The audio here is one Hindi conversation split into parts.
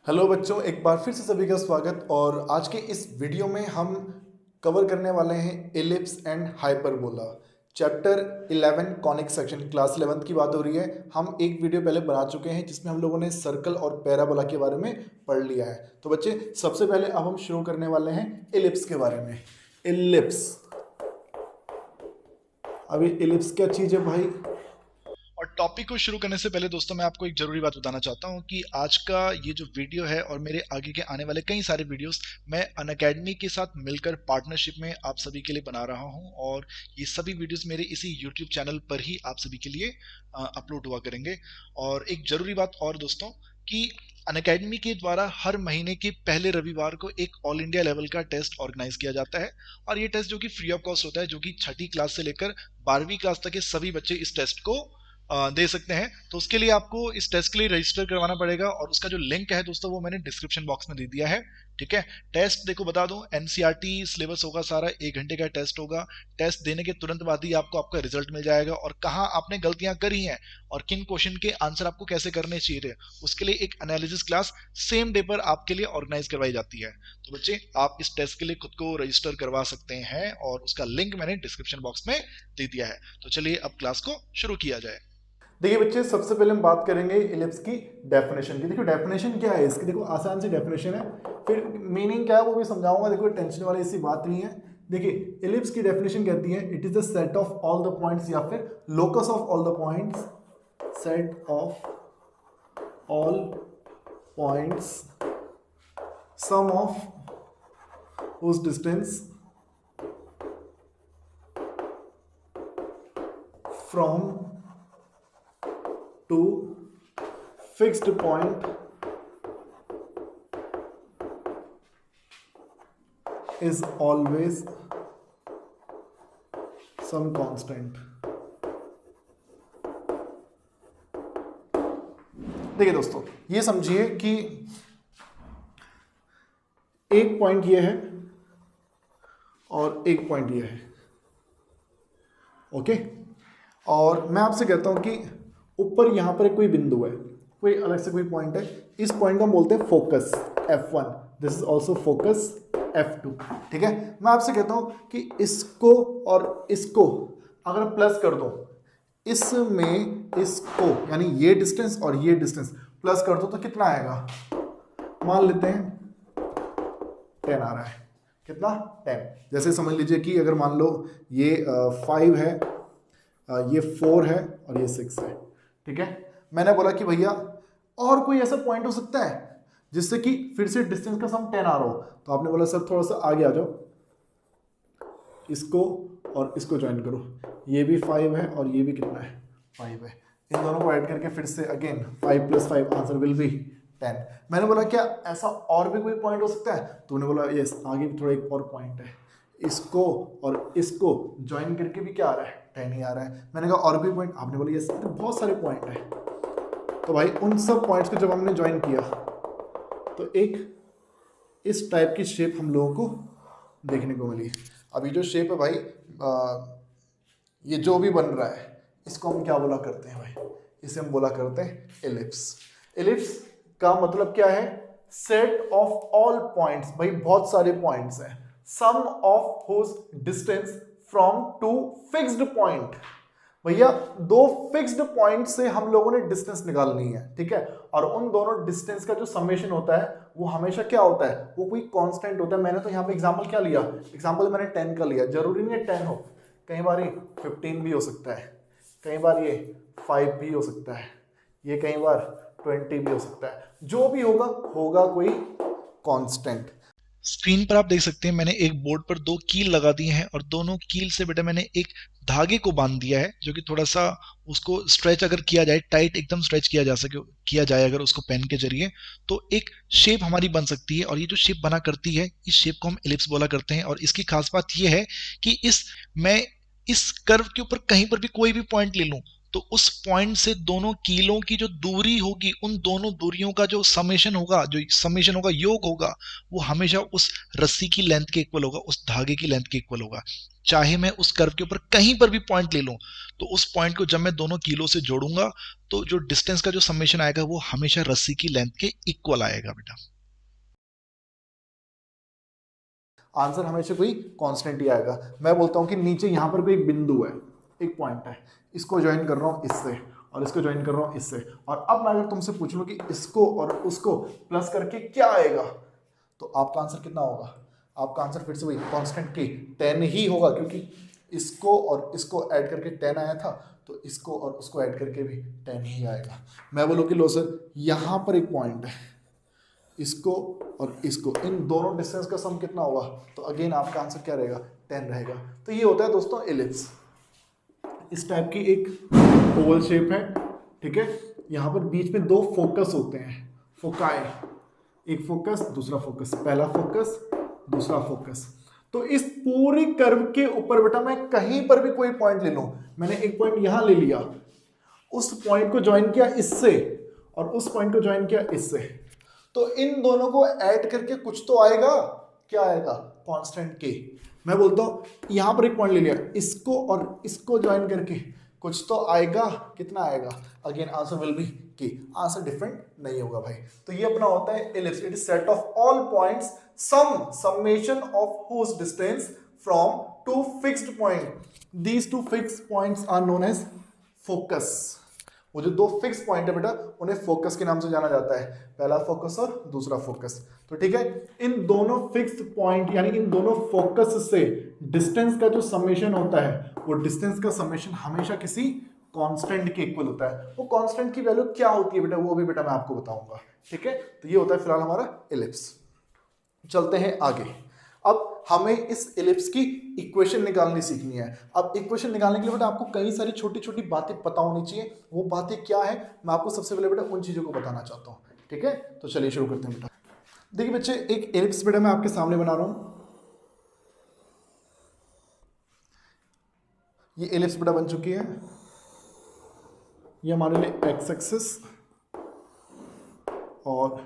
हेलो बच्चों, एक बार फिर से सभी का स्वागत। और आज के इस वीडियो में हम कवर करने वाले हैं ellipse and hyperbola, chapter 11 conic section. Class 11th की बात हो रही है। हम एक वीडियो पहले बना चुके हैं जिसमें हम लोगों ने सर्कल और पैराबोला के बारे में पढ़ लिया है। तो बच्चे, सबसे पहले अब हम शुरू करने वाले हैं एलिप्स के बारे में। एलिप्स, अभी एलिप्स क्या चीज़ है भाई? और टॉपिक को शुरू करने से पहले दोस्तों मैं आपको एक जरूरी बात बताना चाहता हूं कि आज का ये जो वीडियो है और मेरे आगे के आने वाले कई सारे वीडियोस मैं अनअकैडमी के साथ मिलकर पार्टनरशिप में आप सभी के लिए बना रहा हूं। और ये सभी वीडियोस मेरे इसी यूट्यूब चैनल पर ही आप सभी के लिए अपलोड हुआ करेंगे। और एक जरूरी बात और दोस्तों कि अनअकैडमी के द्वारा हर महीने के पहले रविवार को एक ऑल इंडिया लेवल का टेस्ट ऑर्गेनाइज किया जाता है। और ये टेस्ट जो कि फ्री ऑफ कॉस्ट होता है, जो कि छठी क्लास से लेकर 12वीं क्लास तक के सभी बच्चे इस टेस्ट को दे सकते हैं। तो उसके लिए आपको इस टेस्ट के लिए रजिस्टर करवाना पड़ेगा और उसका जो लिंक है दोस्तों वो मैंने डिस्क्रिप्शन बॉक्स में दे दिया है। ठीक है। टेस्ट देखो बता दूं, एनसीईआरटी सिलेबस होगा सारा, 1 घंटे का टेस्ट होगा। टेस्ट देने के तुरंत बाद ही आपको आपका रिजल्ट मिल जाएगा और कहाँ आपने गलतियां करी हैं और किन क्वेश्चन के आंसर आपको कैसे करने चाहिए उसके लिए एक एनालिसिस क्लास सेम डे पर आपके लिए ऑर्गेनाइज करवाई जाती है। तो बच्चे, आप इस टेस्ट के लिए खुद को रजिस्टर करवा सकते हैं और उसका लिंक मैंने डिस्क्रिप्शन बॉक्स में दे दिया है। तो चलिए अब क्लास को शुरू किया जाए। देखिए बच्चे, सबसे पहले हम बात करेंगे इलिप्स की डेफिनेशन की। देखो डेफिनेशन क्या है इसकी, देखो आसान सी डेफिनेशन है। फिर मीनिंग क्या है वो भी समझाऊंगा। देखो टेंशन वाली ऐसी बात नहीं है। देखिए इलिप्स की डेफिनेशन कहती है it is the set of all the points या फिर locus of all the points, set of all points, sum of whose distance from to fixed point is always some constant। देखिए दोस्तों, ये समझिए कि एक पॉइंट ये है और एक पॉइंट ये है। ओके। और मैं आपसे कहता हूं कि ऊपर यहां पर कोई बिंदु है, कोई अलग से कोई पॉइंट है। इस पॉइंट को हम बोलते हैं focus F1। This is also focus F2। ठीक है। मैं आपसे कहता हूं कि इसको और इसको अगर प्लस कर दो, इसमें इसको यानी ये डिस्टेंस और ये डिस्टेंस प्लस कर दो तो कितना आएगा? मान लेते हैं 10 आ रहा है। कितना? 10। जैसे समझ लीजिए कि अगर मान लो ये 5 है, ये 4 है और ये 6 है। ठीक है। मैंने बोला कि भैया और कोई ऐसा पॉइंट हो सकता है जिससे कि फिर से डिस्टेंस का सम 10 आ रहा हो। तो आपने बोला सर थोड़ा सा आगे आ जाओ, इसको और इसको ज्वाइन करो। ये भी 5 है और ये भी कितना है? 5 है। इन दोनों को ऐड करके फिर से अगेन 5 + 5 आंसर विल बी 10। मैंने बोला क्या ऐसा और भी कोई पॉइंट हो सकता है? तो उन्होंने बोला यस, आगे भी थोड़ा एक और पॉइंट है। इसको और इसको ज्वाइन करके भी क्या आ रहा है? 10 ही आ रहा है। मैंने कहा और भी पॉइंट? आपने बोला यस, बहुत सारे पॉइंट है। तो भाई उन सब पॉइंट्स को जब हमने ज्वाइन किया तो एक इस टाइप की शेप हम लोगों को देखने को मिली। अब ये जो शेप है भाई, ये जो भी बन रहा है इसको हम क्या बोला करते हैं भाई? इसे हम बोला करते हैं एलिप्स। एलिप्स का मतलब क्या है? Set of all points. भाई बहुत सारे पॉइंट्स हैं। Sum of whose distance from two fixed point. भैया दो फिक्स्ड पॉइंट से हम लोगों ने डिस्टेंस निकालनी है। ठीक है। और उन दोनों डिस्टेंस का जो समेशन होता है वो हमेशा क्या होता है? वो कोई कांस्टेंट होता है। मैंने तो यहाँ पे एग्जांपल क्या लिया? एग्जांपल मैंने 10 का लिया। जरूरी नहीं है 10 हो, कई बार ये 15 भी हो सकता है, कई बार ये 5 भी हो सकता है, ये कई बार 20 भी हो सकता है। जो भी होगा होगा कोई कांस्टेंट। स्क्रीन पर आप देख सकते हैं मैंने एक बोर्ड पर 2 कील लगा दिए हैं और दोनों कील से बेटा मैंने एक धागे को बांध दिया है, जो कि थोड़ा सा उसको स्ट्रेच अगर किया जाए, टाइट एकदम स्ट्रेच किया जा सके, किया जाए अगर उसको पेन के जरिए, तो एक शेप हमारी बन सकती है। और ये जो शेप बना करती है इस शेप को हम एलिप्स बोला करते हैं। और इसकी खास बात ये है कि मैं इस कर्व के ऊपर कहीं पर भी कोई भी पॉइंट ले लूं तो उस पॉइंट से दोनों कीलों की जो दूरी होगी, उन दोनों दूरियों का जो समेशन होगा, योग होगा, वो हमेशा उस रस्सी की लेंथ के इक्वल होगा, उस धागे की लेंथ के इक्वल होगा। चाहे मैं उस कर्व के ऊपर कहीं पर भी पॉइंट ले लूं, तो उस पॉइंट को जब मैं दोनों कीलों से जोड़ूंगा, तो जो डिस्टेंस का जो समेशन आएगा वो हमेशा रस्सी की लेंथ के इक्वल आएगा बेटा। आंसर हमेशा कोई कांस्टेंट ही आएगा। मैं बोलता हूं कि नीचे यहां पर कोई एक बिंदु है, एक पॉइंट है, इसको ज्वाइन कर रहा हूं इससे और इसको ज्वाइन कर रहा हूं इससे, और अब मैं अगर तुमसे पूछ लूं कि इसको और उसको प्लस करके क्या आएगा, तो आपका आंसर कितना होगा? आपका आंसर फिर से वही कांस्टेंट की 10 ही होगा, क्योंकि इसको और इसको ऐड करके 10 आया था, तो इसको और उसको ऐड करके भी 10 ही आएगा। मैं बोलूँ कि लो सर, यहाँ पर एक पॉइंट है, इसको और इसको, इन दोनों डिस्टेंस का सम कितना होगा? तो अगेन आपका आंसर क्या रहेगा? 10 रहेगा। तो ये होता है दोस्तों एलिप्स। इस टाइप की एक ओवल शेप है, ठीक है। यहाँ पर बीच में दो फोकस होते हैं, फोकाई, एक फोकस दूसरा फोकस, पहला फोकस दूसरा फोकस। तो इस पूरे कर्व के ऊपर बेटा मैं कहीं पर भी कोई पॉइंट ले लूं, मैंने एक पॉइंट यहां ले लिया, उस पॉइंट को ज्वाइन किया इससे और उस पॉइंट को ज्वाइन किया इससे, तो इन दोनों को ऐड करके कुछ तो आएगा। क्या आएगा? कांस्टेंट के। मैं बोलता हूं यहां पर एक पॉइंट ले लिया, इसको और इसको ज्वाइन करके कुछ तो आएगा। कितना आएगा? अगेन आंसर विल बी के। आंसर डिफरेंट नहीं होगा भाई। तो ये अपना होता है ellipse. It is set of all points summation of whose distance from two fixed point. These two fixed points are known as focus. वो जो दो फिक्स पॉइंट है बेटा, उन्हें फोकस के नाम से जाना जाता है, पहला फोकस और दूसरा फोकस। तो ठीक है, इन दोनों फिक्स्ड पॉइंट यानी इन दोनों फोकस से डिस्टेंस का जो समेशन होता है, वो डिस्टेंस का समेशन हमेशा किसी कांस्टेंट के इक्वल होता है। वो कांस्टेंट की वैल्यू क्या होती है बेटा, वो भी बेटा मैं आपको बताऊंगा। ठीक है, तो ये होता है फिलहाल हमारा एलिप्स। चलते हैं आगे। अब हमें इस एलिप्स की इक्वेशन निकालनी सीखनी है। अब इक्वेशन निकालने के लिए बेटा आपको कई सारी छोटी छोटी बातें पता होनी चाहिए। वो बातें क्या है, मैं आपको सबसे पहले बेटा उन चीज़ों को बताना चाहता हूँ। ठीक है, तो चलिए शुरू करते हैं बेटा। देखिए बच्चे, एक एलिप्स बेटा मैं आपके सामने बना रहा हूँ। ये एलिप्स बेटा बन चुकी है। ये हमारे लिए एक्स एक्सिस और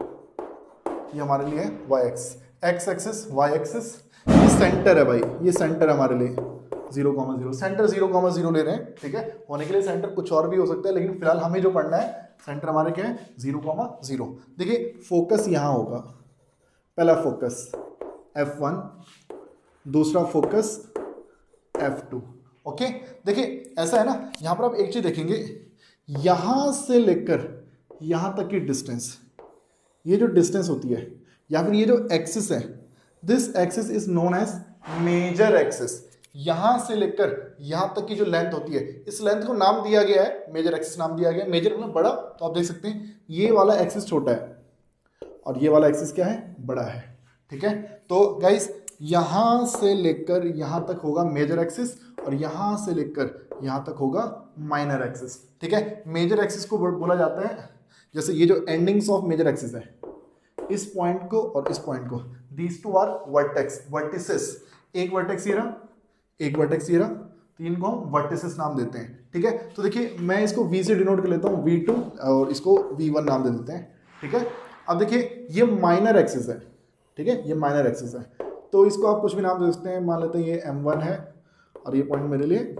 ये हमारे लिए Y X. X axis Y axis, ये सेंटर है भाई, ये सेंटर है हमारे लिए 0,0। सेंटर 0,0 ले रहे हैं। ठीक है, होने के लिए सेंटर कुछ और भी हो सकता है, लेकिन फिलहाल हमें जो पढ़ना है सेंटर हमारे क्या है 0,0। देखिए फोकस यहाँ होगा, पहला फोकस F1, दूसरा फोकस F2। ओके, देखिए ऐसा है ना, यहाँ पर आप एक चीज देखेंगे, यहां से लेकर यहां तक की डिस्टेंस, ये जो डिस्टेंस होती है या फिर ये जो एक्सिस है, this axis is known as major axis. यहां से लेकर यहां तक की जो लेंथ होती है, इस लेंथ को नाम दिया गया है मेजर एक्सिस नाम दिया गया है। मेजर मतलब बड़ा, तो आप देख सकते हैं ये वाला एक्सिस छोटा है और ये वाला एक्सिस क्या है, बड़ा है। ठीक है, तो गाइस यहां से लेकर यहां तक होगा मेजर एक्सिस और यहां से लेकर यहां तक होगा माइनर एक्सिस। ठीक है, मेजर एक्सिस को बोला जाता है, जैसे ये जो एंडिंग्स ऑफ मेजर एक्सिस है, इस पॉइंट को और इस पॉइंट को, दीज टू आर वर्टिसेस। एक वर्टेक्स ये रहा, एक वर्टेक्स ये रहा, तो इनको हम वर्टिसेस नाम देते हैं। ठीक है, तो देखिए मैं इसको V से डिनोट कर लेता हूँ, V2, और इसको V1 नाम दे देते हैं। ठीक है, अब देखिए ये माइनर एक्सिस है। ठीक है, ये माइनर एक्सिस है, तो इसको आप कुछ भी नाम दे सकते हैं। मान लेते हैं ये M1 है और ये पॉइंट मेरे लिए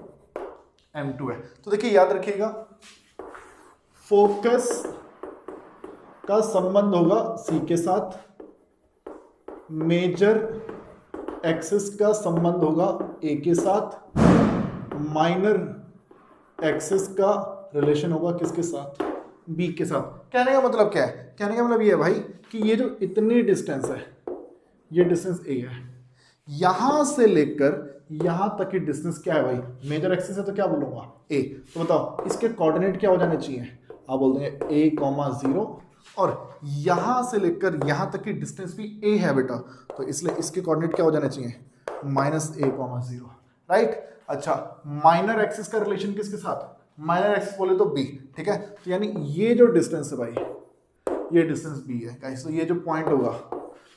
M2 है। तो देखिए याद रखिएगा, फोकस का संबंध होगा C के साथ, मेजर एक्सिस का संबंध होगा A के साथ, माइनर एक्सिस का रिलेशन होगा किसके साथ, B के साथ। कहने का मतलब क्या है? कहने का मतलब ये है भाई कि ये जो इतनी डिस्टेंस है, ये डिस्टेंस A है, यहां से लेकर यहां तक की डिस्टेंस क्या है भाई, मेजर एक्सिस है तो क्या बोलूंगा A। तो बताओ इसके कोऑर्डिनेट क्या हो जाने चाहिए, आप बोल देंगे A,0, और यहां से लेकर यहां तक की डिस्टेंस भी A है बेटा, तो इसलिए इसके कोऑर्डिनेट क्या हो जाने चाहिए, -A,0। राइट। अच्छा, माइनर एक्सिस का रिलेशन किसके साथ, माइनर एक्सिस बोले तो B। ठीक है, तो यानी ये जो डिस्टेंस है भाई, ये डिस्टेंस B है गाइस। तो ये जो पॉइंट होगा,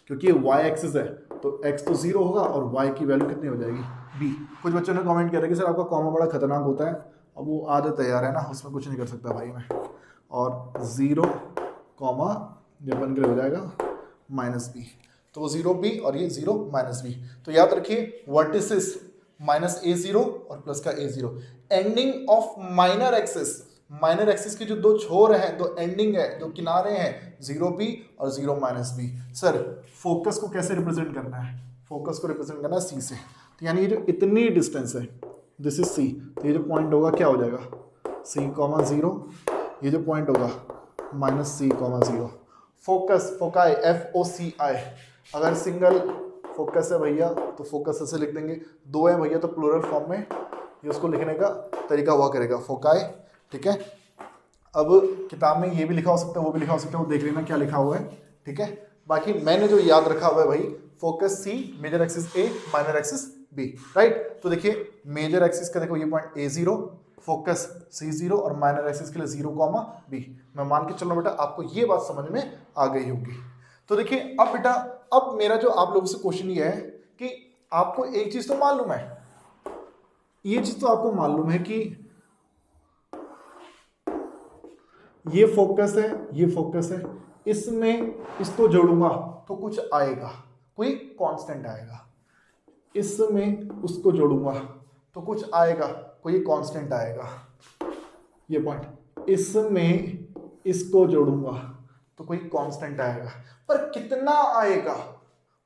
क्योंकि ये y एक्सिस है तो x तो 0 होगा और y की वैल्यू कितनी हो जाएगी, B। कुछ बच्चों ने कमेंट किया था कि सर आपका कॉमा बड़ा खतरनाक होता है अब वो आदत है यार, है ना, उसमें कुछ नहीं कर सकता भाई मैं। और 0 कॉमा ये बन के हो जाएगा -b, तो वो 0b और ये 0 -b। तो याद रखिए वर्टिसेस -a0 और प्लस का a0, ending of minor axis, minor axis के जो दो छोर हैं, दो एंडिंग है, दो किनारे हैं, 0b और 0 -b। सर फोकस को कैसे रिप्रेजेंट करना है? फोकस को रिप्रेजेंट करना है c से, तो यानी ये जो इतनी डिस्टेंस है दिस इज c, तो ये जो पॉइंट होगा क्या हो जाएगा c,0, ये जो पॉइंट होगा -c,0। फोकस, फोकाई, FOCI, अगर सिंगल फोकस है भैया तो फोकस ऐसे लिख देंगे, दो है भैया तो प्लूरल फॉर्म में ये उसको लिखने का तरीका हुआ करेगा फोकाई, ठीक है। अब किताब में ये भी लिखा हो सकता है, वो भी लिखा हो सकता है, वो देख लेना क्या लिखा हुआ है, ठीक है। बाकी मैंने जो याद रखा हुआ है भाई, focus C, major axis A, minor axis B, right. तो देखिए मेजर एक्सिस का देखो ये पॉइंट A0, फोकस C0 और माइनर एक्सिस के लिए 0, B। मैं मान के चल रहा हूं बेटा आपको ये बात समझ में आ गई होगी। तो देखिए अब बेटा, अब मेरा जो आप लोगों से क्वेश्चन ये है कि आपको एक चीज तो मालूम है, ये चीज तो आपको मालूम है कि ये फोकस है, ये फोकस है, इसमें इसको जोड़ूंगा तो कुछ आएगा, कोई कांस्टेंट आएगा, इसमें उसको जोड़ूंगा तो कुछ आएगा, कोई कांस्टेंट आएगा, ये पॉइंट, इसमें इसको जोड़ूंगा तो कोई कांस्टेंट आएगा, पर कितना आएगा,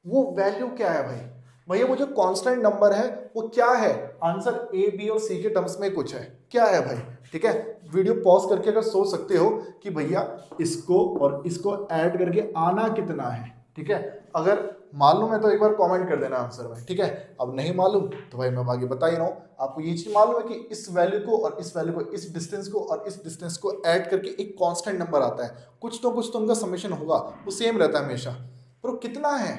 वो वैल्यू क्या है भाई? भैया वो जो कांस्टेंट नंबर है वो क्या है? आंसर A, B और C के टर्म्स में कुछ है, क्या है भाई? ठीक है, वीडियो पॉज करके अगर सोच सकते हो कि भैया इसको और इसको ऐड करके आना कितना है, ठीक है। अगर मालूम है तो एक बार कमेंट कर देना आंसर में, ठीक है। अब नहीं मालूम तो भाई मैं आगे बता ही रहा हूँ आपको। ये चीज मालूम है कि इस वैल्यू को और इस वैल्यू को, इस डिस्टेंस को और इस डिस्टेंस को ऐड करके एक कांस्टेंट नंबर आता है, कुछ तो उनका समेशन होगा, वो सेम रहता है हमेशा, पर वो कितना है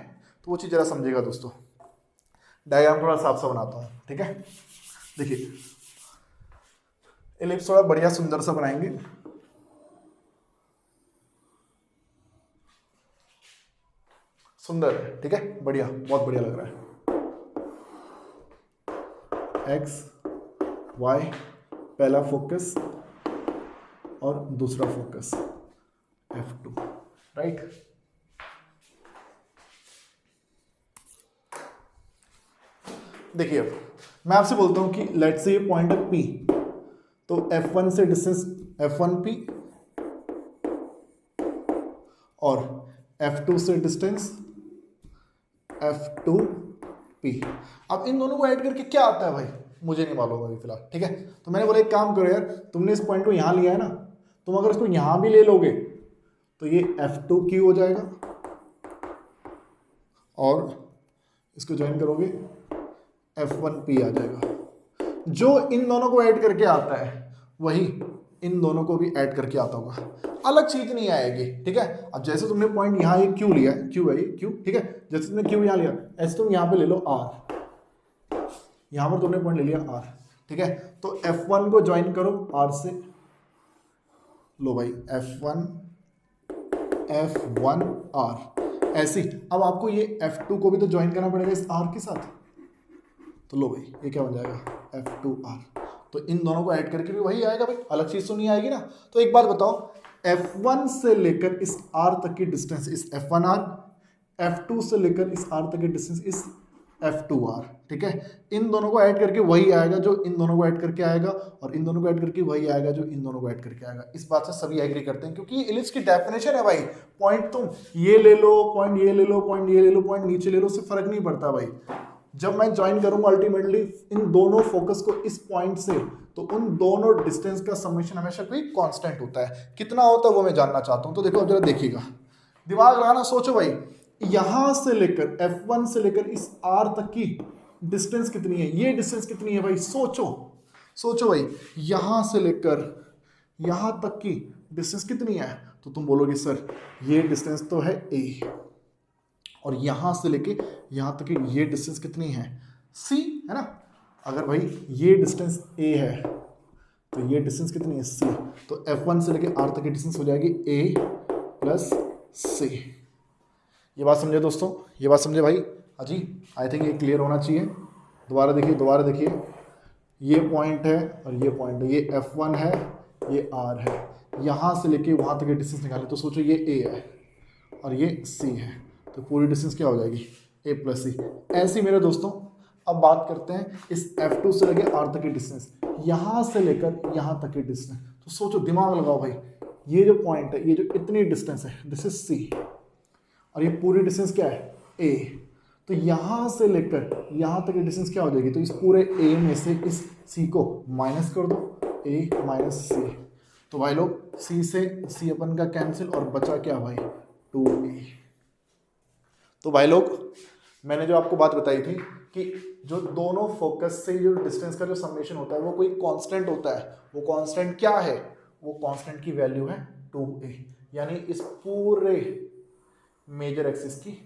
तो वो चीज जरा समझिएगा दोस्तों। डायग्राम थोड़ा साफ सा बनाता हूँ, ठीक है। देखिए एलिप्स थोड़ा बढ़िया सुंदर सा बनाएंगे, सुंदर, ठीक है, बढ़िया, बहुत बढ़िया लग रहा है। x, y, पहला फोकस और दूसरा फोकस F2, राइट। देखिए अब मैं आपसे बोलता हूं कि लेट्स से ये पॉइंट है P, तो F1 से डिस्टेंस F1P और F2 से डिस्टेंस F2P। अब इन दोनों को ऐड करके क्या आता है भाई, मुझे नहीं मालूम अभी फिलहाल, ठीक है। तो मैंने बोला एक काम करो यार, तुमने इस पॉइंट को यहां लिया है ना, तुम अगर इसको यहां भी ले लोगे तो ये F2Q हो जाएगा और इसको ज्वाइन करोगे F1P आ जाएगा। जो इन दोनों को ऐड करके आता है वही इन दोनों को भी ऐड करके आता होगा, अलग चीज नहीं आएगी, ठीक है। अब जैसे तुमने पॉइंट यहाँ ये Q लिया, Q है ये Q, ठीक है। जैसे तुमने Q यहाँ लिया, ऐसे तुम यहाँ पे ले लो R, यहाँ पर तुमने पॉइंट ले लिया R, ठीक है। तो F1 को ज्वाइन करो R से, लो भाई F1 R, ऐसी। अब आपको ये F2 को भी तो ज्वाइन करना पड़ेगा इस R के साथ, तो लो भाई ये क्या बन जाएगा F2R। तो इन दोनों को ऐड करके भी वही आएगा भाई, अलग चीज तो नहीं आएगी ना। तो एक बात बताओ, F1 से लेकर इस R तक की डिस्टेंस इस F1R, F2 से लेकर इस R तक की डिस्टेंस इस F2R, ठीक है। इन दोनों को ऐड करके वही आएगा जो इन दोनों को ऐड करके आएगा, और इन दोनों को ऐड करके वही आएगा जो इन दोनों को ऐड करके आएगा। इस बात से सभी एग्री करते हैं, क्योंकि ये इलिप्स की डेफिनेशन है भाई। पॉइंट तुम ये ले लो, पॉइंट ये ले लो, पॉइंट ये ले लो, पॉइंट नीचे ले लो, उससे फर्क नहीं पड़ता भाई। जब मैं ज्वाइन करूंगा अल्टीमेटली इन दोनों फोकस को इस पॉइंट से, तो उन दोनों डिस्टेंस का समेशन हमेशा कोई कांस्टेंट होता है। कितना होता है वो मैं जानना चाहता हूं। तो देखो अब जरा देखिएगा, दिमाग लगाना, सोचो भाई, यहां से लेकर F1 से लेकर इस R तक की डिस्टेंस कितनी है, ये डिस्टेंस कितनी है भाई, सोचो सोचो भाई, यहां से लेकर यहां तक की डिस्टेंस कितनी है। तो तुम बोलोगे सर ये डिस्टेंस तो है A, और यहां से लेके यहां तक की ये डिस्टेंस कितनी है C, है ना। अगर भाई ये डिस्टेंस A है तो ये डिस्टेंस कितनी है C, तो F1 से लेके R तक की डिस्टेंस हो जाएगी A प्लस C। ये बात समझे दोस्तों, ये बात समझे भाई। हाँ जी, आई थिंक ये क्लियर होना चाहिए। दोबारा देखिए, दोबारा देखिए, ये पॉइंट है और ये पॉइंट है, ये F1 है, ये R है, यहाँ से लेके वहाँ तक के डिस्टेंस निकाले तो सोचो ये A है और ये C है, तो पूरी डिस्टेंस क्या हो जाएगी A प्लस C। ऐसे ही मेरे दोस्तों अब बात करते हैं इस F2 से लेके R तक की डिस्टेंस, यहाँ से लेकर यहाँ तक की डिस्टेंस। तो सोचो, दिमाग लगाओ भाई, ये जो पॉइंट है, ये जो इतनी डिस्टेंस है, दिस इज C और ये पूरी डिस्टेंस क्या है A। तो यहाँ से लेकर यहाँ तक की डिस्टेंस क्या हो जाएगी, तो इस पूरे A में से इस C को माइनस कर दो, A माइनस C। तो भाई लोग C से C अपन का कैंसिल और बचा क्या भाई 2A। तो भाई लोग मैंने जो आपको बात बताई थी कि जो दोनों फोकस से जो डिस्टेंस का जो समेशन होता है वो कोई कांस्टेंट होता है, वो कांस्टेंट क्या है, वो कांस्टेंट की वैल्यू है 2A, यानी इस पूरे मेजर एक्सिस की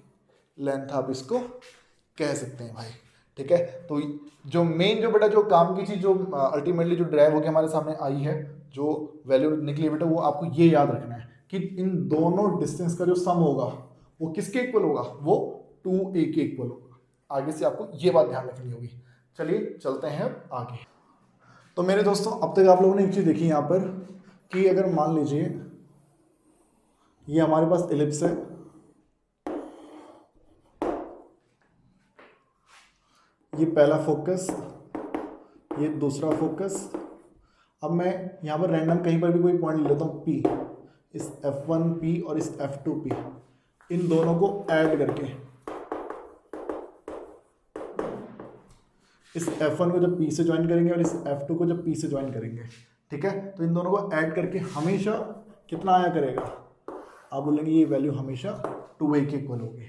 लेंथ आप इसको कह सकते हैं भाई। ठीक है, तो जो मेन जो बेटा जो काम की चीज जो अल्टीमेटली जो ड्राइव होकर हमारे सामने आई है, जो वैल्यू निकली है बेटा, वो आपको ये याद रखना है कि इन दोनों डिस्टेंस का जो सम होगा वो किसके इक्वल होगा, वो 2A के इक्वल होगा। आगे से आपको ये बात ध्यान रखनी होगी। चलिए चलते हैं अब आगे। तो मेरे दोस्तों अब तक आप लोगों ने एक चीज देखी यहाँ पर कि अगर मान लीजिए ये हमारे पास एलिप्स है, ये पहला फोकस, ये दूसरा फोकस। अब मैं यहाँ पर रैंडम कहीं पर भी कोई पॉइंट ले लेता हूँ P, इस F1P और इस F2P, इन दोनों को ऐड करके इस F1 को जब P से ज्वाइन करेंगे और इस F2 को जब P से ज्वाइन करेंगे, ठीक है, तो इन दोनों को ऐड करके हमेशा कितना आया करेगा, आप बोलेंगे ये वैल्यू हमेशा 2A के इक्वल होगी।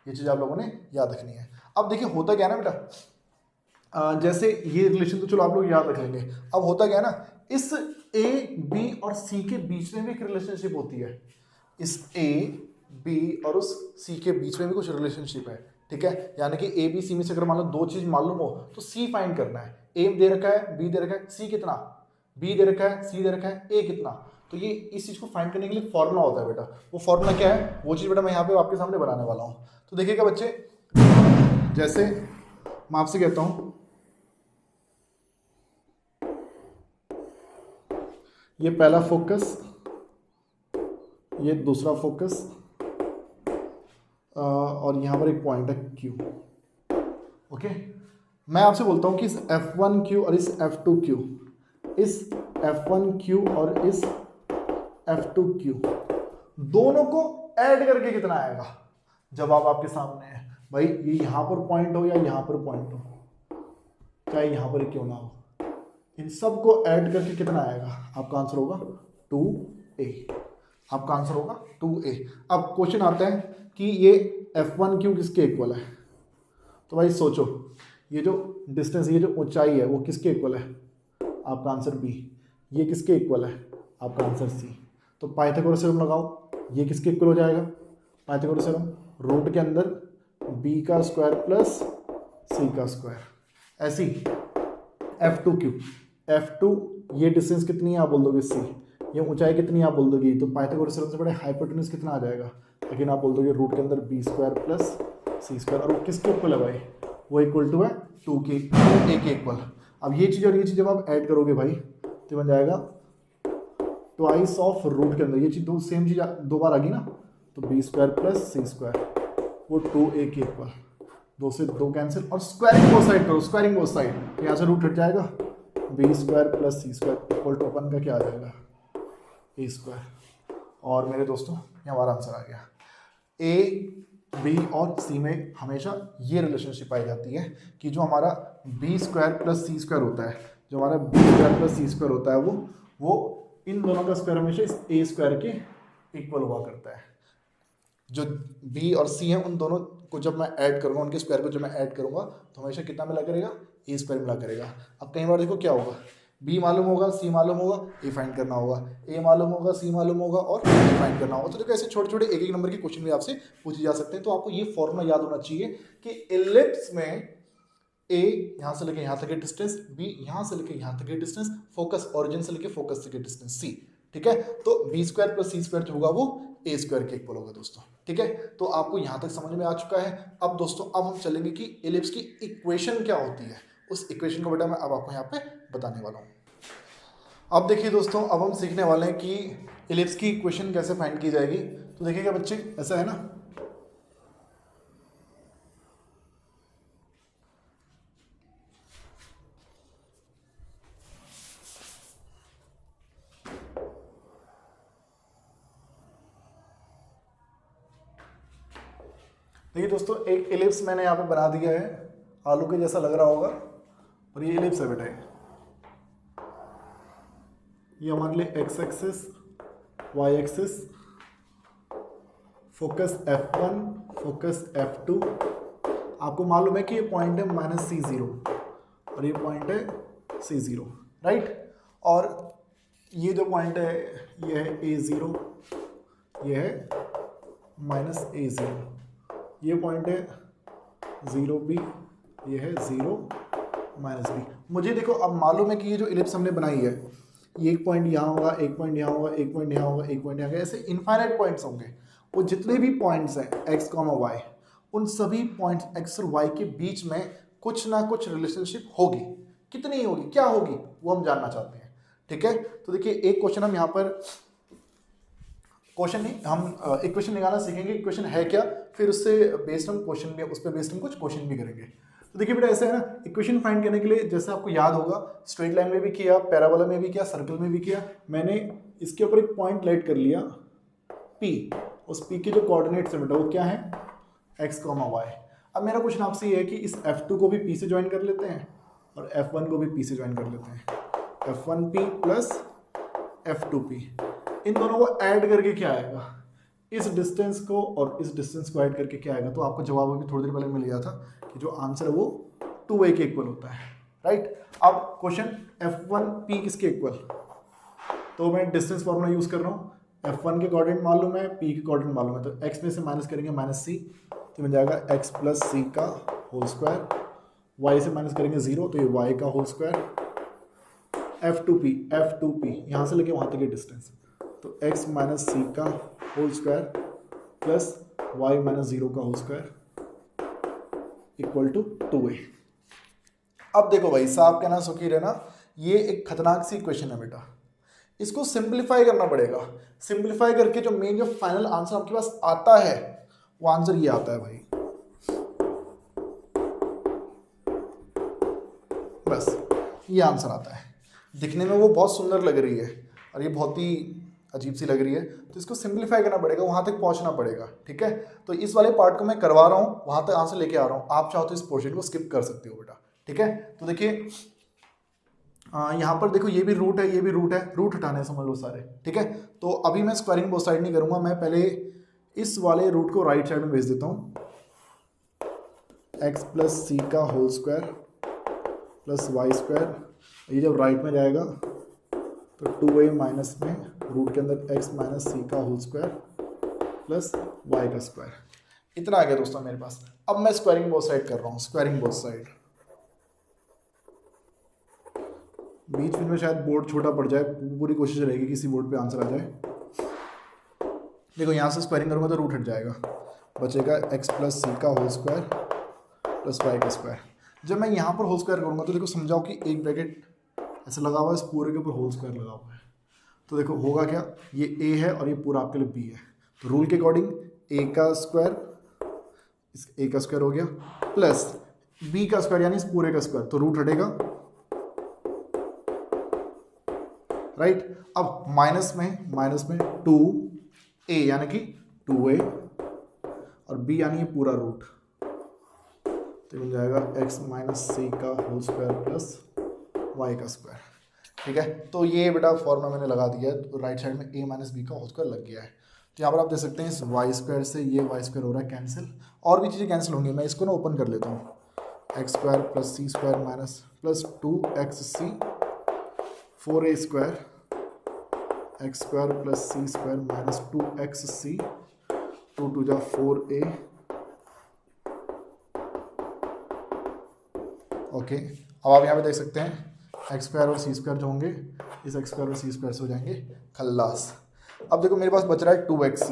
ये चीज़ आप लोगों ने याद रखनी है। अब देखिए होता क्या है ना बेटा, जैसे ये रिलेशन तो चलो आप लोग याद रख लेंगे। अब होता क्या है ना, इस A, B और C के बीच में भी एक रिलेशनशिप होती है, इस A, B और उस C के बीच में भी कुछ रिलेशनशिप है। ठीक है, यानी कि A, B, C में से अगर मान लो दो चीज मालूम हो तो C फाइंड करना है। A दे रखा है, B दे रखा है, C कितना, B दे रखा है, C दे रखा है, A कितना। तो ये इस चीज को फाइंड करने के लिए फॉर्मूला होता है बेटा। वो फॉर्मूला क्या है, वो चीज बेटा मैं यहाँ पे आपके सामने बनाने वाला हूँ। तो देखिएगा बच्चे, जैसे मैं आपसे कहता हूँ ये पहला फोकस, ये दूसरा फोकस, और यहाँ पर एक पॉइंट है Q। ओके, मैं आपसे बोलता हूँ कि इस F1Q और इस F2Q, इस F1Q और इस F2Q दोनों को ऐड करके कितना आएगा। जवाब आपके सामने है भाई, ये यहाँ पर पॉइंट हो या यहाँ पर पॉइंट हो, चाहे यहाँ पर क्यों ना हो, इन सब को ऐड करके कितना आएगा, आपका आंसर होगा 2A। आपका आंसर होगा 2A। अब क्वेश्चन आता है कि ये F1Q किसके इक्वल है। तो भाई सोचो, ये जो डिस्टेंस, ये जो ऊंचाई है वो किसके इक्वल है, आपका आंसर B। ये किसके इक्वल है, आपका आंसर C। तो पाइथागोरस थ्योरम लगाओ, ये किसके इक्वल हो जाएगा, पाइथागोरस थ्योरम, रूट के अंदर B का स्क्वायर प्लस C का स्क्वायर। ऐसी F2Q, F2 ये डिस्टेंस कितनी है आप बोल दोगे C, ये ऊंचाई कितनी है आप बोल दोगे, तो पाइथागोरस थ्योरम से बड़े हाइपोटेन्यूज कितना आ जाएगा, लेकिन आप बोल दोगे रूट के अंदर B square plus C square. और वो किसके इक्वल है भाई, वो इक्वल टू है 2A के इक्वल। अब ये चीज़ और ये चीज़ जब आप ऐड करोगे भाई तो बन जाएगा ट्वाइस ऑफ रूट के अंदर, ये चीज़ दो सेम चीज़ दो बार आ गई ना, तो B square plus C square वो 2A के इक्वल। दो से दो कैंसिल और स्क्वायरिंग बोथ साइड करो, स्क्वायरिंग बोथ साइड, तो यहाँ से रूट हट जाएगा, B square plus C square equal to अपन का क्या आ जाएगा A स्क्वायर। और मेरे दोस्तों ये हमारा आंसर आ गया। A, B और C में हमेशा ये रिलेशनशिप पाई जाती है कि जो हमारा B square plus C square होता है, जो हमारा B square plus C square होता है, वो इन दोनों का स्क्वायर हमेशा इस A स्क्वायर के इक्वल हुआ करता है। जो B और C है उन दोनों को जब मैं ऐड करूँगा, उनके स्क्वायर को जब मैं ऐड करूँगा तो हमेशा कितना मिला करेगा, A स्क्वायर मिला करेगा। अब कई बार देखो क्या होगा, B मालूम होगा, C मालूम होगा, A फाइंड करना होगा, A मालूम होगा, C मालूम होगा और A फाइंड करना होगा। तो देखो ऐसे छोटे छोटे एक एक नंबर के क्वेश्चन भी आपसे पूछे जा सकते हैं। तो आपको ये फॉर्मूला याद होना चाहिए कि एलिप्स में A यहाँ से लेके यहाँ तक के डिस्टेंस, B यहाँ से लेके यहाँ तक के डिस्टेंस, फोकस ओरिजिन से लेके फोकस तक के डिस्टेंस C। ठीक है, तो B square plus C square जो होगा वो A स्क्वायर के इक्वल होगा दोस्तों। ठीक है, तो आपको यहाँ तक समझ में आ चुका है। अब दोस्तों अब हम चलेंगे कि एलिप्स की इक्वेशन क्या होती है, उस इक्वेशन को बेटा मैं अब आपको यहाँ पे बताने वाला हूँ। अब देखिए दोस्तों, अब हम सीखने वाले हैं कि इलिप्स की इक्वेशन कैसे फाइंड की जाएगी। तो देखिएगा बच्चे, ऐसा है ना, देखिए दोस्तों, एक इलिप्स मैंने यहाँ पे बना दिया है, आलू के जैसा लग रहा होगा, और ये इलिप्स है बेटा। ये हमारे लिए X axis, Y axis, focus F1, focus F2। आपको मालूम है कि ये पॉइंट है -C0 और ये पॉइंट है C0, राइट। और ये जो पॉइंट है ये है A0, ये है -A0, ये पॉइंट है 0B, ये है 0 -B। मुझे देखो अब मालूम है कि ये जो इलिप्स हमने बनाई है, ये एक पॉइंट यहाँ होगा, एक पॉइंट यहाँ होगा, एक पॉइंट यहाँ होगा, एक पॉइंट यहाँ होगा, ऐसे इनफाइनाइट पॉइंट्स होंगे। वो जितने भी पॉइंट्स हैं x, y, उन सभी पॉइंट्स x और y के बीच में कुछ ना कुछ रिलेशनशिप होगी। कितनी होगी, क्या होगी, वो हम जानना चाहते हैं। ठीक है, तो देखिए एक क्वेश्चन हम यहाँ पर, क्वेश्चन नहीं, हम इक्वेशन निकालना सीखेंगे, इक्वेशन है क्या, फिर उससे बेस्ड हम क्वेश्चन भी, उस पर बेस्ड हम कुछ क्वेश्चन भी करेंगे। तो देखिए बेटा ऐसे है ना, इक्वेशन फाइंड करने के लिए जैसे आपको याद होगा, स्ट्रेट लाइन में भी किया, पैराबोला में भी किया, सर्कल में भी किया। मैंने इसके ऊपर एक पॉइंट लाइट कर लिया P, उस P के जो कोऑर्डिनेट्स है बेटा वो क्या है, x, y। अब मेरा क्वेश्चन आपसे ये है कि इस F2 को भी P से ज्वाइन कर लेते हैं और F1 को भी P से ज्वाइन कर लेते हैं। F1P प्लस F2P, इन दोनों को ऐड करके क्या आएगा, इस डिस्टेंस को और इस डिस्टेंस को ऐड करके क्या आएगा, तो आपको जवाब अभी थोड़ी देर पहले मिल गया था कि जो आंसर है वो 2a के इक्वल होता है, राइट। अब क्वेश्चन F1P किसके इक्वल, तो मैं डिस्टेंस फॉर्मूला यूज कर रहा हूँ। F1 के कोऑर्डिनेट मालूम है, P के कोऑर्डिनेट मालूम है, तो x में से माइनस करेंगे -c, तो बन जाएगा x प्लस c का होल स्क्वायर, y से माइनस करेंगे 0, तो ये y का होल स्क्वायर, F2P यहाँ से लेके वहाँ तक के डिस्टेंस, तो x माइनस c का whole square plus y minus 0 का whole square equal to 2a। अब देखो भाई, साहब कहना सुखी रहना, ये एक खतरनाक सी इक्वेशन है बेटा, इसको सिंप्लीफाई करना पड़ेगा। सिंप्लीफाई करके जो मेन, जो फाइनल आंसर आपके पास आता है, वो आंसर ये आता है भाई, बस ये आंसर आता है। दिखने में वो बहुत सुंदर लग रही है और ये बहुत ही अजीब सी लग रही है, तो इसको सिंप्लीफाई करना पड़ेगा, वहां तक पहुंचना पड़ेगा। ठीक है, तो इस वाले पार्ट को मैं करवा रहा हूं, वहां तक आंसर लेके आ रहा हूं, आप चाहो तो इस पोर्शन को स्किप कर सकते हो बेटा। ठीक है, तो देखिए यहाँ पर देखो, ये भी रूट है, ये भी रूट है, रूट हटाने समझ लो सारे। ठीक है, तो अभी मैं स्क्वायरिंग बोथ साइड नहीं करूंगा, मैं पहले इस वाले रूट को राइट साइड में भेज देता हूँ, x प्लस सी का whole square plus Y square, ये जब राइट में जाएगा तो 2a माइनस में रूट के अंदर x माइनस सी का होल स्क्वायर प्लस वाई का स्क्वायर, इतना आ गया दोस्तों मेरे पास। अब मैं स्क्वायरिंग बोथ साइड कर रहा हूँ, स्क्वायरिंग बोथ साइड। बीच में शायद बोर्ड छोटा पड़ जाए, पूरी कोशिश रहेगी कि इसी बोर्ड पे आंसर आ जाए। देखो यहाँ से स्क्वायरिंग करूँगा तो रूट हट जाएगा, बचेगा x प्लस सी का होल स्क्वायर प्लस वाई का स्क्वायर। जब मैं यहाँ पर होल स्क्वायर करूँगा तो देखो समझाओ कि एक ब्रैकेट ऐसा लगा हुआ है, इस पूरे के ऊपर होल स्क्वायर लगा हुआ है, तो देखो होगा क्या, ये a है और ये पूरा आपके लिए b है, तो रूल के अकॉर्डिंग a का स्क्वायर, इस a का स्क्वायर हो गया प्लस b का स्क्वायर यानी इस पूरे का स्क्वायर, तो रूट हटेगा, राइट। अब माइनस में 2a यानी कि 2a और b यानी ये पूरा रूट, तो बन जाएगा x माइनस सी का होल स्क्वायर प्लस वाई का स्क्वायर। ठीक है, तो ये बेटा फॉर्मूला मैंने लगा दिया है, तो राइट साइड में a माइनस बी का होल स्क्वायर लग गया है। तो यहाँ पर आप देख सकते हैं इस वाई स्क्वायर से ये वाई स्क्वायर हो रहा है कैंसिल, और भी चीज़ें कैंसिल होंगी। मैं इसको ना ओपन कर लेता हूँ, X square plus C square minus plus 2xc 4a square X square plus C square minus 2xc 2 two जा 4a। ओके, अब आप यहाँ पे देख सकते हैं एक्स स्क्वायर और सी स्क्वायर जो होंगे, इस एक्स स्क्वायर और सी स्क्वायर से हो जाएंगे खल्लास। अब देखो मेरे पास बच रहा है 2xc,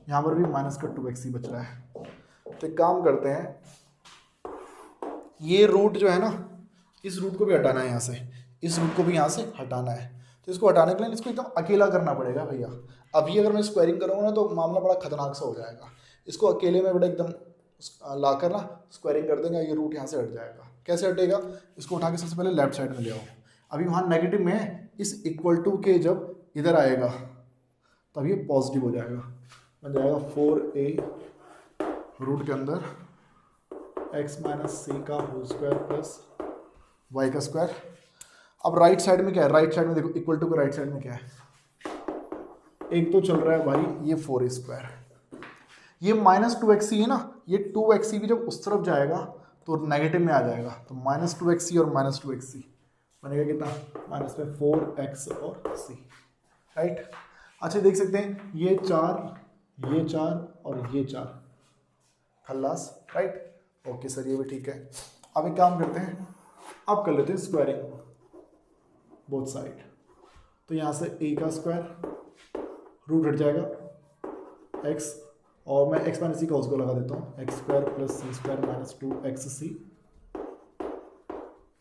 यहाँ पर भी माइनस का 2xc बच रहा है। तो एक काम करते हैं, ये रूट जो है ना, इस रूट को भी हटाना है यहाँ से, इस रूट को भी यहाँ से हटाना है। तो इसको हटाने के लिए इसको एकदम अकेला करना पड़ेगा भैया। अभी अगर मैं स्क्वायरिंग करूँगा ना तो मामला बड़ा खतरनाक सा हो जाएगा। इसको अकेले में बेटा एकदम ला कर ना स्क्वायरिंग कर देंगे, ये रूट यहाँ से हट जाएगा। कैसे हटेगा? इसको उठा के सबसे पहले लेफ्ट साइड में ले आओ। अभी वहाँ नेगेटिव में है, इस इक्वल टू के जब इधर आएगा तब ये पॉजिटिव हो जाएगा, बन जाएगा 4a रूट के अंदर x माइनस सी का होल स्क्वायर प्लस y का स्क्वायर। अब राइट साइड में क्या है? राइट साइड में देखो, इक्वल टू के राइट साइड में क्या है? एक तो चल रहा है भाई ये 4a स्क्वायर, ये माइनस 2xc है ना, ये 2xc भी जब उस तरफ जाएगा तो नेगेटिव में आ जाएगा, तो माइनस 2xc और माइनस 2xc बनेगा कितना? माइनस में 4x और c, राइट। अच्छा देख सकते हैं ये 4 और ये 4 खल्लास, राइट। ओके सर, ये भी ठीक है। अब एक काम करते हैं, अब कर लेते हैं स्क्वायरिंग बोथ साइड। तो यहाँ से a का स्क्वायर रूट हट जाएगा x, और मैं x माइनस सी का उसको लगा देता हूँ, X square plus C square minus 2xc,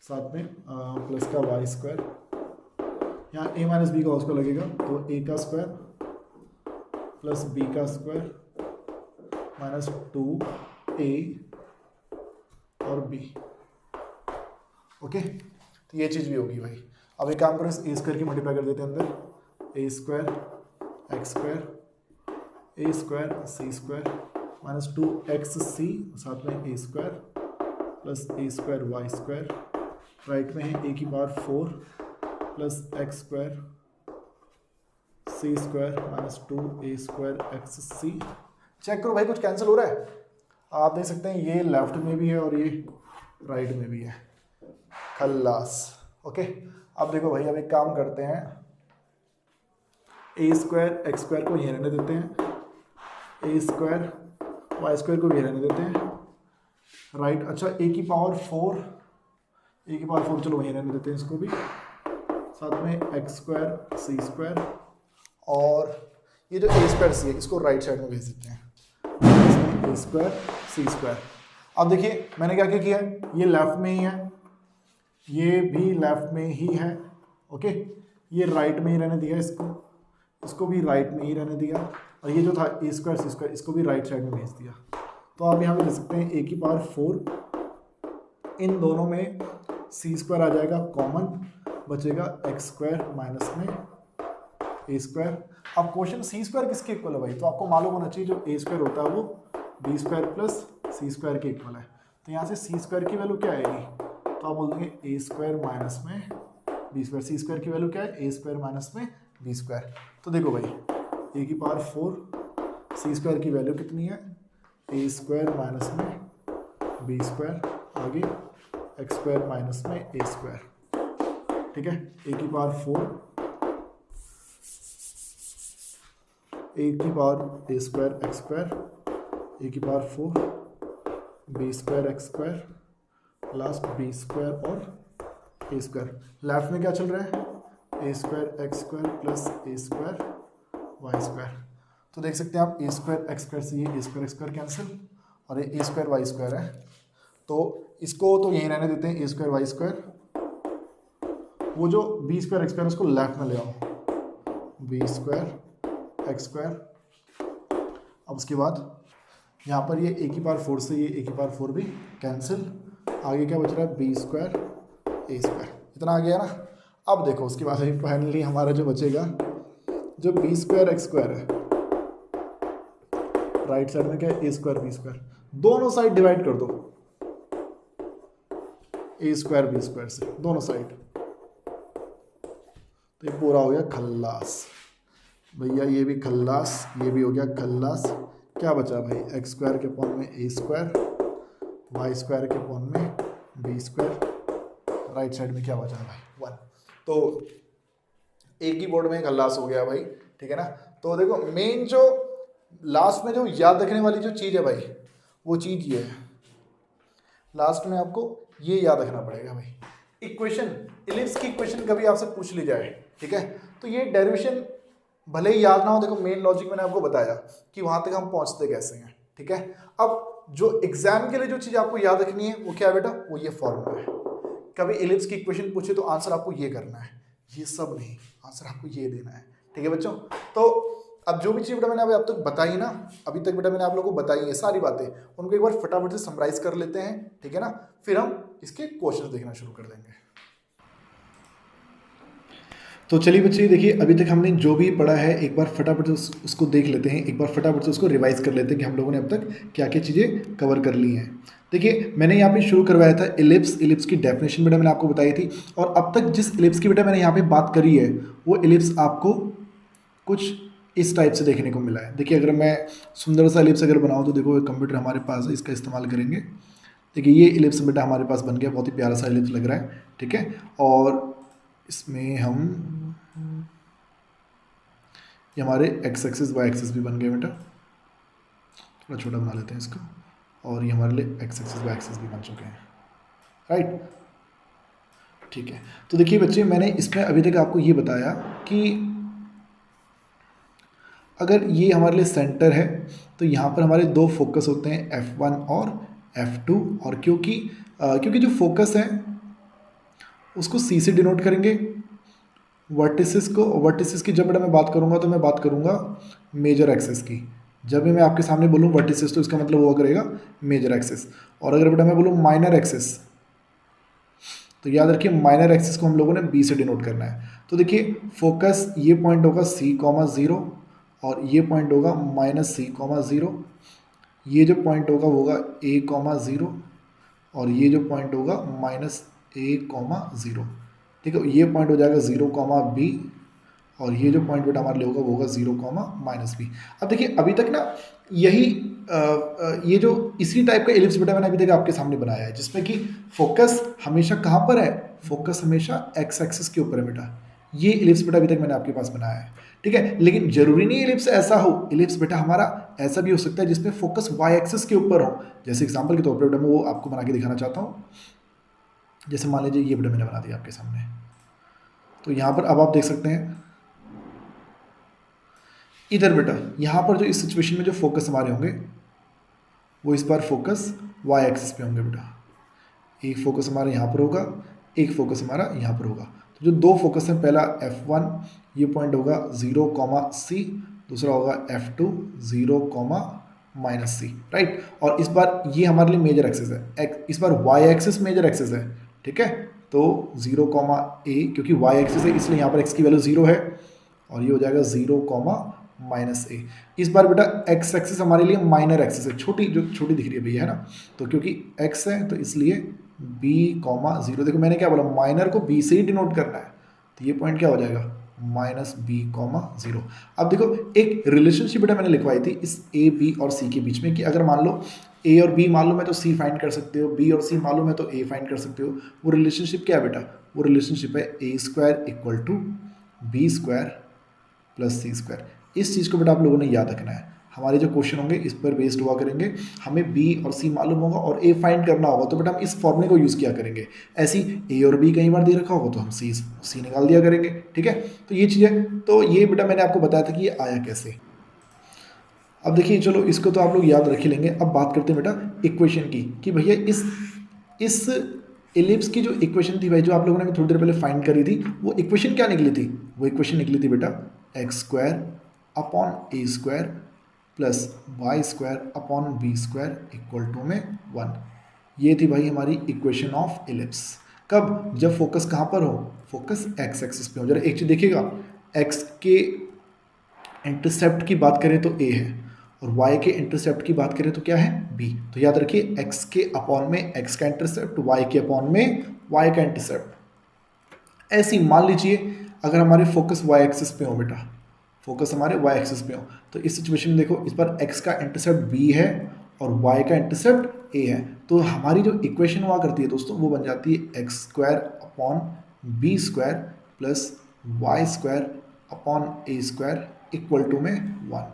साथ में प्लस का वाई स्क्वायर। यहाँ a माइनस बी का उसको लगेगा, तो a का स्क्वायर प्लस b का स्क्वायर माइनस 2a और b। ओके, तो ये चीज़ भी होगी भाई। अब एक काम करो, इस a स्क्वायर की मल्टीप्लाई कर देते हैं अंदर, a square X square A square C square minus 2xc, साथ में a square plus a square Y square, right में है a की power 4 plus X square C square minus 2a square xc। Check करो भाई, कुछ कैंसिल हो रहा है? आप देख सकते हैं ये लेफ्ट में भी है और ये राइट में भी है, खल्लास। ओके, अब देखो भाई, अब एक काम करते हैं, ए स्क्वायर एक्स स्क्वायर को यहीं रहने देते हैं, ए स्क्वायर वाई स्क्वायर को भी रहने देते हैं, राइट। अच्छा ए की पावर 4 चलो वहीं रहने देते हैं इसको भी, साथ में एक्स स्क्वायर सी स्क्वायर, और ये जो ए स्क्वायर सी है इसको राइट साइड में भेज देते हैं, इसमें ए स्क्वायर सी स्क्वायर। अब देखिए मैंने क्या क्या किया है, ये लेफ्ट में ही है, ये भी लेफ्ट में ही है, ओके। ये राइट में ही रहने दिया, इसको भी राइट में ही रहने दिया, और ये जो था ए स्क्वायर सी स्क्वायर इसको भी राइट साइड में भेज दिया। तो आप यहाँ पे लिख सकते हैं ए की पावर 4, इन दोनों में सी स्क्वायर आ जाएगा कॉमन, बचेगा एक्स स्क्वायर माइनस में ए स्क्वायर। अब क्वेश्चन सी स्क्वायर किसके इक्वल है भाई? तो आपको मालूम होना चाहिए जो ए स्क्वायर होता है वो B square plus C square के इक्वल है। तो यहाँ से सी स्क्वायर की वैल्यू क्या आएगी? तो आप बोल देंगे ए स्क्वायर माइनस में बी स्क्वायर। सी स्क्वायर की वैल्यू क्या है? ए स्क्वायर माइनस में बी स्क्वायर। तो देखो भाई, ए की पावर 4, सी स्क्वायर की वैल्यू कितनी है? ए स्क्वायर माइनस में बी स्क्वायर, आगे एक्स स्क्वायर माइनस में ए स्क्वायर, ठीक है। ए की पावर 4, ए की power A square X square, A की power 4 B square X square, last B square और ए स्क्वायर। लेफ्ट में क्या चल रहा है? A square X square plus A square Y square. तो देख सकते हैं आप, ए स्क्वायर एक्स स्क्वायर से ये ए स्क्वायर एक्स स्क्वायर कैंसिल, और ये ए स्क्वायर वाई स्क्वायर है, तो इसको तो यहीं रहने देते हैं, ए स्क्वायर वाई स्क्वायर। वो जो बी स्क्वायर एक्स स्क्वायर उसको लेफ्ट में ले आओ, बी स्क्वायर एक्स स्क्वायर। अब उसके बाद यहाँ पर ये ए की पावर 4 से ये ए की पावर 4 भी कैंसिल, आगे क्या बच रहा है? B square A square. इतना आ गया ना। अब देखो उसके बाद फाइनली हमारा जो बचेगा, जो बी स्क्वायर एक्स स्क्वायर है, राइट साइड में क्या है? ए स्क्वायर बी स्क्वायर, दोनों साइड डिवाइड कर दो ए स्क्वायर बी स्क्वायर से, दोनों साइड। तो ये पूरा हो गया खल्लास भैया, ये भी खल्लास, ये भी हो गया खल्लास। क्या बचा भाई? एक्स स्क्वायर के पॉन में ए स्क्वायर, वाई स्क्वायर के पॉन में बी स्क्वायर, राइट साइड में क्या बचा है भाई? 1। तो एक ही बोर्ड में खल्लास हो गया भाई, ठीक है ना। तो देखो मेन जो लास्ट में जो याद रखने वाली जो चीज़ है भाई, वो चीज़ ये है, लास्ट में आपको ये याद रखना पड़ेगा भाई। इक्वेशन, इलिप्स की इक्वेशन कभी आपसे पूछ ली जाए, ठीक है, तो ये डेरिवेशन भले ही याद ना हो, देखो मेन लॉजिक मैंने आपको बताया कि वहां तक हम पहुंचते कैसे हैं, ठीक है। अब जो एग्जाम के लिए जो चीज़ आपको याद रखनी है वो क्या है बेटा? वो ये फॉर्मूला है, कभी एलिप्स की इक्वेशन पूछे तो आंसर आपको ये करना है, ये सब नहीं, आंसर आपको ये देना है। ठीक है बच्चों, तो अब जो भी चीज़ बेटा मैंने अभी आप तक बताई ना, अभी तक बेटा मैंने आप लोगों को बताई है सारी बातें, उनको एक बार फटाफट से समराइज कर लेते हैं। ठीक है ना, फिर हम इसके क्वेश्चंस देखना शुरू कर देंगे। तो चलिए बच्चे, देखिए अभी तक हमने जो भी पढ़ा है एक बार फटाफट से उसको देख लेते हैं, एक बार फटाफट से उसको रिवाइज कर लेते हैं कि हम लोगों ने अब तक क्या क्या चीज़ें कवर कर ली हैं। देखिए मैंने यहाँ पे शुरू करवाया था इलिप्स, इलिप्स की डेफिनेशन बेटा मैंने आपको बताई थी, और अब तक जिस इलिप्स की बेटा मैंने यहाँ पे बात करी है वो इलिप्स आपको कुछ इस टाइप से देखने को मिला है। देखिए अगर मैं सुंदर सा इलिप्स अगर बनाऊँ तो देखो कंप्यूटर हमारे पास है, इसका इस्तेमाल करेंगे। देखिए ये इलिप्स बेटा हमारे पास बन गया, बहुत ही प्यारा सा इलिप्स लग रहा है। ठीक है, और इसमें हम ये हमारे एक्स एक्सिस वाई एक्सिस भी बन गए बेटा, थोड़ा छोटा बना लेते हैं इसको, और ये हमारे लिए एक्स एक्सिस वाई एक्सिस भी बन चुके हैं। राइट, ठीक है। तो देखिए बच्चे, मैंने इसमें अभी तक आपको ये बताया कि अगर ये हमारे लिए सेंटर है तो यहाँ पर हमारे दो फोकस होते हैं, F1 और F2, और क्योंकि जो फोकस है उसको C से डिनोट करेंगे, वर्टिसेस की जब बेटा मैं बात करूँगा तो मैं बात करूँगा मेजर एक्सेस की। जब भी मैं आपके सामने बोलूँ वर्टिसेस तो इसका मतलब वो करेगा मेजर एक्सेस, और अगर बेटा मैं बोलूँ माइनर एक्सेस तो याद रखिए माइनर एक्सेस को हम लोगों ने B से डिनोट करना है। तो देखिए फोकस ये पॉइंट होगा C,0 और ये पॉइंट होगा -C,0, ये जो पॉइंट होगा वो होगा A,0 और ये जो पॉइंट होगा -A,0। ठीक है, ये पॉइंट हो जाएगा 0,B, और ये जो पॉइंट बेटा हमारे लिए होगा वो होगा 0,-B। अब देखिए अभी तक ना यही ये जो इसी टाइप का एलिप्स बेटा मैंने अभी तक आपके सामने बनाया है, जिसमें कि फोकस हमेशा कहाँ पर है, फोकस हमेशा एक्स एक्सिस के ऊपर है बेटा। ये एलिप्स बेटा अभी तक मैंने आपके पास बनाया है। ठीक है, लेकिन जरूरी नहीं एलिप्स ऐसा हो, एलिप्स बेटा हमारा ऐसा भी हो सकता है जिसमें फोकस वाई एक्सिस के ऊपर हो। जैसे एग्जांपल के तौर पर बेटा मैं वो आपको बना के दिखाना चाहता हूँ। जैसे मान लीजिए ये बेटा मैंने बना दिया आपके सामने, तो यहाँ पर अब आप देख सकते हैं इधर बेटा, यहाँ पर जो इस सिचुएशन में जो फोकस हमारे होंगे वो इस बार फोकस वाई एक्सिस पे होंगे बेटा। एक फोकस हमारा यहाँ पर होगा, एक फोकस हमारा यहाँ पर होगा। तो जो दो फोकस हैं, पहला F1 ये पॉइंट होगा 0,C, दूसरा होगा F2 0,-C। राइट, और इस बार ये हमारे लिए मेजर एक्सिस है, इस बार वाई एक्सिस मेजर एक्सिस है। ठीक है, तो 0,A क्योंकि वाई एक्सिस है इसलिए यहाँ पर x की वैल्यू 0 है, और ये हो जाएगा 0,-A। इस बार बेटा x एक्सिस हमारे लिए माइनर एक्सिस है, छोटी जो छोटी दिख रही है भैया, है ना, तो क्योंकि x है तो इसलिए B,0। देखो मैंने क्या बोला, माइनर को B से ही डिनोट करना है, तो ये पॉइंट क्या हो जाएगा -B,0। अब देखो एक रिलेशनशिप बेटा मैंने लिखवाई थी इस A, B और C के बीच में, कि अगर मान लो A और B मालूम है तो C फाइंड कर सकते हो, B और C मालूम है तो A फाइंड कर सकते हो। वो रिलेशनशिप क्या है बेटा, वो रिलेशनशिप है A² = B² + C²। इस चीज़ को बेटा आप लोगों ने याद रखना है। हमारे जो क्वेश्चन होंगे इस पर बेस्ड हुआ करेंगे, हमें B और C मालूम होगा और A फाइंड करना होगा, तो बेटा हम इस फॉर्मूले को यूज़ किया करेंगे। ऐसी A और B कई बार दे रखा होगा तो हम C निकाल दिया करेंगे। ठीक है, तो ये चीज़ है, तो ये बेटा मैंने आपको बताया था कि ये आया कैसे। अब देखिए चलो इसको तो आप लोग याद रख ही लेंगे। अब बात करते हैं बेटा इक्वेशन की, कि भैया इस एलिप्स की जो इक्वेशन थी भाई, जो आप लोगों ने थोड़ी देर पहले फाइंड करी थी, वो इक्वेशन क्या निकली थी, वो इक्वेशन निकली थी बेटा x² / A² + y² / B² = में 1। ये थी भाई हमारी इक्वेशन ऑफ एलिप्स। कब, जब फोकस कहाँ पर हो, फोकस एक्स एक्सिस पे हो। जरा एक चीज़ देखिएगा, x के इंटरसेप्ट की बात करें तो a है, और y के इंटरसेप्ट की बात करें तो क्या है, b। तो याद रखिए x के अपॉन में x का इंटरसेप्ट, y के अपॉन में y का इंटरसेप्ट। ऐसी मान लीजिए अगर हमारे फोकस y एक्सिस पे हो बेटा, फोकस हमारे y एक्सिस पे हो, तो इस सिचुएशन में देखो इस पर x का इंटरसेप्ट b है और y का इंटरसेप्ट a है, तो हमारी जो इक्वेशन हुआ करती है दोस्तों वो बन जाती है x² / B² + y² / A² = में 1।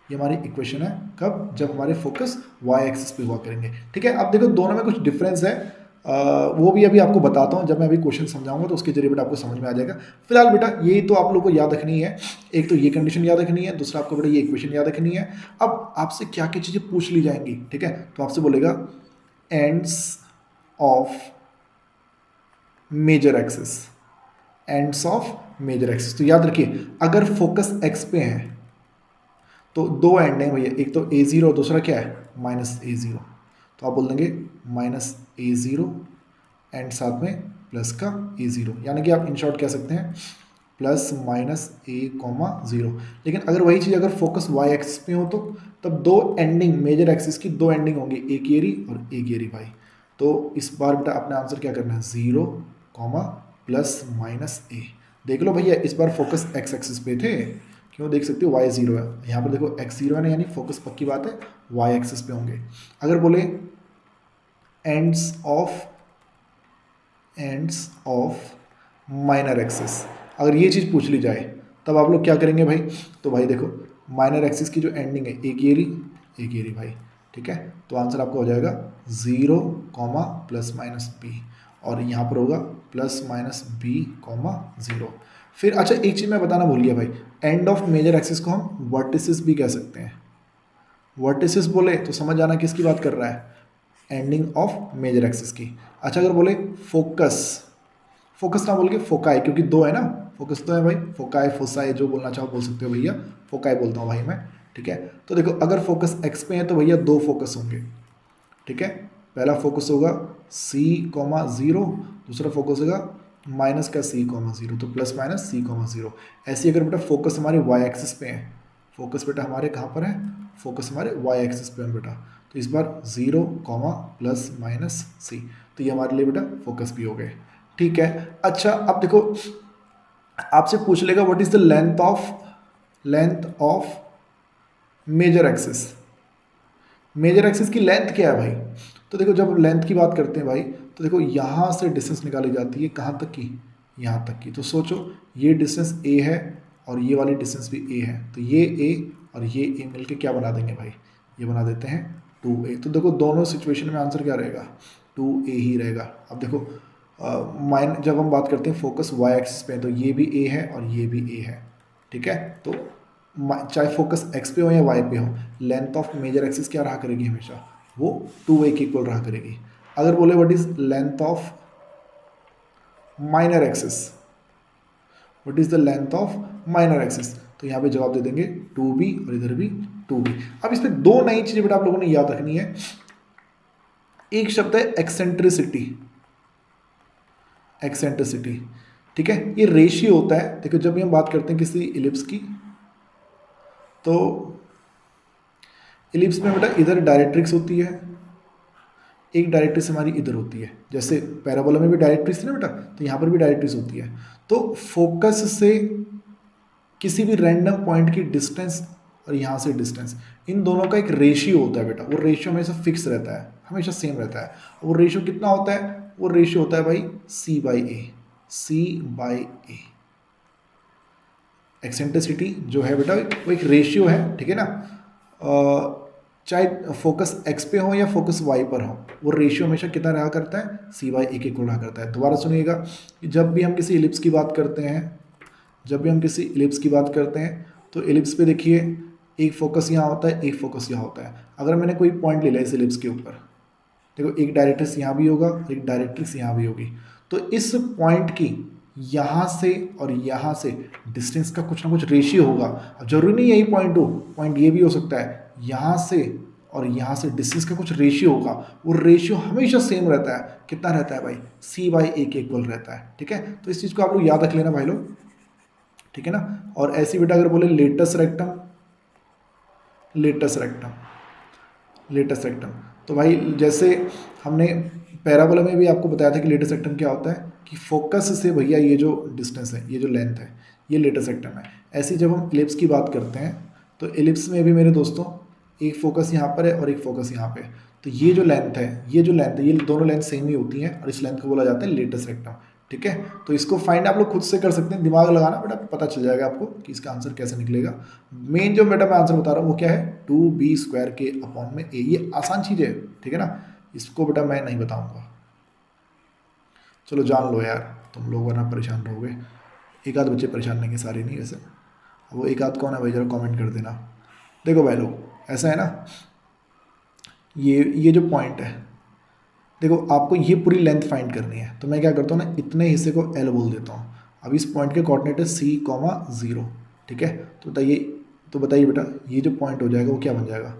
ये हमारी इक्वेशन है, कब, जब हमारे फोकस y एक्सिस पे हुआ करेंगे। ठीक है, अब देखो दोनों में कुछ डिफरेंस है, वो भी अभी आपको बताता हूँ, जब मैं अभी क्वेश्चन समझाऊंगा तो उसके जरिए बेटा आपको समझ में आ जाएगा। फिलहाल बेटा ये तो आप लोगों को याद रखनी है, एक तो ये कंडीशन याद रखनी है, दूसरा आपको बेटा ये इक्वेशन याद रखनी है। अब आपसे क्या क्या चीज़ें पूछ ली जाएंगी, ठीक है, तो आपसे बोलेगा ends of major axis, ends of major axis. तो याद रखिए अगर फोकस एक्स पे है तो दो एंड हैं भैया, एक तो ए ज़ीरो और दूसरा क्या है माइनस ए ज़ीरो। तो आप बोल देंगे माइनस ए ज़ीरो एंड साथ में प्लस का ए ज़ीरो, यानी कि आप इन शॉर्ट कह सकते हैं प्लस माइनस ए कॉमा ज़ीरो। लेकिन अगर वही चीज़ अगर फोकस वाई एक्सिस पे हो तो तब दो एंडिंग मेजर एक्सिस की दो एंडिंग होंगी, एक ये रही और एक ये रही भाई। तो इस बार बेटा अपना आंसर क्या करना है, ज़ीरो कॉमा प्लस माइनस ए। देख लो भैया इस बार फोकस एक्स एक्सिस पे थे, क्यों देख सकते हो वाई ज़ीरो है, यहाँ पर देखो एक्स ज़ीरो है ना, यानी फोकस पक्की बात है वाई एक्सिस पे होंगे। अगर बोले एंड्स ऑफ माइनर एक्सिस, अगर ये चीज़ पूछ ली जाए तब आप लोग क्या करेंगे भाई, तो भाई देखो माइनर एक्सिस की जो एंडिंग है एक ये रही भाई, ठीक है। तो आंसर आपका हो जाएगा zero comma plus minus B, और यहाँ पर होगा plus minus B comma zero. फिर अच्छा एक चीज़ मैं बताना भूल गया भाई, एंड ऑफ मेजर एक्सिस को हम वर्टिसिस भी कह सकते हैं। वर्टिसिस बोले तो समझ आना किसकी बात कर रहा है, एंडिंग ऑफ मेजर एक्सिस की। अच्छा अगर बोले फोकस ना बोल के फोकाई, क्योंकि दो है ना, फोकस तो है भाई, फोकाई फोसाई जो बोलना चाहो बोल सकते हो भैया, फोकाई बोलता हूँ भाई मैं, ठीक है। तो देखो अगर फोकस एक्स पे है तो भैया दो फोकस होंगे, ठीक है। पहला फोकस होगा सी कॉमा ज़ीरो, दूसरा फोकस होगा माइनस का सी कॉमा ज़ीरो, तो plus minus C comma zero. ऐसे अगर बेटा फोकस हमारे वाई एक्सिस पे है, फोकस बेटा हमारे कहाँ पर है, फोकस हमारे वाई एक्सिस पे है बेटा, तो इस बार ज़ीरो कॉमा प्लस माइनस सी, तो ये हमारे लिए बेटा फोकस भी हो गए, ठीक है। अच्छा अब देखो आपसे पूछ लेगा what is the length of major axis, major axis की लेंथ क्या है भाई। तो देखो जब लेंथ की बात करते हैं भाई तो देखो यहाँ से डिस्टेंस निकाली जाती है कहाँ तक की, यहाँ तक की। तो सोचो ये डिस्टेंस ए है और ये वाली डिस्टेंस भी ए है, तो ये ए और ये ए मिलके क्या बना देंगे भाई, ये बना देते हैं 2a। तो देखो दोनों सिचुएशन में आंसर क्या रहेगा, 2a ही रहेगा। अब देखो जब हम बात करते हैं फोकस वाई एक्सिस पे तो ये भी ए है और ये भी ए है, ठीक है। तो चाहे फोकस एक्स पे हो या वाई पे हो, लेंथ ऑफ मेजर एक्सिस क्या रहा करेगी हमेशा, वो 2a के इक्वल रहा करेगी। अगर बोले what is length of minor axis, what is the length of minor axis, तो यहाँ पे जवाब दे देंगे 2b और इधर भी 2b। अब इसमें दो नई चीजें बेटा आप लोगों ने याद रखनी है। एक शब्द है एक्सेंट्रिसिटी, एक्सेंट्रिसिटी, ठीक है, ये रेशियो होता है। देखो जब भी हम बात करते हैं किसी इलिप्स की, तो इलिप्स में बेटा इधर डायरेक्ट्रिक्स होती है, एक डायरेक्ट्रिक्स हमारी इधर होती है, जैसे पैराबोला में भी डायरेक्ट्रिक्स थी ना बेटा, तो यहाँ पर भी डायरेक्ट्रिक्स होती है। तो फोकस से किसी भी रैंडम पॉइंट की डिस्टेंस और यहाँ से डिस्टेंस, इन दोनों का एक रेशियो होता है बेटा, वो रेशियो हमेशा फिक्स रहता है, हमेशा सेम रहता है। वो रेशियो कितना होता है, वो रेशियो होता है भाई C/A, C/A। एक्सेंट्रिसिटी जो है बेटा वो एक रेशियो है, ठीक है ना। चाहे फोकस एक्स पे हो या फोकस वाई पर हो, वो रेशियो हमेशा कितना रहा करता है, C/A के इक्वल रहा करता है। दोबारा सुनिएगा, जब भी हम किसी इलिप्स की बात करते हैं, जब भी हम किसी इलिप्स की बात करते हैं तो इलिप्स पे देखिए एक फोकस यहाँ होता है, एक फोकस यहाँ होता है। अगर मैंने कोई पॉइंट ले लिया इस इलिप्स के ऊपर, देखो एक डायरेक्ट्रिक्स यहाँ भी होगा, एक डायरेक्ट्रिक्स यहाँ भी होगी, तो इस पॉइंट की यहाँ से और यहाँ से डिस्टेंस का कुछ ना कुछ रेशियो होगा। अब जरूरी नहीं यही पॉइंट हो, पॉइंट ये भी हो सकता है, यहाँ से और यहाँ से डिस्टेंस का कुछ रेशियो होगा। वो रेशियो हमेशा सेम रहता है, कितना रहता है भाई, C/A के इक्वल रहता है, ठीक है। तो इस चीज़ को आप लोग याद रख लेना भाई लोग, ठीक है ना। और ऐसी बेटा अगर बोले latus rectum, latus rectum, latus rectum, तो भाई जैसे हमने पैराबोला में भी आपको बताया था कि लेटस रेक्टम क्या होता है, कि फोकस से भैया ये जो डिस्टेंस है, ये जो लेंथ है, ये लेटस रेक्टम है। ऐसी जब हम इलिप्स की बात करते हैं तो इलिप्स में भी मेरे दोस्तों एक फोकस यहाँ पर है और एक फोकस यहाँ पे, तो ये जो लेंथ है, ये जो लेंथ है, ये दोनों लेंथ सेम ही होती हैं और इस लेंथ को बोला जाता है लेटस रेक्टम, ठीक है। तो इसको फाइंड आप लोग खुद से कर सकते हैं, दिमाग लगाना बेटा, पता चल जाएगा आपको कि इसका आंसर कैसे निकलेगा। मेन जो बेटा मैं आंसर बता रहा हूँ वो क्या है, 2b² के अपॉन में a, ये आसान चीज़ है, ठीक है ना। इसको बेटा मैं नहीं बताऊंगा, चलो जान लो यार, तुम लोग वरना परेशान रहोगे। एक आध बच्चे परेशान नहीं है, सारे नहीं वैसे, वो एक आध कौन है भाई, जरा कमेंट कर देना। देखो भाई लोग ऐसा है ना, ये जो पॉइंट है, देखो आपको ये पूरी लेंथ फाइंड करनी है, तो मैं क्या करता हूँ ना, इतने हिस्से को एल बोल देता हूँ। अब इस पॉइंट के कोऑर्डिनेट है सी कॉमा 0, ठीक है। तो बताइए बेटा, ये जो पॉइंट हो जाएगा वो क्या बन जाएगा,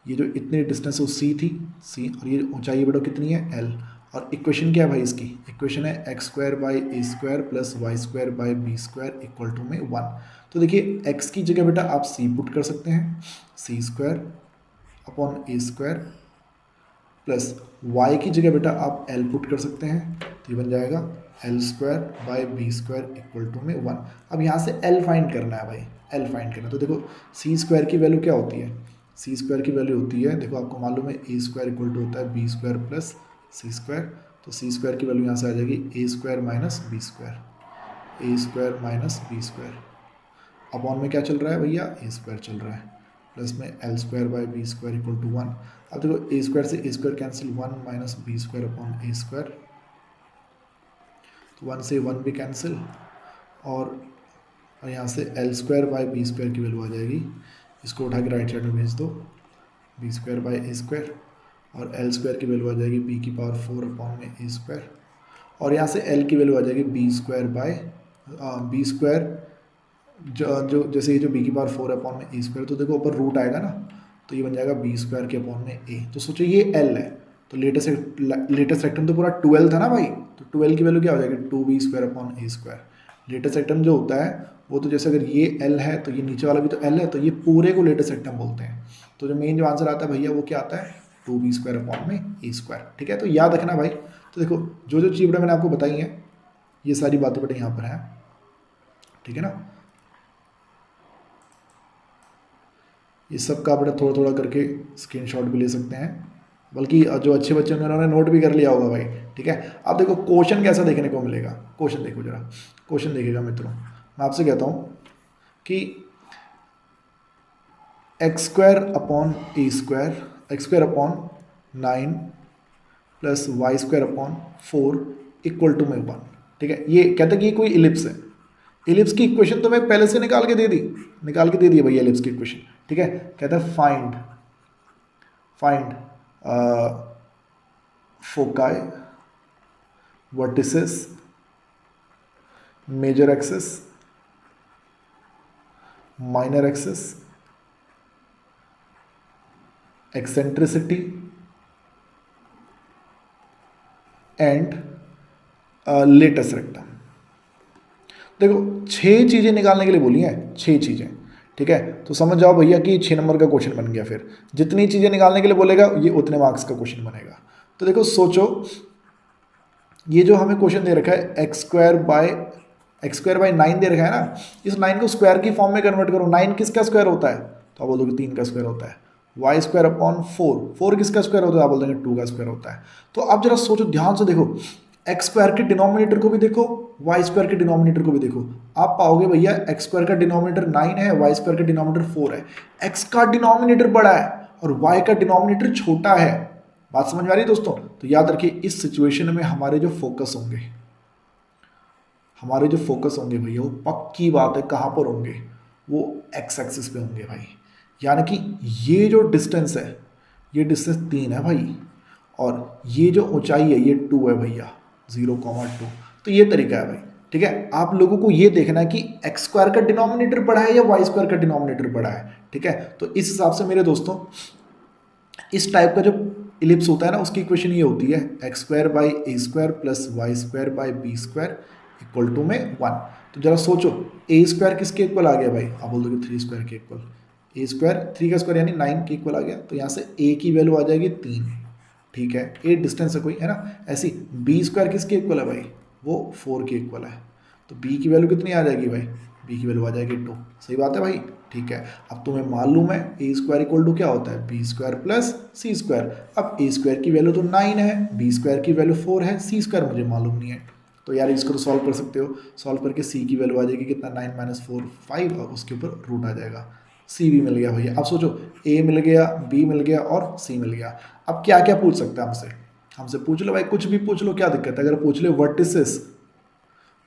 ये जो इतनी डिस्टेंस है वो सी थी, सी, और ये ऊंचाई बेटा कितनी है एल। और इक्वेशन क्या है भाई इसकी, इक्वेशन है x square by A square plus Y square by B square equal to में 1। तो देखिए एक्स की जगह बेटा आप सी पुट कर सकते हैं, सी स्क्वायर अपॉन ए स्क्वायर, प्लस वाई की जगह बेटा आप एल पुट कर सकते हैं, तो ये बन जाएगा L square by B square equal to में 1। अब यहाँ से एल फाइंड करना है भाई, एल फाइंड करना है। तो देखो सी स्क्वायर की वैल्यू क्या होती है, सी स्क्वायर की वैल्यू होती है, देखो आपको मालूम है ए स्क्वायर इक्वल टू होता है B square plus C square. तो सी स्क्वायर की वैल्यू यहाँ से आ जाएगी A square minus B square, A square minus B square upon में क्या चल रहा है भैया, ए स्क्वायर चल रहा है, प्लस में L square by B square equal to 1। अब देखो ए स्क्वायर से A square cancel, 1 minus B square upon A square, तो 1 से 1 भी कैंसिल, और यहाँ से L square by B square की वैल्यू आ जाएगी, इसको उठा के राइट साइड में भेज दो, B square by A square, और एल स्क्वायर की वैल्यू आ जाएगी बी की पावर 4 अपॉन में ए स्क्वायर, और यहाँ से एल की वैल्यू आ जाएगी B square by B square, जो जैसे ये जो बी की पावर 4 अपॉन में ए स्क्वायर, तो देखो ऊपर रूट आएगा ना, तो ये बन जाएगा बी स्क्वायर के अपॉन में ए। तो सोचो ये एल है, तो लेटेस्ट रेक्टम तो पूरा 12 था ना भाई, तो 12 की वैल्यू क्या हो जाएगी, 2b स्क्वायर अपॉन ए स्क्वायर। लेटेस्ट रेक्टम जो होता है वो तो जैसे अगर ये एल है तो ये नीचे वाला भी तो एल है, तो ये पूरे को लेटेस्ट रेक्टम बोलते हैं। तो जो मेन जो आंसर आता है भैया वो क्या आता है, 2b स्क्वायर अपॉन में ए स्क्वायर, ठीक है। तो याद रखना भाई, तो देखो जो जो चीज़ मैंने आपको बताई हैं ये सारी बातें बेटा यहाँ पर हैं, ठीक है ना। ये सब का बेटा थोड़ा थोड़ा करके स्क्रीनशॉट भी ले सकते हैं, बल्कि जो अच्छे बच्चे होंगे उन्होंने नोट भी कर लिया होगा भाई, ठीक है। अब देखो क्वेश्चन कैसा देखने को मिलेगा, क्वेश्चन देखो जरा, क्वेश्चन देखिएगा मित्रों, मैं आपसे कहता हूँ कि X square upon A square, X square upon 9 plus Y square upon 4 equal to में 1, ठीक है। ये कहते हैं कि ये कोई इलिप्स है, इलिप्स की इक्वेशन तो मैं पहले से निकाल के दे दी भैया इलिप्स की इक्वेशन, ठीक है। कहता है find foci, vertices, major axis, minor axis, eccentricity and latus rectum. देखो 6 चीज़ें निकालने के लिए बोली हैं, 6 चीज़ें, ठीक है। तो समझ जाओ भैया कि 6 नंबर का क्वेश्चन बन गया। फिर जितनी चीज़ें निकालने के लिए बोलेगा ये उतने मार्क्स का क्वेश्चन बनेगा। तो देखो सोचो, ये जो हमें क्वेश्चन दे रखा है एक्स स्क्वायर बाई 9 दे रखा है ना, इस 9 को स्क्वायर की फॉर्म में कन्वर्ट करो। 9 किसका स्क्वायर होता है, तो आप बोल दोगे 3 का स्क्वायर होता है। वाई स्क्वायर अपॉन 4 किसका स्क्वायर होता है, आप बोल देंगे 2 का स्क्वायर होता है। तो आप जरा सोचो, ध्यान से देखो, एक्स स्क्वायर के डिनोमिनेटर को भी देखो, वाई स्क्वायर के डिनोमिनेटर को भी देखो। आप पाओगे भैया एक्स स्क्वायर का डिनोमिनेटर 9 है, वाई स्क्वायर का डिनोमिनेटर 4 है। एक्स का डिनोमिनेटर बड़ा है और वाई का डिनोमिनेटर छोटा है। बात समझ में आ रही है दोस्तों। तो याद रखिए इस सिचुएशन में हमारे जो फोकस होंगे भैया, वो पक्की बात है कहाँ पर होंगे, वो एक्स एक्सिस पे होंगे भाई। यानी कि ये जो डिस्टेंस है, ये डिस्टेंस 3 है भाई, और ये जो ऊंचाई है ये 2 है भैया, 0,2। तो ये तरीका है भाई, ठीक है। आप लोगों को ये देखना है कि एक्स स्क्वायर का डिनोमिनेटर बड़ा है या वाई स्क्वायर का डिनोमिनेटर बड़ा है, ठीक है। तो इस हिसाब से मेरे दोस्तों इस टाइप का जो इलिप्स होता है ना, उसकी इक्वेशन ये होती है x square by A square plus Y square by B square equal to में 1। तो जरा सोचो, ए स्क्वायर किसके इक्वल आ गया भाई, आप बोल दोगे 3 स्क्वायर के इक्वल। ए स्क्वायर 3 का स्क्वायर यानी 9 के इक्वल आ गया। तो यहाँ से ए की वैल्यू आ जाएगी 3, ठीक है। 8 डिस्टेंस है कोई, है ना। ऐसी बी स्क्वायर किसके इक्वल है भाई, वो 4 के इक्वल है। तो बी की वैल्यू कितनी आ जाएगी भाई, बी की वैल्यू आ जाएगी 2। सही बात है भाई, ठीक है। अब तुम्हें मालूम है ए स्क्वायर इक्वल टू क्या होता है, B square plus C square. अब ए स्क्वायर की वैल्यू तो 9 है, बी स्क्वायर की वैल्यू 4 है, सी स्क्वायर मुझे मालूम नहीं है। तो यार इसको तो सॉल्व कर सकते हो, सॉल्व करके सी की वैल्यू आ जाएगी कितना, 9 माइनस 4 5, और उसके ऊपर रूट आ जाएगा। सी भी मिल गया भैया। अब सोचो, ए मिल गया, बी मिल गया और सी मिल गया। अब क्या क्या पूछ सकता है हमसे पूछ लो भाई, कुछ भी पूछ लो, क्या दिक्कत है। अगर पूछ ले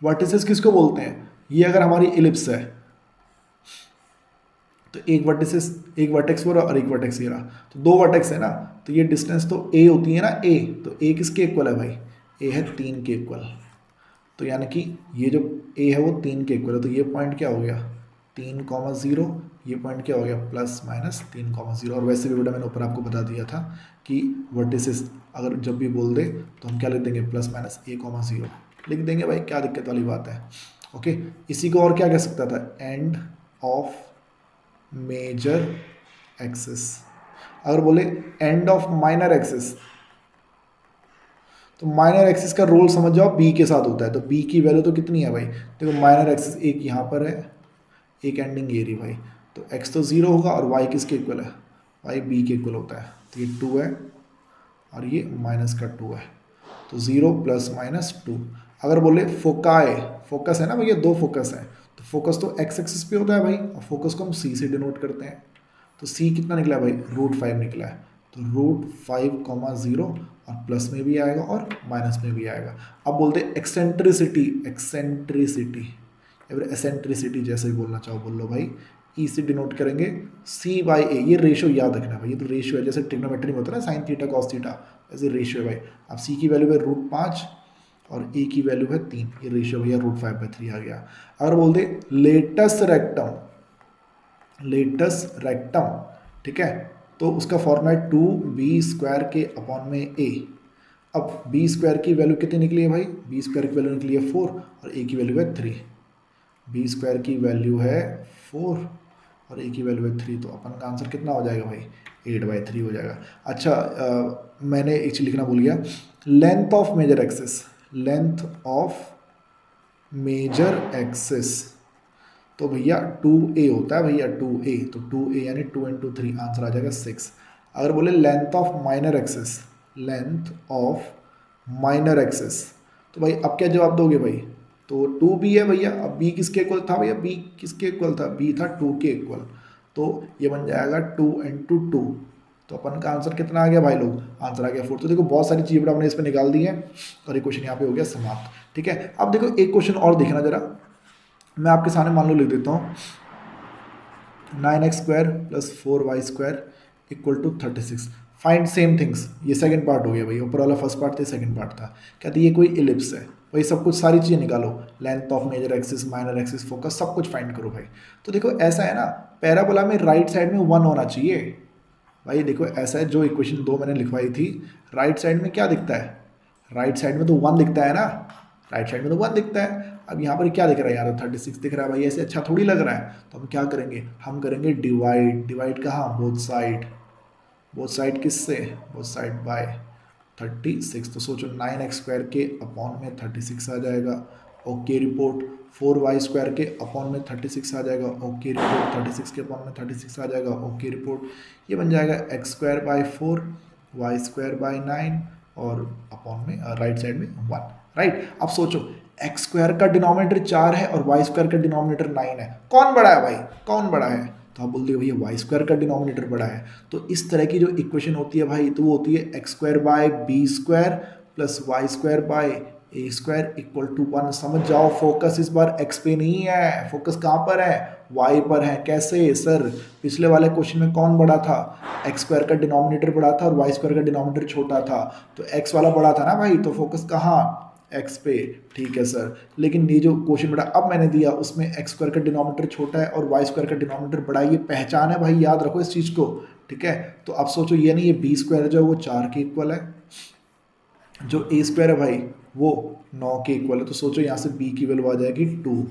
वर्टिसेस किसको बोलते हैं, ये अगर हमारी इलिप्स है, तो एक वर्टेक्स वो रहा और एक वर्टेक्स ये रहा, तो दो वर्टेक्स है ना, तो ये डिस्टेंस तो ए होती है ना, ए तो ए किसके इक्वल है भाई, ए है 3 के इक्वल। तो यानी कि ये जो ए है वो 3 के इक्वल है, तो ये पॉइंट क्या हो गया 3,0, ये पॉइंट क्या हो गया +-3,0। और वैसे भी बेटा मैंने ऊपर आपको बता दिया था कि वर्टिसेस अगर जब भी बोल दे तो हम क्या लिख देंगे +-a,0 लिख देंगे भाई, क्या दिक्कत वाली बात है। ओके, इसी को और क्या कह सकता था, एंड ऑफ मेजर एक्सिस। अगर बोले एंड ऑफ माइनर एक्सिस, तो माइनर एक्सिस का रोल समझ जाओ बी के साथ होता है, तो बी की वैल्यू तो कितनी है भाई, देखो माइनर एक्सिस एक यहाँ पर है, एक एंडिंग ये रही भाई, तो x तो 0 होगा और y किसके इक्वल है, y b के इक्वल होता है, तो ये 2 है और ये -2 है, तो 0 ± 2। अगर बोले फोकाई, फोकस है ना भैया, दो फोकस है, तो फोकस तो x एक्सिस पे होता है भाई, और फोकस को हम c से डिनोट करते हैं, तो c कितना निकला है भाई, √5 निकला है, तो √5,0 और प्लस में भी आएगा और माइनस में भी आएगा। अब बोलते हैं एक्सेंट्रिसिटी, या फिर एसेंट्रिसिटी जैसे भी बोलना चाहो बोल लो भाई, ई से डिनोट करेंगे c/a, ये रेशियो याद रखना भाई, ये तो रेशियो है, जैसे ट्रिग्नोमेट्री में होता है ना साइन थीटा कॉस थीटा, ऐसे रेशियो है भाई। अब c की वैल्यू है √5 और a की वैल्यू है 3, ये रेशियो भैया √5/3 आ गया। अगर बोलते लेटस रेक्टम, ठीक है, तो उसका फॉर्मूला 2b² के अपॉन में a। अब b² की वैल्यू कितनी निकली है भाई, b² की वैल्यू निकली है 4 और a की वैल्यू है 3, b² की वैल्यू है 4 और a की वैल्यू है 3, तो अपन का आंसर कितना हो जाएगा भाई, 8/3 हो जाएगा। अच्छा मैंने एक चीज लिखना भूल गया, लेंथ ऑफ मेजर एक्सिस, तो भैया 2a होता है भैया, 2a, तो 2a यानी 2 × 3, आंसर आ जाएगा 6। अगर बोले लेंथ ऑफ माइनर एक्सिस, तो भाई अब क्या जवाब दोगे भाई, तो 2b है भैया, अब b किसके इक्वल था भैया, b किसके इक्वल था, b था 2 के इक्वल, तो ये बन जाएगा 2 × 2, तो अपन का आंसर कितना आ गया भाई लोग, आंसर आ गया 4। तो देखो बहुत सारी चीज़ें हमने इस पर निकाल दी हैं और ये क्वेश्चन यहाँ पे हो गया समाप्त, ठीक है। अब देखो एक क्वेश्चन और देखना जरा, मैं आपके सामने मान लो लिख देता हूँ, 9x² + 4y² = 36, find same things. ये सेकंड पार्ट हो गया भाई, ऊपर वाला फर्स्ट पार्ट था, सेकंड पार्ट था। कहते ये कोई इलिप्स है, वही सब कुछ सारी चीज़ें निकालो, length of major axis, minor axis, focus, सब कुछ फाइंड करो भाई। तो देखो ऐसा है ना, पैराबोला में राइट साइड में 1 होना चाहिए भाई, देखो ऐसा है, जो इक्वेशन 2 मैंने लिखवाई थी, राइट साइड में क्या दिखता है, राइट साइड में तो 1 दिखता है ना, राइट साइड में तो 1 दिखता है। अब यहाँ पर क्या दिख रहा है यार, 36 दिख रहा है भाई, ऐसे अच्छा थोड़ी लग रहा है, तो हम क्या करेंगे, हम करेंगे डिवाइड कहाँ, बोथ साइड किससे, बोथ साइड बाय 36, तो सोचो 9x² के अपॉन में 36 आ जाएगा, ओके रिपोर्ट, 4y² के अपॉन में 36 आ जाएगा, ओके रिपोर्ट, 36 के अपॉन में 36 आ जाएगा, ओके रिपोर्ट, ये बन जाएगा x²/4 y²/9 और अपॉन में राइट साइड में 1, राइट। अब सोचो x² का डिनोमिनेटर 4 है और y² का डिनोमिनेटर 9 है, कौन बड़ा है भाई, कौन बड़ा है, तो आप बोलते हो भैया y² का डिनोमिनेटर बड़ा है। तो इस तरह की जो इक्वेशन होती है भाई, तो वो होती है x²/b² + y²/a² = 1। समझ जाओ, फोकस इस बार x पे नहीं है, फोकस कहाँ पर है, y पर है। कैसे सर, पिछले वाले क्वेश्चन में कौन बड़ा था, x² का डिनोमिनेटर बड़ा था और y² का डिनोमिनेटर छोटा था, तो x वाला बड़ा था ना भाई, तो फोकस कहाँ, x पे, ठीक है सर। लेकिन ये जो क्वेश्चन बड़ा अब मैंने दिया उसमें x² का डिनोमिनेटर छोटा है और y² का डिनोमिनेटर बड़ा है, ये पहचान है भाई, याद रखो इस चीज़ को, ठीक है। तो अब सोचो ये नहीं, ये b² जो है वो 4 के इक्वल है, जो a² है भाई वो 9 के इक्वल है, तो सोचो यहाँ से b की वैल्यू आ जाएगी 2,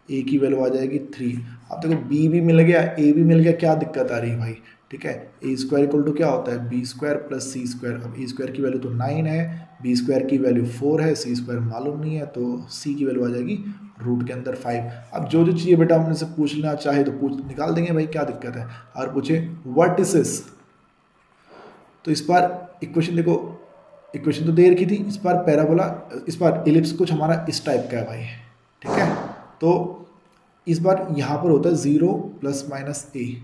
a की वैल्यू आ जाएगी 3। अब देखो b भी मिल गया, a भी मिल गया, क्या दिक्कत आ रही है भाई, ठीक है। a² = क्या होता है, b² + c²। अब a² की वैल्यू तो 9 है, b² की वैल्यू 4 है, c² मालूम नहीं है, तो c की वैल्यू आ जाएगी रूट के अंदर 5। अब जो चीज़ें बेटा हमने से पूछना चाहे तो पूछ निकाल देंगे भाई, क्या दिक्कत है। और पूछे वर्टिसेस, तो इस बार इक्वेशन देखो, इक्वेशन तो दे रखी थी, इस बार पैराबोला, इस बार इलिप्स कुछ हमारा इस टाइप का है भाई, ठीक है। तो इस बार यहाँ पर होता है 0 ±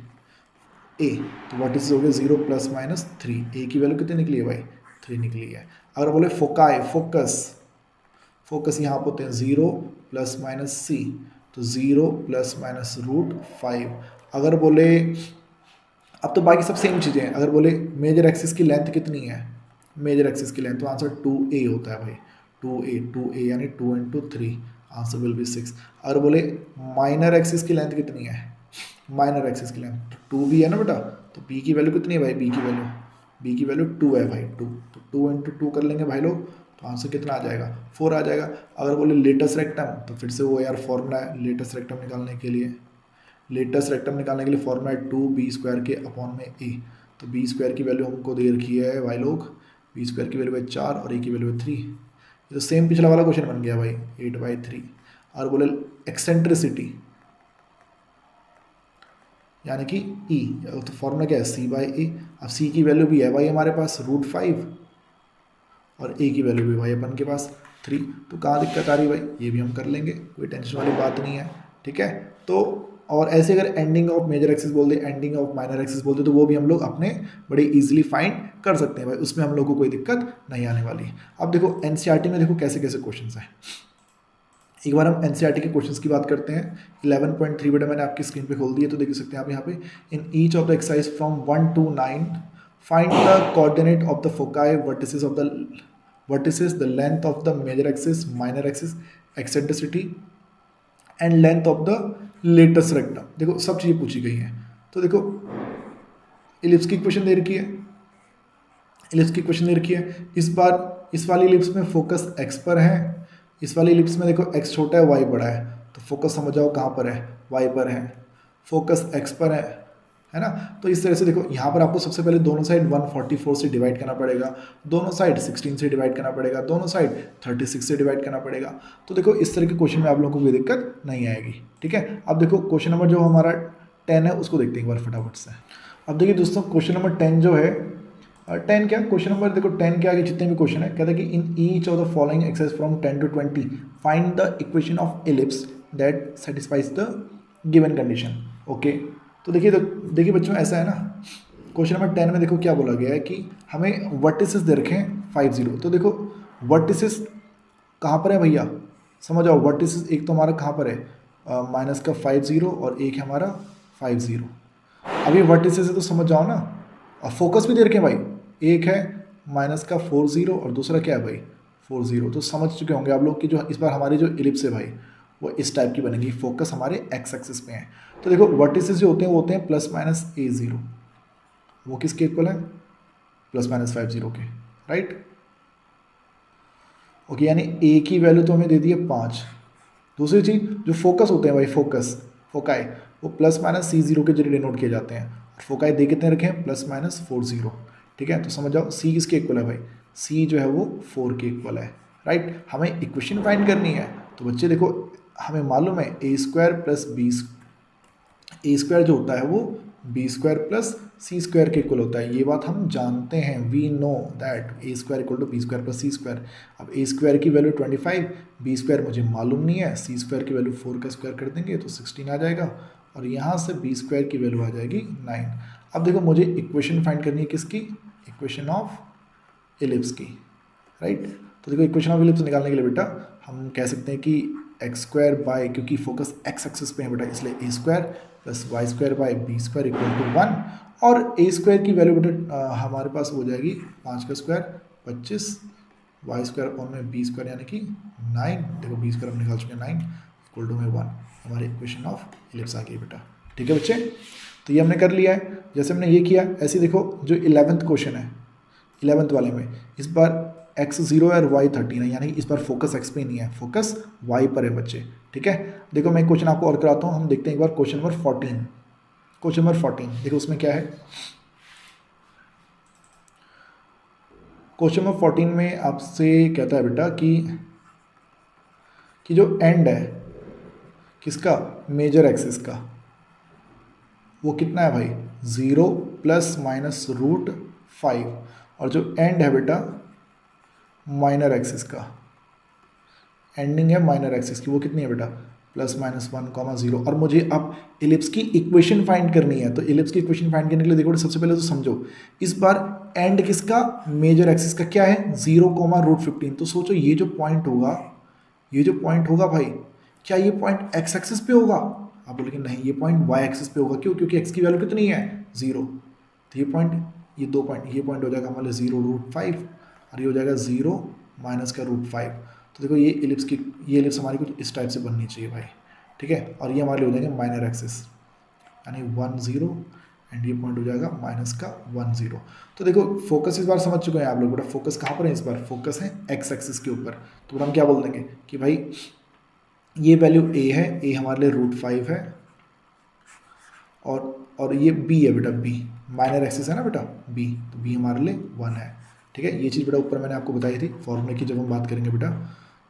a, तो वर्टिसेस हो गए 0 ± 3, a की वैल्यू कितनी निकली है भाई, 3 निकली है। अगर बोले फोकाई, फोकस यहाँ पर होते हैं 0 ± c, तो 0 ± √5। अगर बोले अब तो बाकी सब सेम चीज़ें हैं, अगर बोले मेजर एक्सिस की लेंथ कितनी है, मेजर एक्सिस की लेंथ, तो आंसर 2a होता है भाई, 2a यानी 2 इंटू 3, आंसर विल बी 6। अगर बोले माइनर एक्सिस की लेंथ कितनी है, माइनर एक्सिस की लेंथ तो 2b है ना बेटा, तो b की वैल्यू कितनी है भाई, b की वैल्यू 2 है भाई, 2, तो 2 इंटू 2 कर लेंगे भाई लोग, तो आंसर कितना आ जाएगा, 4 आ जाएगा। अगर बोले लेटेस्ट रेक्टम, तो फिर से वो यार फॉर्मूला है लेटेस्ट रेक्टम निकालने के लिए, लेटेस्ट रेक्टम निकालने के लिए फॉर्मूला है 2b² के अपॉन में a, तो b² की वैल्यू हमको दे रखी है भाई लोग, b² की वैल्यू है 4 और a की वैल्यू है 3, ये तो सेम पिछला वाला क्वेश्चन बन गया भाई, 8/3। और बोले एक्सेंट्रिसिटी यानी कि e, तो फॉर्मूला क्या है c/a, अब c की वैल्यू भी है भाई हमारे पास √5 और a की वैल्यू भी भाई अपन के पास 3, तो कहाँ दिक्कत आ रही है भाई, ये भी हम कर लेंगे, कोई टेंशन वाली बात नहीं है, ठीक है। तो और ऐसे अगर एंडिंग ऑफ मेजर एक्सिस बोल दे, एंडिंग ऑफ माइनर एक्सिस बोल दे, तो वो भी हम लोग अपने बड़े इजीली फाइंड कर सकते हैं भाई, उसमें हम लोग को कोई दिक्कत नहीं आने वाली। अब देखो एनसीईआरटी में देखो कैसे कैसे क्वेश्चंस हैं, एक बार हम एनसीईआरटी के क्वेश्चंस की बात करते हैं। 11.3 बेटा मैंने आपकी स्क्रीन पे खोल दी है, तो देख सकते हैं आप यहाँ पे, in each of the exercise from 1 to 9 find the coordinate of the foci, vertices of the vertices, the length of the major axis, minor axis, eccentricity and length of the latest rectum। देखो सब चीज़ें पूछी गई हैं। तो देखो इलिप्स की इक्वेशन दे रखी है, इलिप्स की इक्वेशन दे रखी है, इस बार इस वाली इलिप्स में फोकस x पर है, इस वाली इलिप्स में देखो x छोटा है y बड़ा है, तो फोकस समझ जाओ कहाँ पर है, y पर है, फोकस x पर है ना। तो इस तरह से देखो यहाँ पर आपको सबसे पहले दोनों साइड 144 से डिवाइड करना पड़ेगा, दोनों साइड 16 से डिवाइड करना पड़ेगा, दोनों साइड 36 से डिवाइड करना पड़ेगा। तो देखो इस तरह के क्वेश्चन में आप लोगों को कोई दिक्कत नहीं आएगी, ठीक है। अब देखो क्वेश्चन नंबर जो हमारा 10 है उसको देखते हैं एक बार फटाफट से। अब देखिए दोस्तों क्वेश्चन नंबर 10 जो है, 10 क्या क्वेश्चन नंबर देखो 10 के आगे जितने भी क्वेश्चन है, कहता है कि in each of the following exercise from 10 to 20 find the equation of ellipse that satisfies the given condition. Okay, तो देखिए बच्चों ऐसा है ना, क्वेश्चन नंबर 10 में देखो क्या बोला गया है कि हमें वर्टिसेस दे रखे हैं 5 0। तो देखो वर्टिसेस कहाँ पर है भैया, समझ आओ, वर्टिसेस एक तो हमारा कहाँ पर है, माइनस का 5 0 और एक है हमारा 5 0। अब ये वर्टिसेस है तो समझ जाओ ना, और फोकस भी दे रखे हैं भाई, एक है माइनस का 4 0 और दूसरा क्या है भाई 4 0। तो समझ चुके होंगे आप लोग कि जो इस बार हमारी जो इलिप्स है भाई वो इस टाइप की बनेगी, फोकस हमारे एक्स एक्सिस पे है। तो देखो वर्टिसेस जो होते हैं वो होते हैं ±a0, वो किसके इक्वल है, ±5 0 के, राइट। ओके, यानी a की वैल्यू तो हमें दे दी है 5। दूसरी चीज़ जो फोकस होते हैं भाई, फोकाई वो ±c0 के जरिए डिनोट किए जाते हैं, फोकाई दे कितने रखे हैं ±4 0, ठीक है। तो समझ जाओ c किसके इक्वल है भाई, c जो है वो 4 के इक्वल है, राइट। हमें इक्वेशन फाइंड करनी है, तो बच्चे देखो हमें मालूम है a² जो होता है वो b² + c² के इक्वल होता है, ये बात हम जानते हैं, we know that a² = b² + c²। अब a² की वैल्यू 25, b² मुझे मालूम नहीं है, c² की वैल्यू 4 का स्क्वायर कर देंगे तो 16 आ जाएगा, और यहाँ से b² की वैल्यू आ जाएगी 9। अब देखो मुझे इक्वेशन फाइंड करनी है किसकी, इक्वेशन ऑफ इलिप्स की, राइट। तो देखो इक्वेशन ऑफ इलिप्स निकालने के लिए बेटा हम कह सकते हैं कि x² बाय, क्योंकि फोकस x एक्सिस पे है बेटा, इसलिए a² + y² बाय b² = 1, और a² की वैल्यू बेटा हमारे पास हो जाएगी 5 का स्क्वायर 25, y² अपॉन में b² यानी कि 9, देखो b² हम निकाल चुके हैं 9 = 1, हमारी इक्वेशन ऑफ इलिप्स आ गई बेटा, ठीक है बच्चे। तो ये हमने कर लिया है, जैसे हमने ये किया ऐसे देखो जो 11th क्वेश्चन है, 11th वाले में इस बार x 0 है और y 13 है, यानी इस बार फोकस x पे नहीं है, फोकस y पर है बच्चे, ठीक है। देखो मैं क्वेश्चन आपको और कराता हूँ, हम देखते हैं एक बार क्वेश्चन नंबर 14। क्वेश्चन नंबर 14 देखो उसमें क्या है, क्वेश्चन नंबर 14 में आपसे कहता है बेटा कि जो एंड है किसका, मेजर एक्सिस का, वो कितना है भाई 0 ± √5, और जो एंड है बेटा माइनर एक्सिस का, एंडिंग है माइनर एक्सिस की, वो कितनी है बेटा ±1, 0। और मुझे अब इलिप्स की इक्वेशन फाइंड करनी है, तो इलिप्स की इक्वेशन फाइंड करने के लिए देखो सबसे पहले तो समझो इस बार एंड किसका, मेजर एक्सिस का क्या है 0, √15। तो सोचो ये जो पॉइंट होगा भाई, क्या ये पॉइंट एक्स एक्सिस पे होगा, आप बोलेंगे नहीं ये पॉइंट वाई एक्सिस पे होगा, क्यों? क्योंकि एक्स की वैल्यू कितनी है 0, तो ये पॉइंट, ये 2 पॉइंट, ये पॉइंट हो जाएगा हमारे 0√5 और ये हो जाएगा 0 माइनस का √5। तो देखो ये एलिप्स हमारी कुछ इस टाइप से बननी चाहिए भाई, ठीक है। और ये हमारे हो जाएंगे माइनर एक्सिस यानी 1 0 एंड ये पॉइंट हो जाएगा माइनस का 1 0। तो देखो फोकस इस बार समझ चुके हैं आप लोग, बेटा फोकस कहाँ पर है इस बार? फोकस है एक्स एक्सिस के ऊपर। तो बेटा हम क्या बोल देंगे कि भाई ये वैल्यू ए है, ए हमारे लिए √5 है और ये बी है बेटा, बी माइनर एक्सिस है ना बेटा बी, तो बी हमारे लिए 1 है, ठीक है। ये चीज़ बेटा ऊपर मैंने आपको बताई थी फॉर्मूले की, जब हम बात करेंगे बेटा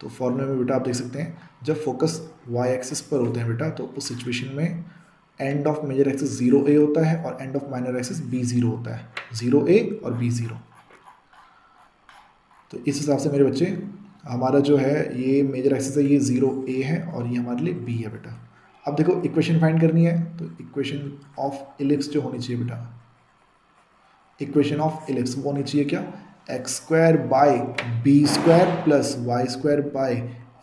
तो फॉर्मूले में बेटा आप देख सकते हैं जब फोकस वाई एक्सिस पर होते हैं बेटा, तो उस सिचुएशन में end of major axis 0A होता है और and of minor axis B0 होता है, 0A और B0। तो इस हिसाब से मेरे बच्चे हमारा जो है ये मेजर एक्सिस है, ये 0A है और ये हमारे लिए B है बेटा। अब देखो इक्वेशन फाइंड करनी है, तो इक्वेशन ऑफ इलिप्स जो होनी चाहिए बेटा, इक्वेशन ऑफ इलिप्स वो होनी चाहिए क्या? x² by b² plus y² by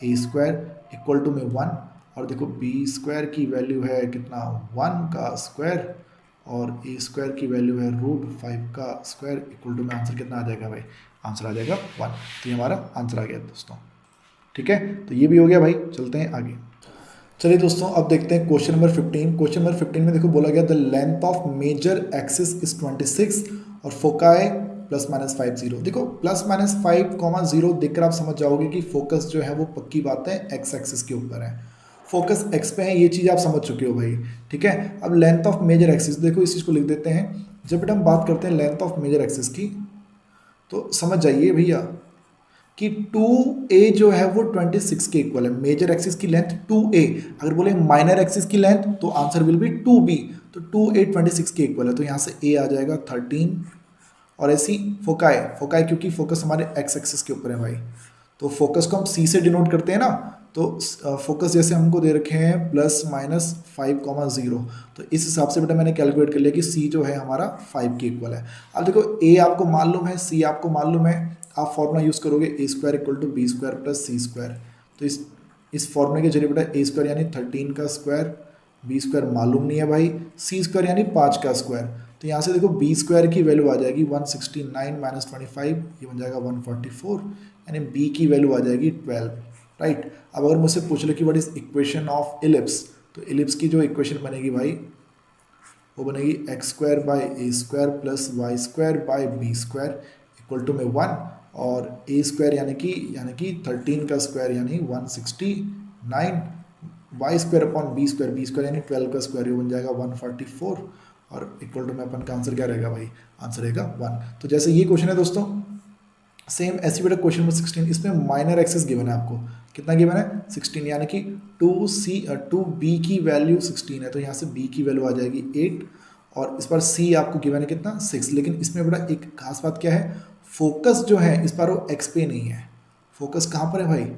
a² equal to में 1। और देखो b² की वैल्यू है कितना 1 का स्क्वायर और a² की वैल्यू है √5 का स्क्वायर इक्वल टू में आंसर कितना आ जाएगा भाई? आंसर आ जाएगा 1। तो ये हमारा आंसर आ गया दोस्तों, ठीक है। तो ये भी हो गया भाई, चलते हैं आगे। चलिए दोस्तों अब देखते हैं क्वेश्चन नंबर 15। क्वेश्चन नंबर 15 में देखो बोला गया the length of major axis is 26 और फोकाई ±5 0। देखो ±5, 0 देखकर आप समझ जाओगे कि फोकस जो है वो पक्की बात है एक्स एक्सिस के ऊपर है, फोकस एक्स पे है, ये चीज़ आप समझ चुके हो भाई, ठीक है। अब लेंथ ऑफ मेजर एक्सिस, देखो इस चीज़ को लिख देते हैं। जब बेटा हम बात करते हैं लेंथ ऑफ मेजर एक्सिस की, तो समझ जाइए भैया कि 2a जो है वो 26 के इक्वल है। मेजर एक्सिस की लेंथ 2a, अगर बोले माइनर एक्सिस की लेंथ तो आंसर विल बी 2b, तो 2a 26 के इक्वल है, तो यहाँ से a आ जाएगा 13। और ऐसी फोकाई क्योंकि फोकस हमारे एक्स एक्सिस के ऊपर है भाई, तो फोकस को हम c से डिनोट करते हैं ना, तो फोकस जैसे हमको दे रखे हैं ±5, 0, तो इस हिसाब से बेटा मैंने कैलकुलेट कर लिया कि c जो है हमारा 5 के इक्वल है। अब देखो a आपको मालूम है, c आपको मालूम है, आप फॉर्मूला यूज़ करोगे a² equal to b² plus c²। तो इस फॉर्मूले के जरिए बेटा a² यानी 13 का स्क्वायर, b² मालूम नहीं है भाई, c² यानी 5 का स्क्वायर। तो यहाँ से देखो b² की वैल्यू आ जाएगी 169 - 25, ये बन जाएगा 144, यानी b की वैल्यू आ जाएगी 12, राइट। अब अगर मुझसे पूछ लो कि what is equation of ellipse, तो इलिप्स की जो इक्वेशन बनेगी भाई वो बनेगी x² by a² plus y² by b² equal to में 1, और a² यानी कि 13 का स्क्वायर यानी 169, y² अपॉन b² यानी 12 का स्क्वायर, ये बन जाएगा 144, और इक्वल टू में अपन का आंसर क्या रहेगा भाई? आंसर रहेगा 1। तो जैसे ये क्वेश्चन है दोस्तों, सेम ऐसी बेटा क्वेश्चन नंबर 16, इसमें माइनर एक्सिस गिवन है आपको, कितना गिवन है 16, यानी कि 2b की वैल्यू 16 है, तो यहाँ से b की वैल्यू आ जाएगी 8, और इस बार c आपको गिवन है कितना 6। लेकिन इसमें बेटा एक खास बात क्या है, फोकस जो है इस बार वो x पे नहीं है, फोकस कहाँ पर है भाई?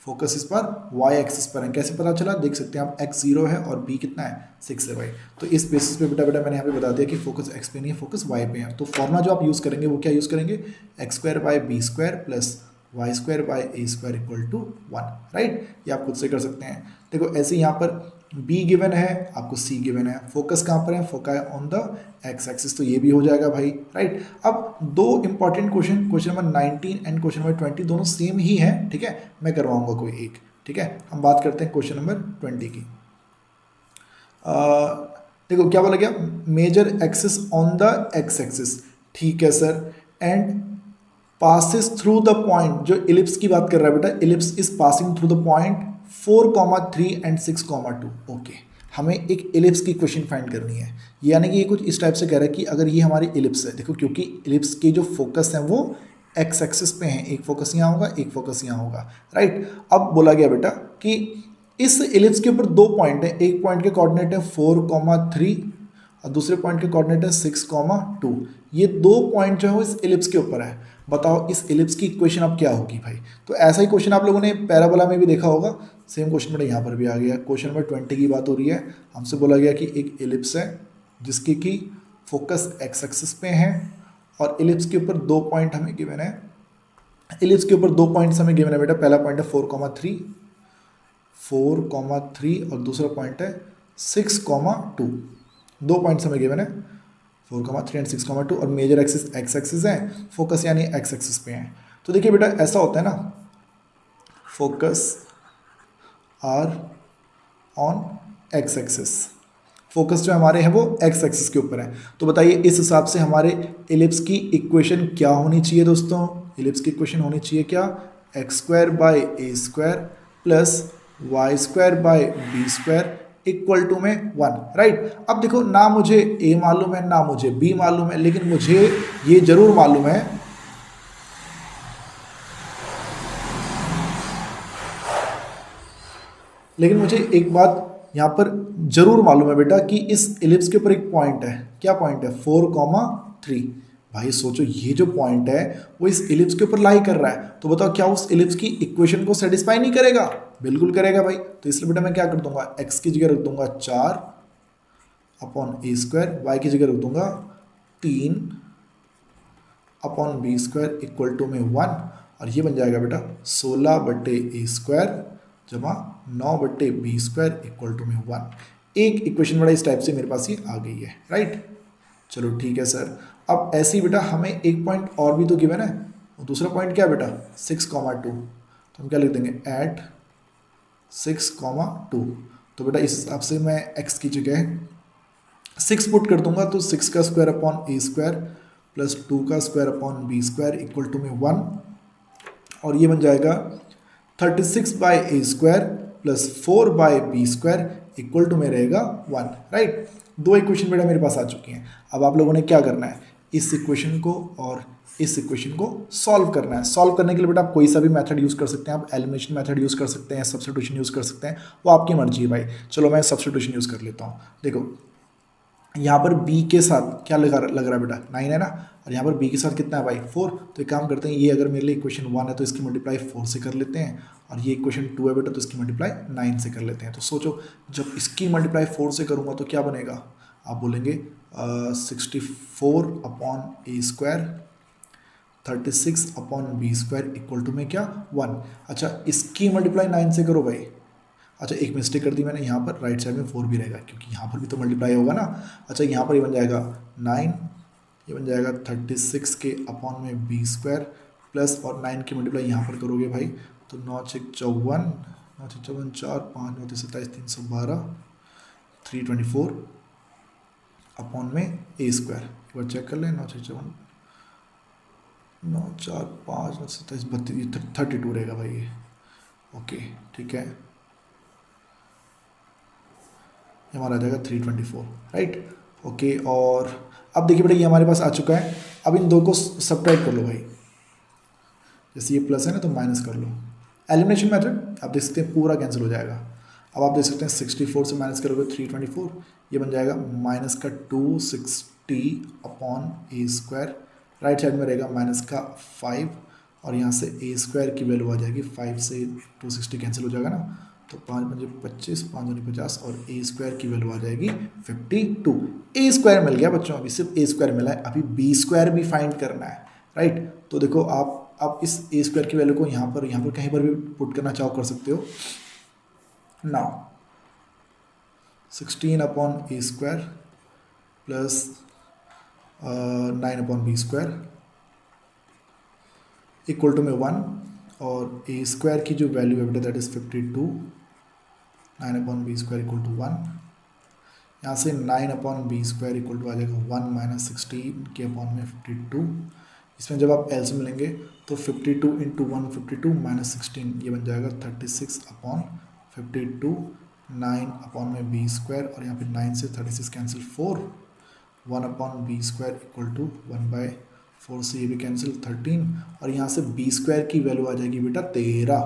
फोकस इस पर y एक्सिस पर है। कैसे पता चला? देख सकते हैं आप x 0 है और b कितना है 6 है भाई। तो इस बेसिस पे बेटा मैंने यहाँ पे बता दिया कि फोकस x पे नहीं है, फोकस y पे है। तो फॉर्मूला जो आप यूज़ करेंगे वो क्या यूज़ करेंगे? x² by b² plus y² by a² equal to 1, right. ये आप खुद से कर सकते हैं। देखो ऐसे यहाँ पर b गिवन है, आपको c गिवन है, फोकस कहाँ पर है? Foci on the x axis, तो ये भी हो जाएगा भाई, राइट। अब दो important question number 19 and question number 20 दोनों सेम ही है, ठीक है, मैं करवाऊंगा कोई एक, ठीक है। हम बात करते हैं क्वेश्चन नंबर 20 की। देखो क्या बोला गया, major axis on the x axis, ठीक है sir, and passes through the point, जो इलिप्स की बात कर रहा है बेटा, ellipse is passing through the point 4, 3 and 6, 2। Okay, हमें एक इलिप्स की इक्वेशन फाइंड करनी है, यानी कि ये कुछ इस टाइप से कह रहा है कि अगर ये हमारी इलिप्स है, देखो क्योंकि इलिप्स के जो फोकस हैं वो एक्स एक्सिस पे हैं, एक फोकस यहाँ होगा, एक फोकस यहाँ होगा, राइट। अब बोला गया बेटा कि इस इलिप्स के ऊपर दो पॉइंट है, एक पॉइंट के कोऑर्डिनेट है 4, 3 और दूसरे पॉइंट के कोऑर्डिनेट है 6, 2। ये दो पॉइंट जो है वो इस इलिप्स के ऊपर है। बताओ इस इलिप्स की इक्वेशन अब क्या होगी भाई? तो ऐसा ही क्वेश्चन आप लोगों ने पैराबोला में भी देखा होगा, सेम क्वेश्चन मेरे यहाँ पर भी आ गया। क्वेश्चन नंबर 20 की बात हो रही है, हमसे बोला गया कि एक इलिप्स है जिसकी कि फोकस एक्स एक्सिस पे है और इलिप्स के ऊपर दो पॉइंट हमें गिवन है, इलिप्स के ऊपर दो पॉइंट्स हमें गिवन है बेटा। पहला पॉइंट है 4, 3 और दूसरा पॉइंट है 6,2 दो पॉइंट्स हमें गिवन है 4,3 एंड 6,2 और मेजर एक्सिस एक्स एक्सिस है, फोकस यानी एक्स एक्सिस पे है। तो देखिए बेटा ऐसा होता है ना, focus are on x axis, focus जो हमारे हैं वो एक्स एक्सिस के ऊपर है। तो बताइए इस हिसाब से हमारे इलिप्स की इक्वेशन क्या होनी चाहिए दोस्तों? इलिप्स की इक्वेशन होनी चाहिए क्या? X square by A square plus Y square by B square equal to में 1, राइट। अब देखो ना मुझे ए मालूम है ना मुझे बी मालूम है, लेकिन मुझे ये जरूर मालूम है लेकिन मुझे एक बात यहाँ पर जरूर मालूम है बेटा कि इस इलिप्स के ऊपर एक पॉइंट है। क्या पॉइंट है? 4,3। भाई सोचो ये जो पॉइंट है वो इस इलिप्स के ऊपर लाई कर रहा है, तो बताओ क्या उस इलिप्स की इक्वेशन को सेटिस्फाई नहीं करेगा? बिल्कुल करेगा भाई। तो इसलिए बेटा मैं क्या कर दूंगा, एक्स की जगह रख दूंगा 4 अपॉन ए स्क्वायर, वाई की जगह रख दूंगा 3 upon B square equal to में 1, और ये बन जाएगा बेटा 16 बट्टे ए स्क्वायर जमा 9 बट्टे बी स्क्वायर इक्वल टू में 1। एक इक्वेशन बड़ा इस टाइप से मेरे पास ये आ गई है, राइट। चलो ठीक है सर। अब ऐसे ही बेटा हमें एक पॉइंट और भी तो गिवन है, और दूसरा पॉइंट क्या है बेटा 6,2। तो हम क्या लिख देंगे, एट 6,2। तो बेटा इस हिसाब से मैं x की जगह 6 पुट कर दूंगा, तो 6 का स्क्वायर अपॉन ए स्क्वायर प्लस 2 का square upon B square equal to में 1, और ये बन जाएगा 36 by A square plus 4 by B square equal to में रहेगा 1, राइट। दो इक्वेशन बेटा मेरे पास आ चुकी हैं। अब आप लोगों ने क्या करना है, इस इक्वेशन को और इस इक्वेशन को सॉल्व करना है। सॉल्व करने के लिए बेटा आप कोई सा भी मेथड यूज़ कर सकते हैं, आप एलिमिनेशन मेथड यूज़ कर सकते हैं, सब्स्टिट्यूशन यूज़ कर सकते हैं, वो आपकी मर्जी है भाई। चलो मैं सब्स्टिट्यूशन यूज़ कर लेता हूँ। देखो यहाँ पर b के साथ क्या लग रहा है बेटा 9 है ना, और यहाँ पर b के साथ कितना है भाई 4। तो एक काम करते हैं, ये अगर मेरे लिए इक्वेशन 1 है तो इसकी मल्टीप्लाई 4 से कर लेते हैं, और ये इक्वेशन 2 है बेटा तो इसकी मल्टीप्लाई 9 से कर लेते हैं। तो सोचो जब इसकी मल्टीप्लाई 4 से करूँगा तो क्या बनेगा, आप बोलेंगे 64 upon A square 36 upon B square equal to में क्या 1। अच्छा इसकी मल्टीप्लाई 9 से करो भाई। अच्छा एक मिस्टेक कर दी मैंने, यहाँ पर राइट साइड में 4 भी रहेगा क्योंकि यहाँ पर भी तो मल्टीप्लाई होगा ना। अच्छा यहाँ पर ये बन जाएगा 9, ये बन जाएगा 36 के अपॉन में बी स्क्वायर प्लस, और 9 की मल्टीप्लाई यहाँ पर करोगे भाई तो 9 6 54, 9 6 54 4 5 9 27 312 324 अपॉन में ए स्क्वायर। एक बार चेक कर लें, 9 6 54 9 4 5 9 27 32 32 रहेगा भाई ये। ओके ठीक है, हमारा आ जाएगा 324, राइट। ओके और अब देखिए बेटा ये हमारे पास आ चुका है। अब इन दो को सब्ट्रैक्ट कर लो भाई, जैसे ये प्लस है ना तो माइनस कर लो। एलिमिनेशन मेथड आप देख सकते हैं पूरा कैंसिल हो जाएगा। अब आप देख सकते हैं 64 से माइनस करोगे 324, ये बन जाएगा माइनस का 260 अपॉन ए स्क्वायर, राइट साइड में रहेगा माइनस का 5, और यहाँ से ए स्क्वायर की वैल्यू आ जाएगी 5 से 260 कैंसिल हो जाएगा ना, तो 5 5 25 5 2 50, और ए स्क्वायर की वैल्यू आ जाएगी 52। ए स्क्वायर मिल गया बच्चों, अभी सिर्फ ए स्क्वायर मिला है, अभी बी स्क्वायर भी फाइंड करना है, राइट। तो देखो आप इस ए स्क्वायर की वैल्यू को यहाँ पर कहीं पर भी पुट करना चाहो कर सकते हो। Now 16 upon A square plus 9 upon B square equal to में 1, और ए स्क्वायर की जो वैल्यू है बेटा that is 52, 9 upon B square equal to 1। यहाँ से 9 upon B square equal to आ जाएगा 1 माइनस 16 के अपॉन में 52। इसमें जब आप एल्स मिलेंगे तो 52 इंटू 1 52 माइनस 16, ये बन जाएगा 36 अपॉन 52, 9 अपॉन में बी स्क्वायर, और यहाँ पे 9 से 36 cancel 4, 1 upon B square equal to 1/4 से ये भी कैंसिल 13, और यहाँ से बी स्क्वायर की वैल्यू आ जाएगी बेटा 13,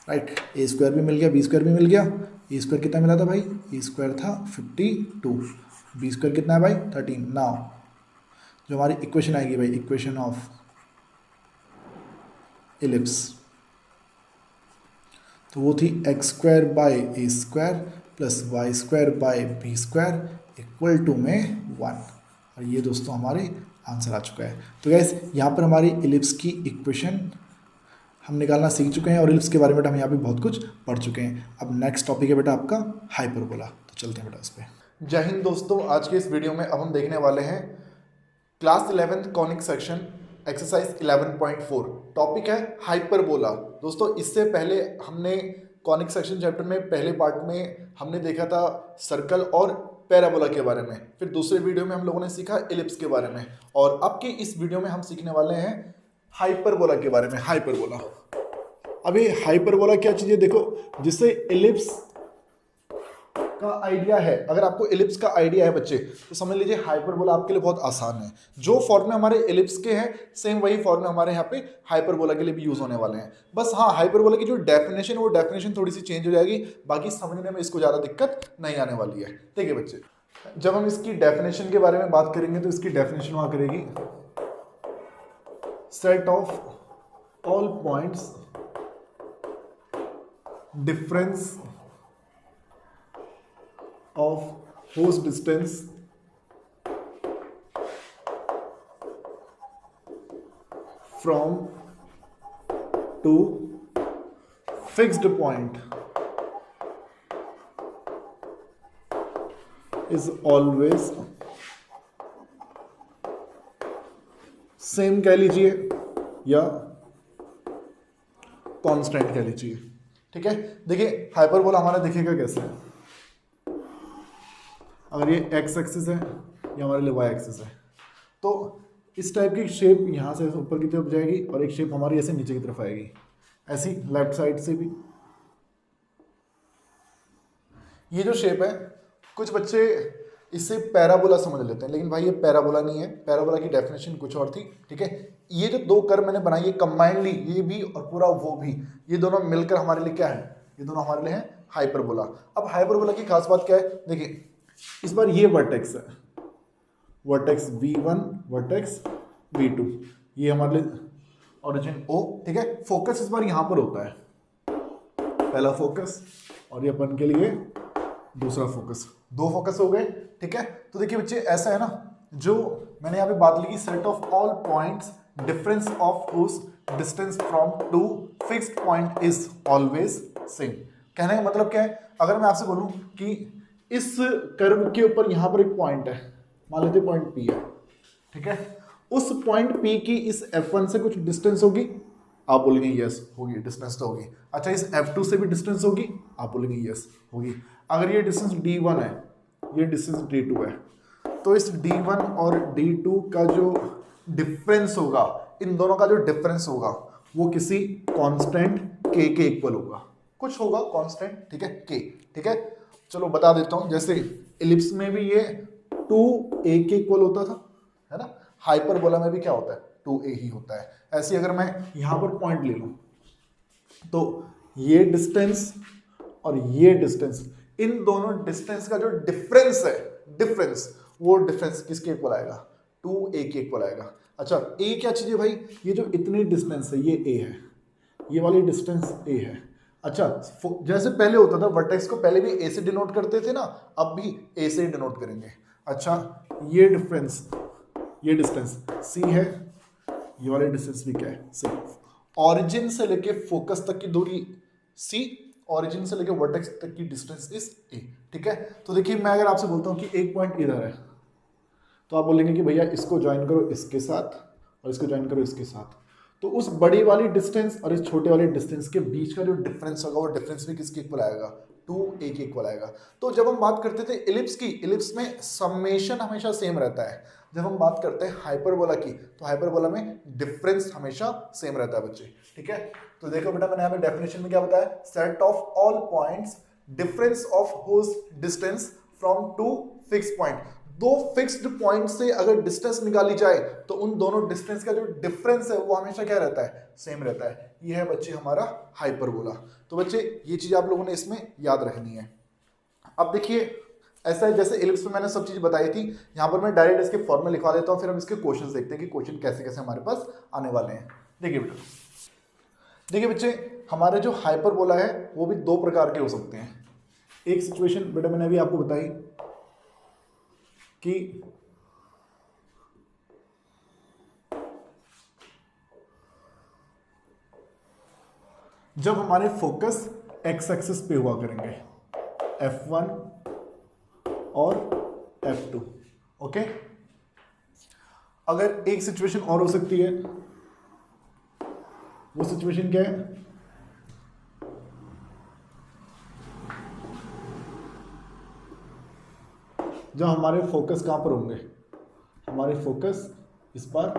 राइट। ए स्क्वायर भी मिल गया, बी स्क्वायर भी मिल गया। ए स्क्वायर कितना मिला था भाई, ए स्क्वायर था 52, बी स्क्वायर कितना है भाई 13। नाउ जो हमारी इक्वेशन आएगी भाई, इक्वेशन ऑफ इलिप्स, तो वो थी x square by A square plus Y square by B square equal to में 1, और ये दोस्तों हमारे आंसर आ चुका है। तो गैस यहाँ पर हमारी इलिप्स की इक्वेशन हम निकालना सीख चुके हैं, और इलिप्स के बारे में हम यहाँ पे बहुत कुछ पढ़ चुके हैं। अब नेक्स्ट टॉपिक है बेटा आपका हाइपरबोला। तो चलते हैं बेटा इस पे। जय हिंद दोस्तों, आज के इस वीडियो में अब हम देखने वाले हैं class 11th conic section exercise 11.4। Topic है हाइपरबोला। दोस्तों इससे पहले हमने कॉनिक सेक्शन चैप्टर में पहले पार्ट में हमने देखा था सर्कल और पैराबोला के बारे में, फिर दूसरे वीडियो में हम लोगों ने सीखा एलिप्स के बारे में, और अब के इस वीडियो में हम सीखने वाले हैं हाइपरबोला के बारे में। हाइपरबोला, अभी हाइपरबोला क्या चीज़ है देखो, जिससे एलिप्स का आइडिया है। अगर आपको एलिप्स का आइडिया है बच्चे तो समझ लीजिए हाइपरबोला आपके लिए बहुत आसान है। जो फॉर्मूले हमारे एलिप्स के हैं सेम वही फॉर्मूले हमारे यहाँ पे हाइपरबोला के लिए भी यूज होने वाले हैं। बस हाँ, हाइपरबोला की जो डेफिनेशन है वो डेफिनेशन थोड़ी सी चेंज हो जाएगी, बाकी समझने में इसको ज़्यादा दिक्कत नहीं आने वाली है। ठीक है बच्चे, जब हम इसकी डेफिनेशन के बारे में बात करेंगे तो इसकी डेफिनेशन वहाँ करेगी set of all points difference of whose distance from to fixed point is always same कह लीजिए या कांस्टेंट कह लीजिए। ठीक है, देखिए हाइपरबोला हमारा दिखेगा कैसे है। अगर ये एक्स एक्सिस है, ये हमारे लिए वाई एक्सिस है, तो इस टाइप की शेप यहाँ से ऊपर की तरफ जाएगी और एक शेप हमारी ऐसे नीचे की तरफ आएगी, ऐसी लेफ्ट साइड से भी। ये जो शेप है कुछ बच्चे इससे पैराबोला समझ लेते हैं, लेकिन भाई ये पैराबोला नहीं है। पैराबोला की डेफिनेशन कुछ और थी। ठीक है, ये जो दो कर्व मैंने बनाई है कंबाइनली, ये भी और पूरा वो भी, ये दोनों मिलकर हमारे लिए क्या है, ये दोनों हमारे लिए है हाइपरबोला। अब हाइपरबोला की खास बात क्या है, देखिए इस बार ये वर्टेक्स है, वर्टेक्स V1 वर्टेक्स V2, ये हमारे लिए ओरिजिन O। ठीक है, फोकस इस बार यहां पर होता है, पहला फोकस, और ये अपन के लिए दूसरा फोकस, दो फोकस हो गए। ठीक है, तो देखिए बच्चे ऐसा है ना, जो मैंने यहाँ पे बात लिखी set of all points difference of whose distance from two fixed point is always same. कहने का मतलब क्या है, अगर मैं आपसे बोलूं कि इस कर्व के ऊपर यहां पर एक पॉइंट है, मान लेते पॉइंट P है। ठीक है, उस पॉइंट P की इस F1 से कुछ डिस्टेंस होगी, आप बोलेंगे यस होगी, डिस्टेंस तो होगी। अच्छा, इस F2 से भी डिस्टेंस होगी, आप बोलेंगे यस होगी। अगर ये डिस्टेंस D1 है, ये डिस्टेंस D2 है, तो इस D1 और D2 का जो डिफरेंस होगा, इन दोनों का जो डिफरेंस होगा वो किसी कांस्टेंट K के इक्वल होगा, कुछ होगा कांस्टेंट। ठीक है, K। ठीक है, चलो बता देता हूं, जैसे एलिप्स में भी ये 2a के इक्वल होता था, है ना। हाइपरबोला में भी क्या होता है, 2a ही होता है। ऐसे अगर मैं यहां पर पॉइंट ले लूं तो ये डिस्टेंस और ये डिस्टेंस, इन दोनों डिस्टेंस का जो डिफरेंस है, डिफरेंस, वो डिफरेंस किसके इक्वल आएगा, 2a के इक्वल आएगा। अच्छा, a क्या चीज है भाई, ये जो इतनी डिस्टेंस है ये a है, ये वाली डिस्टेंस a है। अच्छा, जैसे पहले होता था वर्टेक्स को पहले भी ए से डिनोट करते थे ना, अब भी ए से ही डिनोट करेंगे। अच्छा, ये डिफरेंस, ये डिस्टेंस सी है, ये वाले डिस्टेंस भी क्या है, सी। ऑरिजिन से लेके फोकस तक की दूरी सी, ऑरिजिन से लेके वर्टेक्स तक की डिस्टेंस इज ए। ठीक है, तो देखिए मैं अगर आपसे बोलता हूँ कि एक पॉइंट इधर है, तो आप बोलेंगे कि भैया इसको ज्वाइन करो इसके साथ और इसको ज्वाइन करो इसके साथ, तो उस बड़ी वाली डिस्टेंस और इस छोटे वाले डिस्टेंस के बीच का जो डिफरेंस होगा वो डिफरेंस भी किसके इक्वल आएगा, 2a के इक्वल आएगा। तो जब हम बात करते थे एलिप्स की, एलिप्स में समेशन हमेशा सेम रहता है। जब हम बात करते हैं हाइपरबोला की, तो हाइपरबोला में डिफरेंस हमेशा सेम रहता है बच्चे। ठीक है, तो देखो बेटा मैंने यहाँ पे डेफिनेशन में क्या बताया, set of all points difference of whose distance from two fix point. दो फिक्स्ड पॉइंट से अगर डिस्टेंस निकाली जाए तो उन दोनों डिस्टेंस का जो डिफरेंस है वो हमेशा क्या रहता है, सेम रहता है। ये है बच्चे हमारा हाइपरबोला। तो बच्चे ये चीज आप लोगों ने इसमें याद रखनी है। अब देखिए ऐसा है, जैसे एलिप्स में मैंने सब चीज बताई थी, यहाँ पर मैं डायरेक्ट इसके फॉर्मूले लिखवा देता हूँ, फिर हम इसके क्वेश्चन देखते हैं कि क्वेश्चन कैसे कैसे हमारे पास आने वाले हैं। देखिए बेटा, देखिए बच्चे हमारे जो हाइपरबोला है वो भी दो प्रकार के हो सकते हैं। एक सिचुएशन बेटा मैंने अभी आपको बताई कि जब हमारे फोकस एक्स एक्सिस पे हुआ करेंगे, F1 और F2। ओके, अगर एक सिचुएशन और हो सकती है, वो सिचुएशन क्या है, जब हमारे फोकस कहां पर होंगे, हमारे फोकस इस बार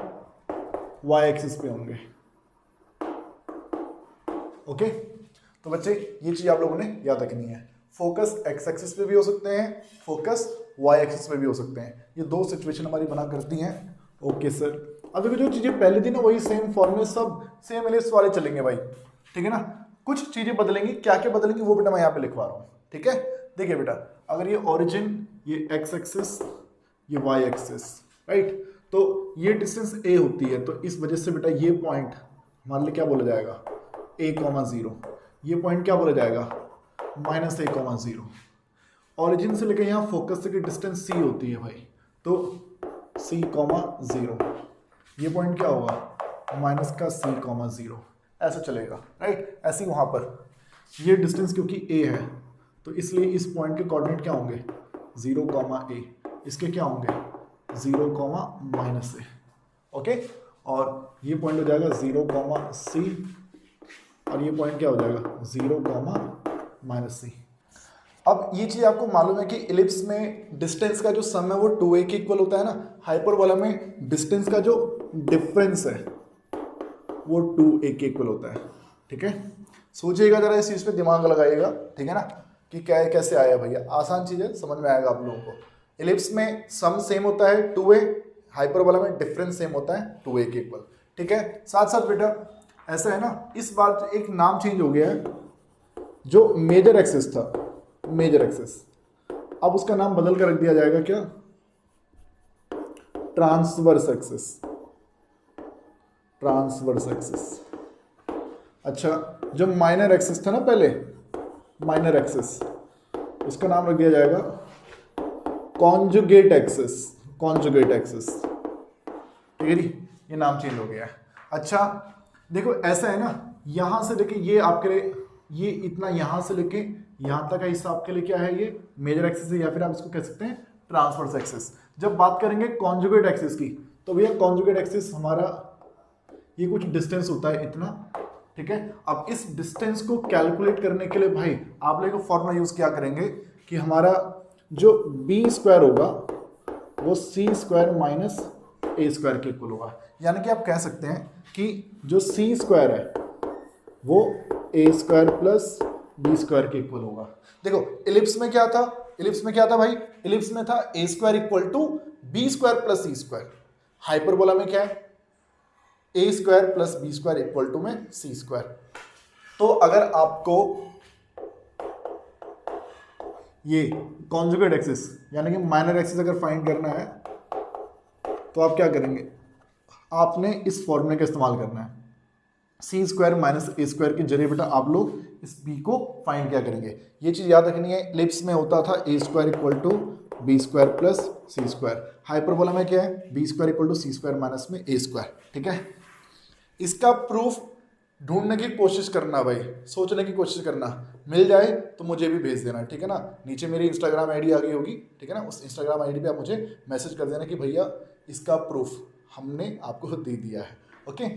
y एक्सिस पे होंगे। ओके, तो बच्चे ये चीज आप लोगों ने याद रखनी है, फोकस x एक्सिस पे भी हो सकते हैं, फोकस y एक्सिस पे भी हो सकते हैं, ये दो सिचुएशन हमारी बना करती हैं। ओके सर, अब देखो जो चीजें पहले थी ना वही सेम फॉर्मूले सब सेम एलिप्स वाले चलेंगे भाई, ठीक है ना, कुछ चीजें बदलेंगी, क्या क्या बदलेंगी वो बेटा मैं यहाँ पे लिखवा रहा हूँ, ठीक है। देखिए बेटा, अगर ये ओरिजिन, ये x एक्सिस, ये y एक्सिस, राइट, तो ये डिस्टेंस a होती है, तो इस वजह से बेटा ये पॉइंट हमारे लिए क्या बोला जाएगा, a,0, ये पॉइंट क्या बोला जाएगा, -a,0। ओरिजिन से लेकर यहाँ फोकस तक की डिस्टेंस c होती है भाई, तो c,0, ये पॉइंट क्या होगा, -c,0, ऐसा चलेगा, राइट। ऐसे ही वहाँ पर ये डिस्टेंस क्योंकि a है, तो इसलिए इस पॉइंट के कोऑर्डिनेट क्या होंगे, 0,a, इसके क्या होंगे 0,-a। ओके, और ये पॉइंट हो जाएगा 0,c, और ये पॉइंट क्या हो जाएगा 0,-c। अब ये चीज आपको मालूम है कि इलिप्स में डिस्टेंस का जो सम है वो 2a के इक्वल होता है ना, हाइपरबोला में डिस्टेंस का जो डिफरेंस है वो 2a के इक्वल होता है, ठीक है। सोचिएगा जरा इस चीज पे दिमाग लगाइएगा, ठीक है ना, कि क्या कैसे आया भैया, आसान चीज है, समझ में आएगा आप लोगों को। इलिप्स में सम सेम होता है 2a, हाइपरबोला में डिफरेंस सेम होता है 2a के इक्वल, ठीक है। साथ साथ बेटा ऐसा है ना, इस बार एक नाम चेंज हो गया है, जो मेजर एक्सिस था, मेजर एक्सिस, अब उसका नाम बदल कर रख दिया जाएगा क्या, ट्रांसवर्स एक्सिस, ट्रांसवर्स एक्सिस। अच्छा, जो माइनर एक्सिस था ना पहले, माइनर एक्सिस, उसका नाम रख दिया जाएगा कॉन्जुगेट एक्सिस, कॉन्जुगेट एक्सिस, ठीक है जी, ये नाम चेंज हो गया है। अच्छा देखो ऐसा है ना, यहां से लेके ये आपके लिए, ये इतना यहां से लेके यहां तक का हिस्सा आपके लिए क्या है, ये मेजर एक्सिस है, या फिर आप इसको कह सकते हैं ट्रांसवर्स एक्सिस। जब बात करेंगे कॉन्जुगेट एक्सिस की, तो भैया कॉन्जुगेट एक्सिस हमारा ये कुछ डिस्टेंस होता है इतना, ठीक है। अब इस डिस्टेंस को कैलकुलेट करने के लिए भाई आप लोग फॉर्मूला यूज क्या करेंगे कि हमारा जो बी स्क्वायर होगा वो सी स्क्वायर माइनस ए स्क्वायर के इक्वल होगा, यानी कि आप कह सकते हैं कि जो सी स्क्वायर है वो ए स्क्वायर प्लस बी स्क्वायर के इक्वल होगा। देखो इलिप्स में क्या था, इलिप्स में क्या था भाई, इलिप्स में था A square equal to B square plus C square, hyperbola में क्या है, A square plus B square equal to में सी स्क्वायर। तो अगर आपको ये कॉन्जुगेट एक्सिस यानी कि माइनर एक्सिस अगर फाइंड करना है तो आप क्या करेंगे, आपने इस फॉर्मूले का इस्तेमाल करना है, सी स्क्वायर माइनस ए स्क्वायर के जरिए बेटा आप लोग इस बी को फाइंड क्या करेंगे, ये चीज याद रखनी है। इलिप्स में होता था A square equal to B square plus C square, hyperbola में क्या है, B square equal to C square minus में ए स्क्वायर, ठीक है। इसका प्रूफ ढूंढने की कोशिश करना भाई, सोचने की कोशिश करना, मिल जाए तो मुझे भी भेज देना, ठीक है ना। नीचे मेरी इंस्टाग्राम आईडी आ गई होगी, ठीक है ना, उस इंस्टाग्राम आईडी पे आप मुझे मैसेज कर देना कि भैया इसका प्रूफ हमने आपको दे दिया है, ओके।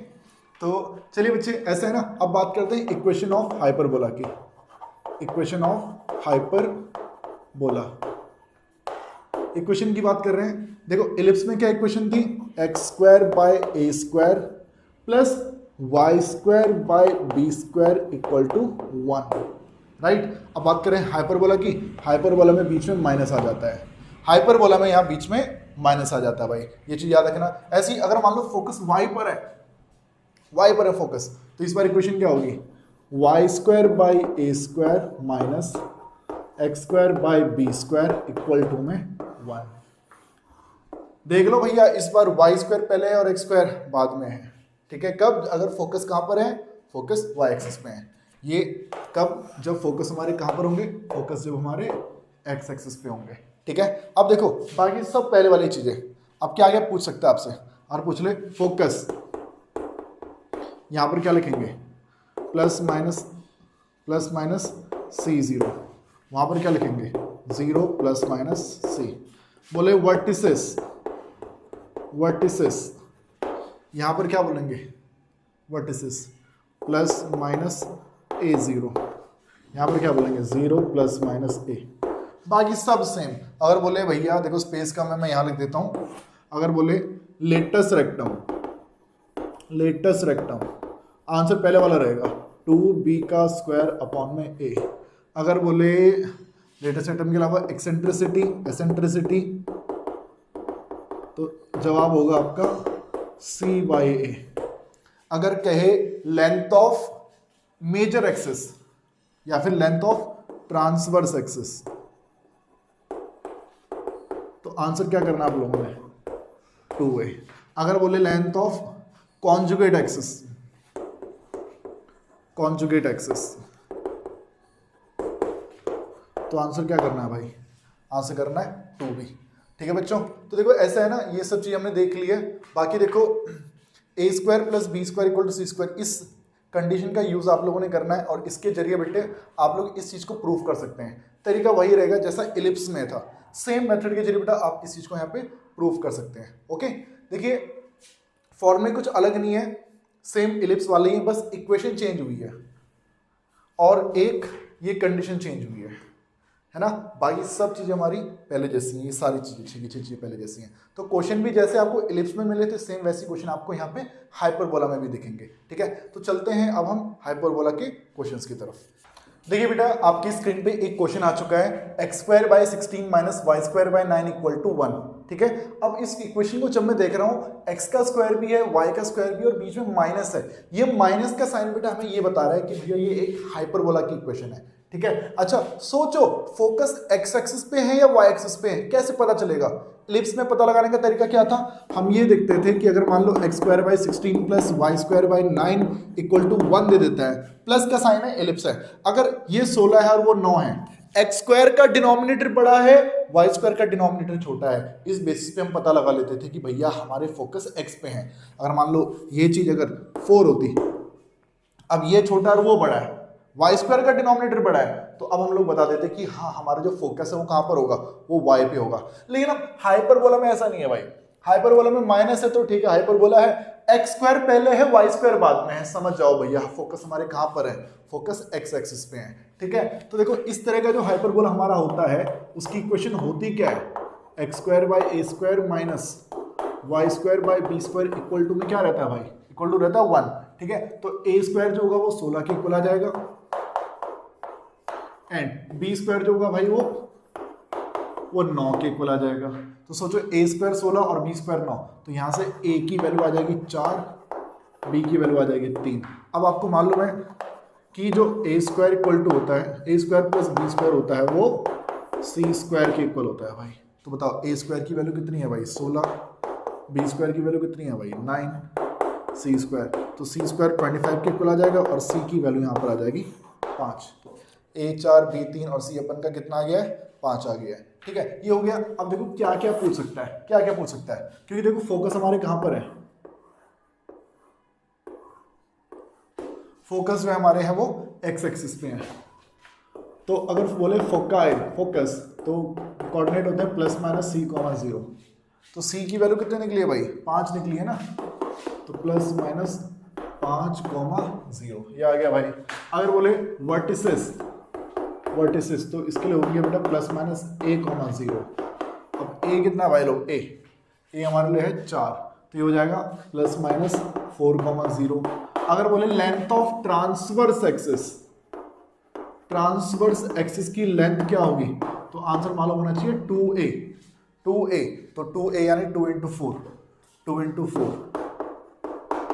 तो चलिए बच्चे ऐसा है ना, अब बात करते हैं इक्वेशन ऑफ हाइपरबोला की, इक्वेशन ऑफ हाइपरबोला, इक्वेशन की बात कर रहे हैं। देखो इलिप्स में क्या इक्वेशन थी, x square by a square plus Y square by b square equal to 1, right. अब बात करें हाइपरबोला की, हाइपरबोला में बीच में माइनस आ जाता है, हाइपरबोला में यहाँ बीच में माइनस आ जाता है भाई, ये चीज याद रखना। ऐसे ही अगर मान लो फोकस वाई पर है, वाई पर है फोकस, तो इस बार इक्वेशन क्या होगी, y square by A square minus x square by B square equal to में 1। देख लो भैया इस बार वाई स्क्वायर पहले है और एक्स स्क्वायर बाद में है, ठीक है। कब, अगर फोकस कहाँ पर है, फोकस वाई एक्सिस में है। ये कब, जब फोकस हमारे कहाँ पर होंगे, फोकस जब हमारे एक्स एक्सिस पे होंगे, ठीक है। अब देखो बाकी सब पहले वाली चीजें, अब क्या आगे पूछ सकता है आपसे, और पूछ ले फोकस, यहां पर क्या लिखेंगे, प्लस माइनस C0, वहां पर क्या लिखेंगे 0 प्लस माइनस सी। बोले वर्टिसेस, वर्टिसेस यहाँ पर क्या बोलेंगे, वर्टिसेस प्लस माइनस ए 0, यहाँ पर क्या बोलेंगे 0 प्लस माइनस ए। बाकी सब सेम। अगर बोले भैया देखो स्पेस कम है, मैं यहाँ लिख देता हूँ। अगर बोले latus rectum, latus rectum, answer पहले वाला रहेगा 2b का स्क्वायर अपॉन में a। अगर बोले लेटस रेक्टम के अलावा एक्सेंट्रिसिटी, एसेंट्रिसिटी, तो जवाब होगा आपका c बाई ए। अगर कहे लेंथ ऑफ मेजर एक्सिस या फिर लेंथ ऑफ ट्रांसवर्स एक्सिस, तो आंसर क्या करना आप लोगों ने 2a। अगर बोले length of conjugate axis, conjugate axis, तो आंसर क्या करना है भाई, आंसर करना है 2b। ठीक है बच्चों, तो देखो ऐसा है ना, ये सब चीज हमने देख ली है। बाकी देखो a square plus B square equal to C square, इस कंडीशन का यूज आप लोगों ने करना है और इसके जरिए बेटे आप लोग इस चीज को प्रूव कर सकते हैं। तरीका वही रहेगा जैसा इलिप्स में था, सेम मेथड के जरिए बेटा आप इस चीज को यहाँ पे प्रूव कर सकते हैं। ओके, देखिए फॉर्मूले कुछ अलग नहीं है, सेम इलिप्स वाले ही, बस इक्वेशन चेंज हुई है और एक ये कंडीशन चेंज हुई है ना। बाकी सब चीजें हमारी पहले जैसी हैं, ये सारी चीजें पहले जैसी हैं। तो क्वेश्चन भी जैसे आपको इलिप्स में मिले थे सेम वैसी क्वेश्चन आपको यहाँ पे हाइपरबोला में भी दिखेंगे। ठीक है, तो चलते हैं अब हम हाइपरबोला के क्वेश्चंस की तरफ। देखिए बेटा आपकी स्क्रीन पे एक क्वेश्चन आ चुका है, x square by 16 minus y square by 9 equal to 1। ठीक है, अब इस इक्वेशन को जब मैं देख रहा हूँ एक्स का स्क्वायर भी है, वाई का स्क्वायर भी है और बीच में माइनस है, ये माइनस का साइन बेटा हमें ये बता रहा है कि भैया ये एक हाइपरबोला की इक्वेशन है। ठीक है, अच्छा सोचो फोकस एक्स एक्सिस पे है या वाई एक्सिस पे है, कैसे पता चलेगा। इलिप्स में पता लगाने का तरीका क्या था, हम ये देखते थे कि अगर मान लो एक्स स्क्वायर बाई 16 प्लस Y square by 9 equal to 1 दे देता है, प्लस का साइन है, इलिप्स है। अगर ये 16 है और वो 9 है, एक्स स्क्वायर का डिनोमिनेटर बड़ा है, वाई स्क्वायर का डिनोमिनेटर छोटा है, इस बेसिस पे हम पता लगा लेते थे कि भैया हमारे फोकस एक्स पे है। अगर मान लो ये चीज अगर 4 होती, अब ये छोटा और वो बड़ा है, वाई स्क्वायर का डिनोमिनेटर बड़ा है, तो अब हम लोग बता देते कि हाँ हमारा जो फोकस है वो कहां पर होगा, वो वाई पे होगा। लेकिन अब हाइपरबोला में ऐसा नहीं है भाई, हाइपरबोला में माइनस है तो ठीक है, हाइपरबोला है एक्स स्क्वायर पहले है वाई स्क्वायर बाद में है, समझ जाओ भैया फोकस हमारे कहां पर है, फोकस एक्स एक्सिस पे है। ठीक है, तो देखो इस तरह का जो हाइपरबोला हमारा होता है उसकी इक्वेशन होती क्या है, x square by A square minus y square by B square equal to में क्या रहता है भाई, इक्वल टू रहता है 1। ठीक है, तो ए स्क्वायर जो होगा वो 16 के इक्वल आ जाएगा एंड बी स्क्वायर जो होगा भाई वो 9 के इक्वल आ जाएगा। तो सोचो ए स्क्वायर 16 और बी स्क्वायर 9, तो यहां से ए की वैल्यू आ जाएगी 4, बी की वैल्यू आ जाएगी 3। अब आपको मालूम है कि जो ए स्क्वायर इक्वल टू होता है, A square plus B square होता है वो सी स्क्वायर के इक्वल होता है भाई। तो बताओ ए स्क्वायर की वैल्यू कितनी है भाई 16, बी स्क्वायर की वैल्यू कितनी है भाई 9, सी स्क्वायर, तो सी स्क्वायर 25 के इक्वल आ जाएगा और सी की वैल्यू यहाँ पर आ जाएगी 5। ए 4 बी 3 और सी अपन का कितना आ गया है 5 आ गया है। ठीक है, ये हो गया। अब देखो क्या क्या पूछ सकता है, क्या क्या पूछ सकता है, क्योंकि देखो फोकस हमारे कहां पर है, फोकस जो हमारे हैं वो एक्स एक्सिस पे है। तो अगर बोले फोकाई फोकस तो कोऑर्डिनेट होते हैं प्लस माइनस सी कॉमा 0, तो सी की वैल्यू कितनी निकली है भाई 5 निकली है ना, तो प्लस माइनस 5 कॉमा 0 ये आ गया भाई। अगर बोले वर्टिसेस, वर्टिसेस तो इसके लिए हो गया बेटा प्लस माइनस ए कॉमा 0। अब ए कितना भाई लोग, ए हमारे लिए है 4, तो ये हो जाएगा प्लस माइनस 4 कॉमा 0। अगर बोले length of transverse axis, transverse axis की लेंथ क्या होगी, तो आंसर मालूम होना चाहिए 2a, 2a तो 2a यानी 2 इंटू 4, 2 इंटू 4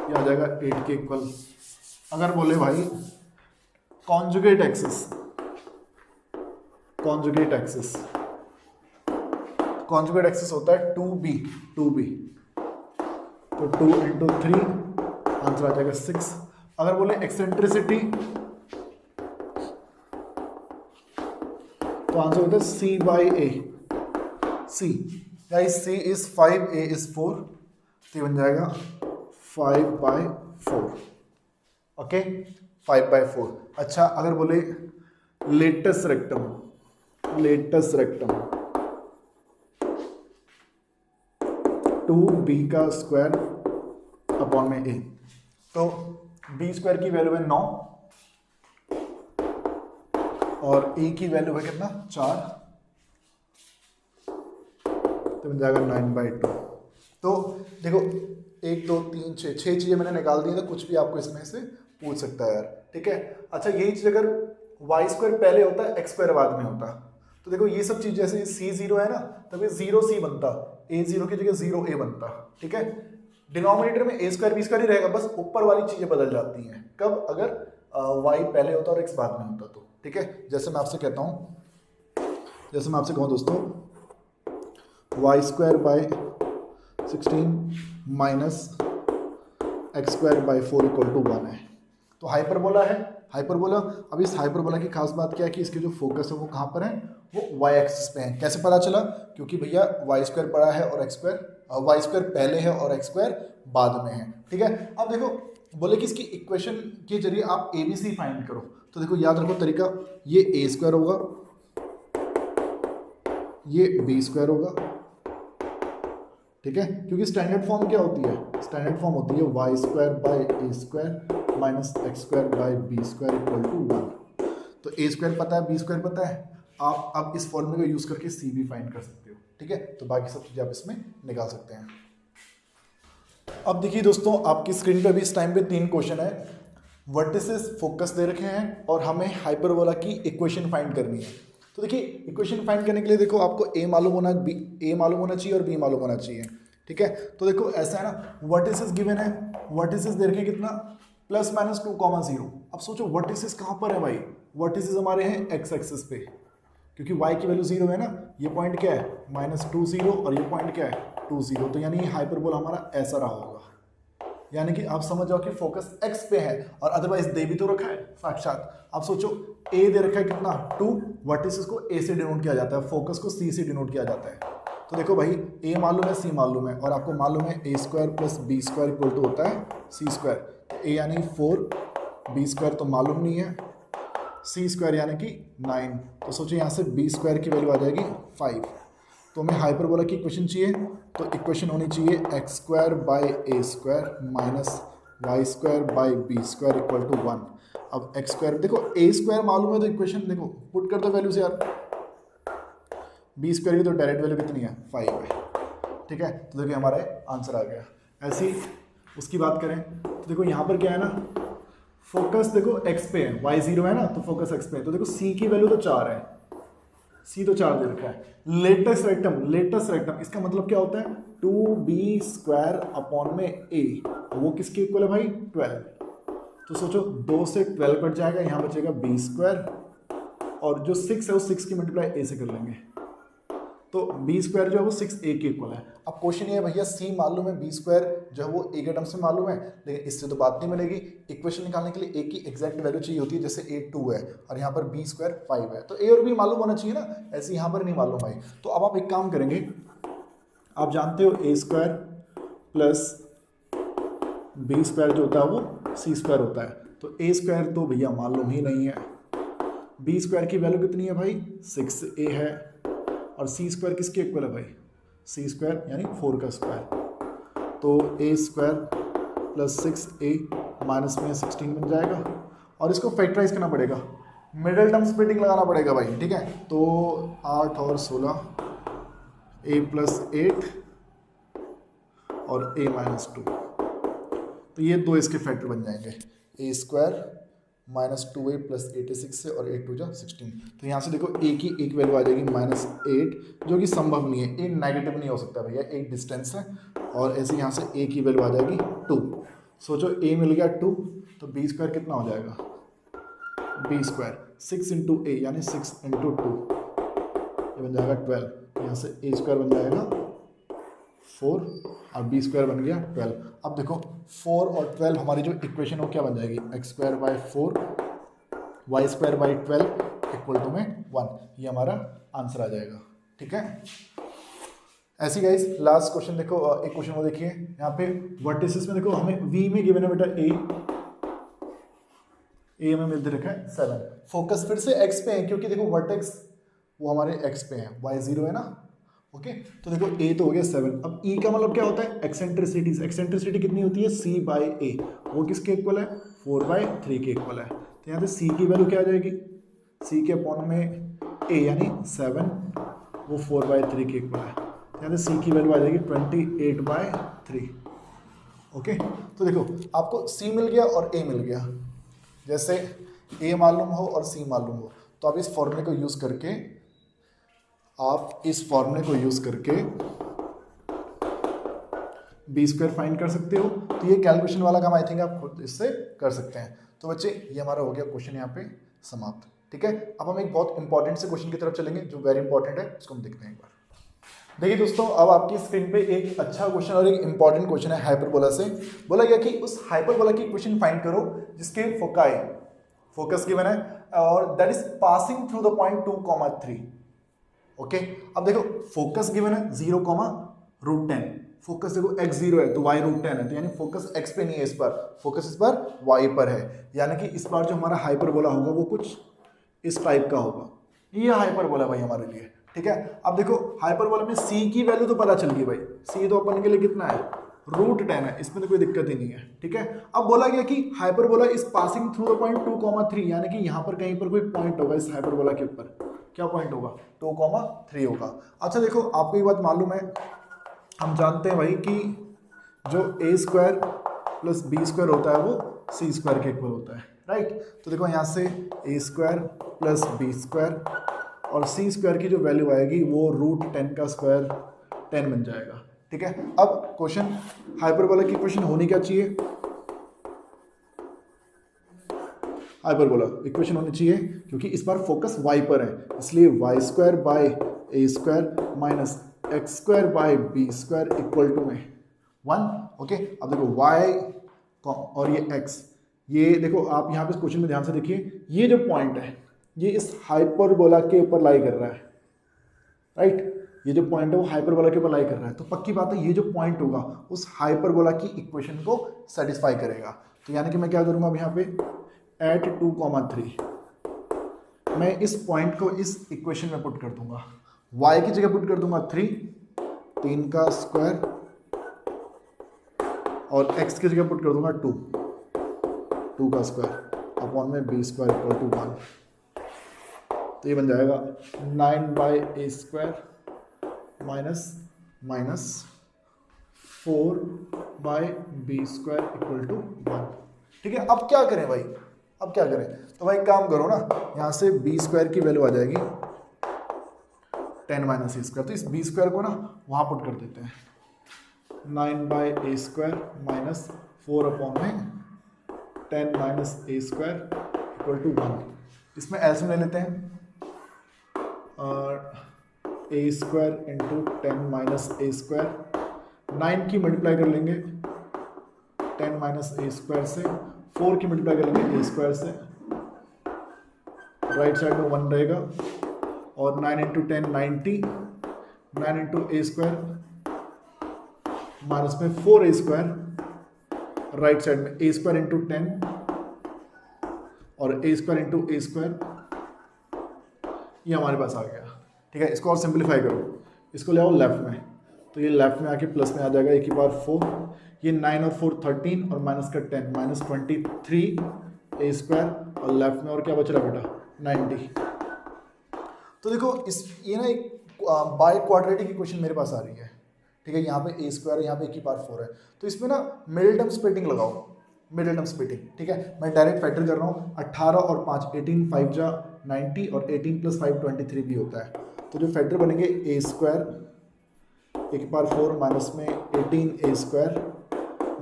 ये आ जाएगा 8 के इक्वल। अगर बोले भाई conjugate axis, conjugate axis, conjugate axis होता है 2b, 2b तो 2 इंटू 3 आंसर आ जाएगा 6। अगर बोले एक्सेंट्रिसिटी तो आंसर होता है c by A, c guys c is 5, a is 4, तो ये बन जाएगा 5 बाई 4। Okay 5 by 4। अच्छा अगर बोले latus rectum, latus rectum 2b का स्क्वायर अपॉन में a। तो b स्क्वायर की वैल्यू है 9 और a की वैल्यू है कितना 4, तो बन जाएगा 9/2। तो देखो 1 2 3 6 चीज़ें मैंने निकाल दी, तो कुछ भी आपको इसमें से पूछ सकता है यार, ठीक है। अच्छा यही चीज़ अगर वाई स्क्वायर पहले होता है एक्स स्क्वायर बाद में होता, तो देखो ये सब चीज़ जैसे C0 है ना, तब ये 0C बनता, A0 की जगह 0A बनता, ठीक है। डिनोमिनेटर में A स्क्वायर B स्क्वायर ही रहेगा, बस ऊपर वाली चीज़ें बदल जाती हैं कब, अगर वाई पहले होता और एक्स बाद में होता तो, ठीक है। जैसे मैं आपसे कहता हूँ, जैसे मैं आपसे कहूँ दोस्तों, y square by 16 minus x square by 4 equal to 1 है, तो हाइपरबोला है। हाइपरबोला, अब इस हाइपरबोला की खास बात क्या है कि इसके जो फोकस है वो कहाँ पर है, वो वाई एक्सिस पे है। कैसे पता चला, क्योंकि भैया वाई स्क्वायर बड़ा है और एक्स स्क्वायर, वाई स्क्वायर पहले है और एक्स स्क्वायर बाद में है, ठीक है। अब देखो बोले कि इसकी इक्वेशन के जरिए आप ए बी सी फाइंड करो, तो देखो याद रखो तरीका, ये ए स्क्वायर होगा, ये बी स्क्वायर होगा, ठीक है। क्योंकि स्टैंडर्ड फॉर्म क्या होती है, स्टैंडर्ड फॉर्म होती है y square by A square minus x square by B square equal to 1। तो ए स्क्वायर पता है, बी स्क्वायर पता है, आप अब इस फॉर्मूले को यूज करके सी भी फाइंड कर सकते हो, ठीक है। तो बाकी सब चीज़ें आप इसमें निकाल सकते हैं। अब देखिए दोस्तों, आपकी स्क्रीन पे भी इस टाइम पे 3 क्वेश्चन है, वर्टिसेस फोकस दे रखे हैं और हमें हाइपरबोला की इक्वेशन फाइंड करनी है। तो देखिए इक्वेशन फाइंड करने के लिए देखो आपको ए मालूम होना, बी ए मालूम होना चाहिए और बी मालूम होना चाहिए, ठीक है। तो देखो ऐसा है ना, वर्टिसेस गिवन है, वर्टिसेस दे रखे कितना ±2,0। अब सोचो वर्टिसेस कहाँ पर है भाई, वर्टिसेस हमारे हैं एक्स एक्सिस पे, क्योंकि y की वैल्यू 0 है ना, ये पॉइंट क्या है -20 और ये पॉइंट क्या है 20, तो यानी हाइपरबोला हमारा ऐसा रहा होगा। यानी कि आप समझ जाओ कि फोकस x पे है, और अदरवाइज दे भी तो रखा है साक्षात। आप सोचो a दे रखा है कितना 2, वर्टिसेस को a से डिनोट किया जाता है, फोकस को c से डिनोट किया जाता है। तो देखो भाई a मालूम है, c मालूम है, और आपको मालूम है a square plus B square equal to होता है c स्क्वायर। a यानी 4, b स्क्वायर तो मालूम नहीं है, c स्क्वायर यानी कि 9, तो सोचो यहाँ से b स्क्वायर की वैल्यू आ जाएगी 5। तो हमें हाइपरबोला की इक्वेशन चाहिए, तो इक्वेशन होनी चाहिए x square by A square minus y square by B square equal to 1। अब एक्स स्क्वायर देखो, ए स्क्वायर मालूम है तो इक्वेशन देखो पुट कर दो वैल्यूज यार, बी स्क्वायर की तो डायरेक्ट वैल्यू कितनी है 5 है, ठीक है। तो देखिए हमारा आंसर आ गया। ऐसी उसकी बात करें तो देखो यहाँ पर क्या है ना, फोकस देखो x पे है, y 0 है ना, तो फोकस x पे है, तो देखो c की वैल्यू तो 4 है, c तो 4 दे रखा है। लेटेस्ट रेक्टम, लेटेस्ट रेक्टम इसका मतलब क्या होता है 2b स्क्वायर अपॉन में a, वो किसके इक्वल है भाई 12। तो सोचो 2 से 12 कट जाएगा, यहाँ बचेगा b स्क्वायर, और जो 6 है उस 6 की मल्टीप्लाई a से कर लेंगे, तो बी स्क्वायर जो है वो 6a के इक्वल है। अब क्वेश्चन ये है भैया c मालूम है, बी स्क्वायर जो है वो a के टर्म से मालूम है, लेकिन इससे तो बात नहीं मिलेगी। इक्वेशन निकालने के लिए a की एग्जैक्ट वैल्यू चाहिए होती है, जैसे a 2 है और यहाँ पर b स्क्वायर 5 है, तो a और b मालूम होना चाहिए ना, ऐसे यहाँ पर नहीं मालूम भाई। तो अब आप एक काम करेंगे, आप जानते हो a square plus B square जो होता है वो c स्क्वायर होता है, तो a स्क्वायर तो भैया मालूम ही नहीं है, बी स्क्वायर की वैल्यू कितनी है भाई 6a है, और सी स्क्वायर किसके इक्वल है भाई सी स्क्वायर यानी 4 का स्क्वायर, तो ए स्क्वायर प्लस 6a माइनस में 16 बन जाएगा, और इसको फैक्टराइज करना पड़ेगा, मिडिल टर्म स्प्लिटिंग लगाना पड़ेगा भाई, ठीक है। तो 8 और 16 a प्लस 8 और a माइनस 2, तो ये दो इसके फैक्टर बन जाएंगे, ए स्क्वायर -2a प्लस 86 से और 8 2 जा 16। तो यहाँ से देखो a की एक वैल्यू आ जाएगी -8, जो कि संभव नहीं है, a नेगेटिव नहीं हो सकता भैया, एक डिस्टेंस है, और ऐसे यहाँ से a की वैल्यू आ जाएगी 2। सोचो a मिल गया 2, तो b स्क्वायर कितना हो जाएगा b स्क्वायर 6 इंटू a यानी 6 इंटू 2, ये बन जाएगा 12, यहाँ से a स्क्वायर बन जाएगा 4 और b स्क्वायर बन गया 12। अब देखो 4 और 12 हमारी जो इक्वेशन हो क्या बन जाएगी x square by 4 y square by 12 equal to में 1, ये हमारा आंसर आ जाएगा, ठीक है। ऐसी गाइस लास्ट क्वेश्चन देखो, एक क्वेश्चन वो देखिए यहाँ पे वर्टिसेस में, देखो हमें v में गिवन है बेटा a हमें मिल दे रखा है 7, फोकस फिर से x पे है, क्योंकि देखो वर्टेक्स वो हमारे x पे है, y 0 है ना। ओके तो देखो a तो हो गया 7। अब e का मतलब क्या होता है, एक्सेंट्रिसिटी। एक्सेंट्रिसिटी कितनी होती है, c बाई ए, वो किसके इक्वल है, 4/3 के इक्वल है। तो यहाँ से c की वैल्यू क्या आ जाएगी, c के अपॉन में a यानी 7, वो 4/3 के इक्वल है। तो यहाँ से c की वैल्यू आ जाएगी 28/3। ओके तो देखो आपको c मिल गया और a मिल गया। जैसे a मालूम हो और c मालूम हो तो आप इस फॉर्मूले को यूज़ करके बी स्क्वायर फाइंड कर सकते हो। तो ये कैलकुलेशन वाला काम आई थिंक आप खुद इससे कर सकते हैं। तो बच्चे ये हमारा हो गया क्वेश्चन यहाँ पे समाप्त। ठीक है, अब हम एक बहुत इंपॉर्टेंट से क्वेश्चन की तरफ चलेंगे जो वेरी इंपॉर्टेंट है, उसको हम देखते हैं एक बार। देखिए दोस्तों, अब आपकी स्क्रीन पे एक अच्छा क्वेश्चन और एक इंपॉर्टेंट क्वेश्चन है हाइपरबोला से। बोला गया कि उस हाइपरबोला की इक्वेशन फाइंड करो जिसके फोकस गिवन है और that is passing through the point 2,3। Okay अब देखो फोकस गिवन है 0,√10। फोकस देखो x 0 है तो y √10 है, तो यानी फोकस x पे नहीं है, इस पर फोकस इस पर y पर है। यानी कि इस बार जो हमारा हाइपरबोला होगा वो कुछ इस टाइप का होगा। ये हाइपरबोला भाई हमारे लिए। ठीक है, अब देखो हाइपरबोला में c की वैल्यू तो पता चल गई भाई, c तो अपन के लिए कितना है, √10 है, इसमें तो कोई दिक्कत ही नहीं है। ठीक है, अब बोला गया कि hyperbola is passing through the point 2,3, यानी कि यहाँ पर कहीं पर कोई पॉइंट होगा इस हाइपरबोला के ऊपर। क्या पॉइंट होगा, 2,3 होगा। अच्छा देखो आपको ये बात मालूम है, हम जानते हैं भाई कि जो a² + b² होता है वो c² के इक्वल होता है, राइट। तो देखो यहाँ से a² + b² और c² की जो वैल्यू आएगी वो √10 का स्क्वायर 10 बन जाएगा। ठीक है, अब क्वेश्चन हाइपरबोला की इक्वेशन होनी क्या चाहिए, हाइपरबोला इक्वेशन होनी चाहिए क्योंकि इस बार फोकस y पर है, इसलिए y² - a² - x² - b² equal to में 1। ओके अब देखो y और ये x, ये देखो आप यहाँ पे क्वेश्चन में ध्यान से देखिए, ये जो पॉइंट है ये इस हाइपरबोला के ऊपर लाई कर रहा है, राइट। ये जो पॉइंट है वो हाइपरबोला के ऊपर लाई कर रहा है, तो पक्की बात है ये जो पॉइंट होगा उस हाइपरबोला की इक्वेशन को सेटिस्फाई करेगा। तो यानी कि मैं क्या करूँगा अब यहाँ पे एट 2,3 मैं इस पॉइंट को इस इक्वेशन में पुट कर दूंगा, y की जगह पुट कर दूंगा 3 का स्क्वायर और x की जगह पुट कर दूंगा 2 का स्क्वायर अपॉन में b² = 1। तो ये बन जाएगा 9/a² माइनस 4/b² = 1। ठीक है, अब क्या करें भाई, अब क्या करें, तो भाई काम करो ना, यहाँ से b² की वैल्यू आ जाएगी 10 - a², तो इस b² को ना वहाँ पुट कर देते हैं, 9/a² माइनस 4 अपॉन में 10 - a² = 1। इसमें एलसीएम ले लेते हैं, a² × 10 - a², 9 की मल्टीप्लाई कर लेंगे 10 - a² से, 4 की मल्टीप्लाई कर लेंगे a² से, राइट साइड में 1 रहेगा और 9 × 10 90, 9 × a² माइनस में 4a², राइट साइड में a² × 10 और a² × a², ये हमारे पास आ गया। ठीक है, इसको और सिंप्लीफाई करो, इसको ले आओ लेफ्ट में, तो ये लेफ्ट में आके प्लस में आ जाएगा a⁴, ये 9 और 4 13 और माइनस का 10 -23 a² और लेफ्ट में और क्या बच रहा बेटा 90। तो देखो इस ये ना एक बाय क्वाड्रेटिक इक्वेशन मेरे पास आ रही है। ठीक है, यहाँ पे a² है, यहाँ पे a⁴ है, तो इसमें ना मिडिल टर्म स्प्लिटिंग लगाओ, मिडिल टर्म स्प्लिटिंग। ठीक है, मैं डायरेक्ट फैक्टर कर रहा हूँ, 18 और 5 18, 5 जा 90 और 18 + 5 23 भी होता है। तो जो फैक्टर बनेंगे a² a⁴ माइनस में 18a²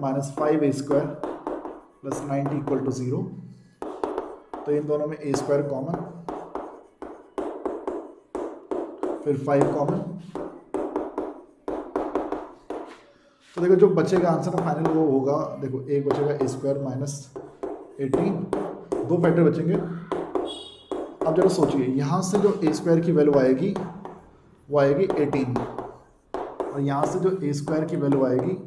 माइनस 5a² प्लस 90 = 0। तो इन दोनों में a² कॉमन, फिर 5 कॉमन, तो देखो जो बचेगा आंसर का फाइनल वो होगा, देखो एक बचेगा a² माइनस 18, 2 फैक्टर बचेंगे। अब जरा सोचिए, यहाँ से जो a² की वैल्यू आएगी वो आएगी 18 और यहाँ से जो a² की वैल्यू आएगी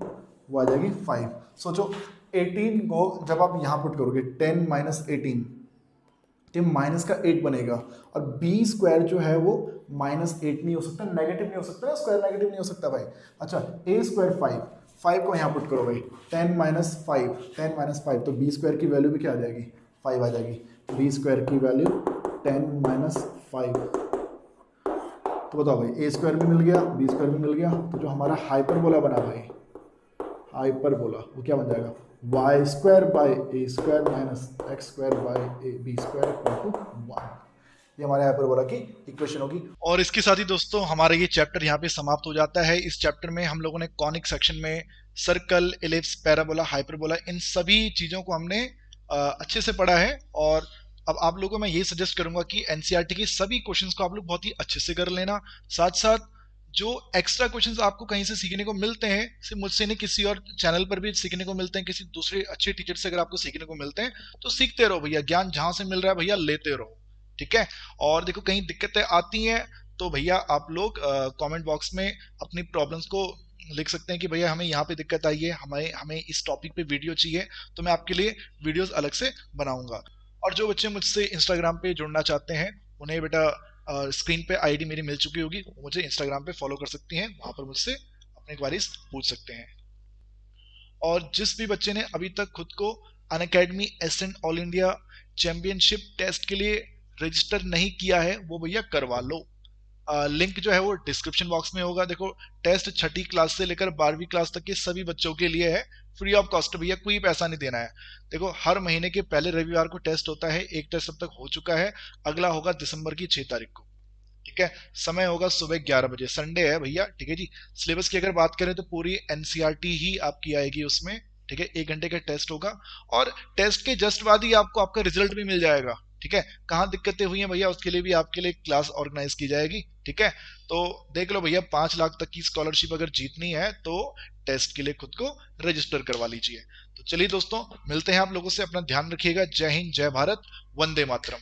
वो आ जाएगी 5। सोचो 18 को जब आप यहाँ पुट करोगे 10 - 18 ये माइनस का 8 बनेगा, और बी स्क्वायर जो है वो -8 नहीं हो सकता, नेगेटिव नहीं हो सकता ना, स्क्वायर नेगेटिव नहीं हो सकता भाई। अच्छा, ए स्क्वायर 5 को यहाँ पुट करो भाई, 10 माइनस 5 तो बी स्क्वायर की वैल्यू भी क्या आ जाएगी, 5 आ जाएगी। बी स्क्वायर की वैल्यू 10 माइनस 5, तो बताओ भाई, ए स्क्वायर भी मिल गया, बी स्क्वायर भी मिल गया, तो जो हमारा हाइपरबोला बना भाई, हाइपरबोला, वो क्या बन जाएगा, y square by A square minus x square by a b square equal to 1। ये हमारे हाइपरबोला की इक्वेशन होगी। और इसके साथ ही दोस्तों हमारा ये चैप्टर यहाँ पे समाप्त हो जाता है। इस चैप्टर में हम लोगों ने कॉनिक सेक्शन में सर्कल, इलिप्स, पैराबोला, हाइपरबोला, इन सभी चीजों को हमने अच्छे से पढ़ा है। और अब आप लोगों को मैं ये सजेस्ट करूंगा कि एनसीईआरटी के सभी क्वेश्चंस को आप लोग बहुत ही अच्छे से कर लेना। साथ साथ जो एक्स्ट्रा क्वेश्चंस आपको कहीं से सीखने को मिलते हैं, सिर्फ मुझसे नहीं, किसी और चैनल पर भी सीखने को मिलते हैं, किसी दूसरे अच्छे टीचर से अगर आपको सीखने को मिलते हैं तो सीखते रहो भैया, ज्ञान जहां से मिल रहा है भैया लेते रहो, ठीक है। और देखो कहीं दिक्कतें आती हैं तो भैया आप लोग कमेंट बॉक्स में अपनी प्रॉब्लम्स को लिख सकते हैं कि भैया हमें यहाँ पे दिक्कत आई है, हमें हमें इस टॉपिक पे वीडियो चाहिए, तो मैं आपके लिए वीडियोस अलग से बनाऊंगा। और जो बच्चे मुझसे इंस्टाग्राम पे जुड़ना चाहते हैं उन्हें बेटा स्क्रीन पे आईडी मेरी मिल चुकी होगी, मुझे इंस्टाग्राम पे फॉलो कर सकती हैं, वहां पर मुझसे अपनी क्वारीज पूछ सकते हैं। और जिस भी बच्चे ने अभी तक खुद को Unacademy Ascent all India championship test के लिए रजिस्टर नहीं किया है वो भैया करवा लो। लिंक जो है वो डिस्क्रिप्शन बॉक्स में होगा। देखो टेस्ट 6ठी क्लास से लेकर 12वीं क्लास तक के सभी बच्चों के लिए है, फ्री ऑफ कॉस्ट भैया, कोई पैसा नहीं देना है। देखो हर महीने के पहले रविवार को टेस्ट होता है, एक टेस्ट अब तक हो चुका है, अगला होगा दिसंबर की 6 तारीख को, ठीक है। समय होगा सुबह 11 बजे, संडे है भैया, ठीक है जी। सिलेबस की अगर बात करें तो पूरी एनसीईआरटी ही आपकी आएगी उसमें, ठीक है। 1 घंटे का टेस्ट होगा और टेस्ट के जस्ट बाद ही आपको आपका रिजल्ट भी मिल जाएगा, ठीक है। कहाँ दिक्कतें हुई हैं भैया उसके लिए भी आपके लिए क्लास ऑर्गेनाइज की जाएगी, ठीक है। तो देख लो भैया, 5 लाख तक की स्कॉलरशिप अगर जीतनी है तो टेस्ट के लिए खुद को रजिस्टर करवा लीजिए। तो चलिए दोस्तों, मिलते हैं आप लोगों से, अपना ध्यान रखिएगा। जय हिंद, जय भारत, वंदे मातरम।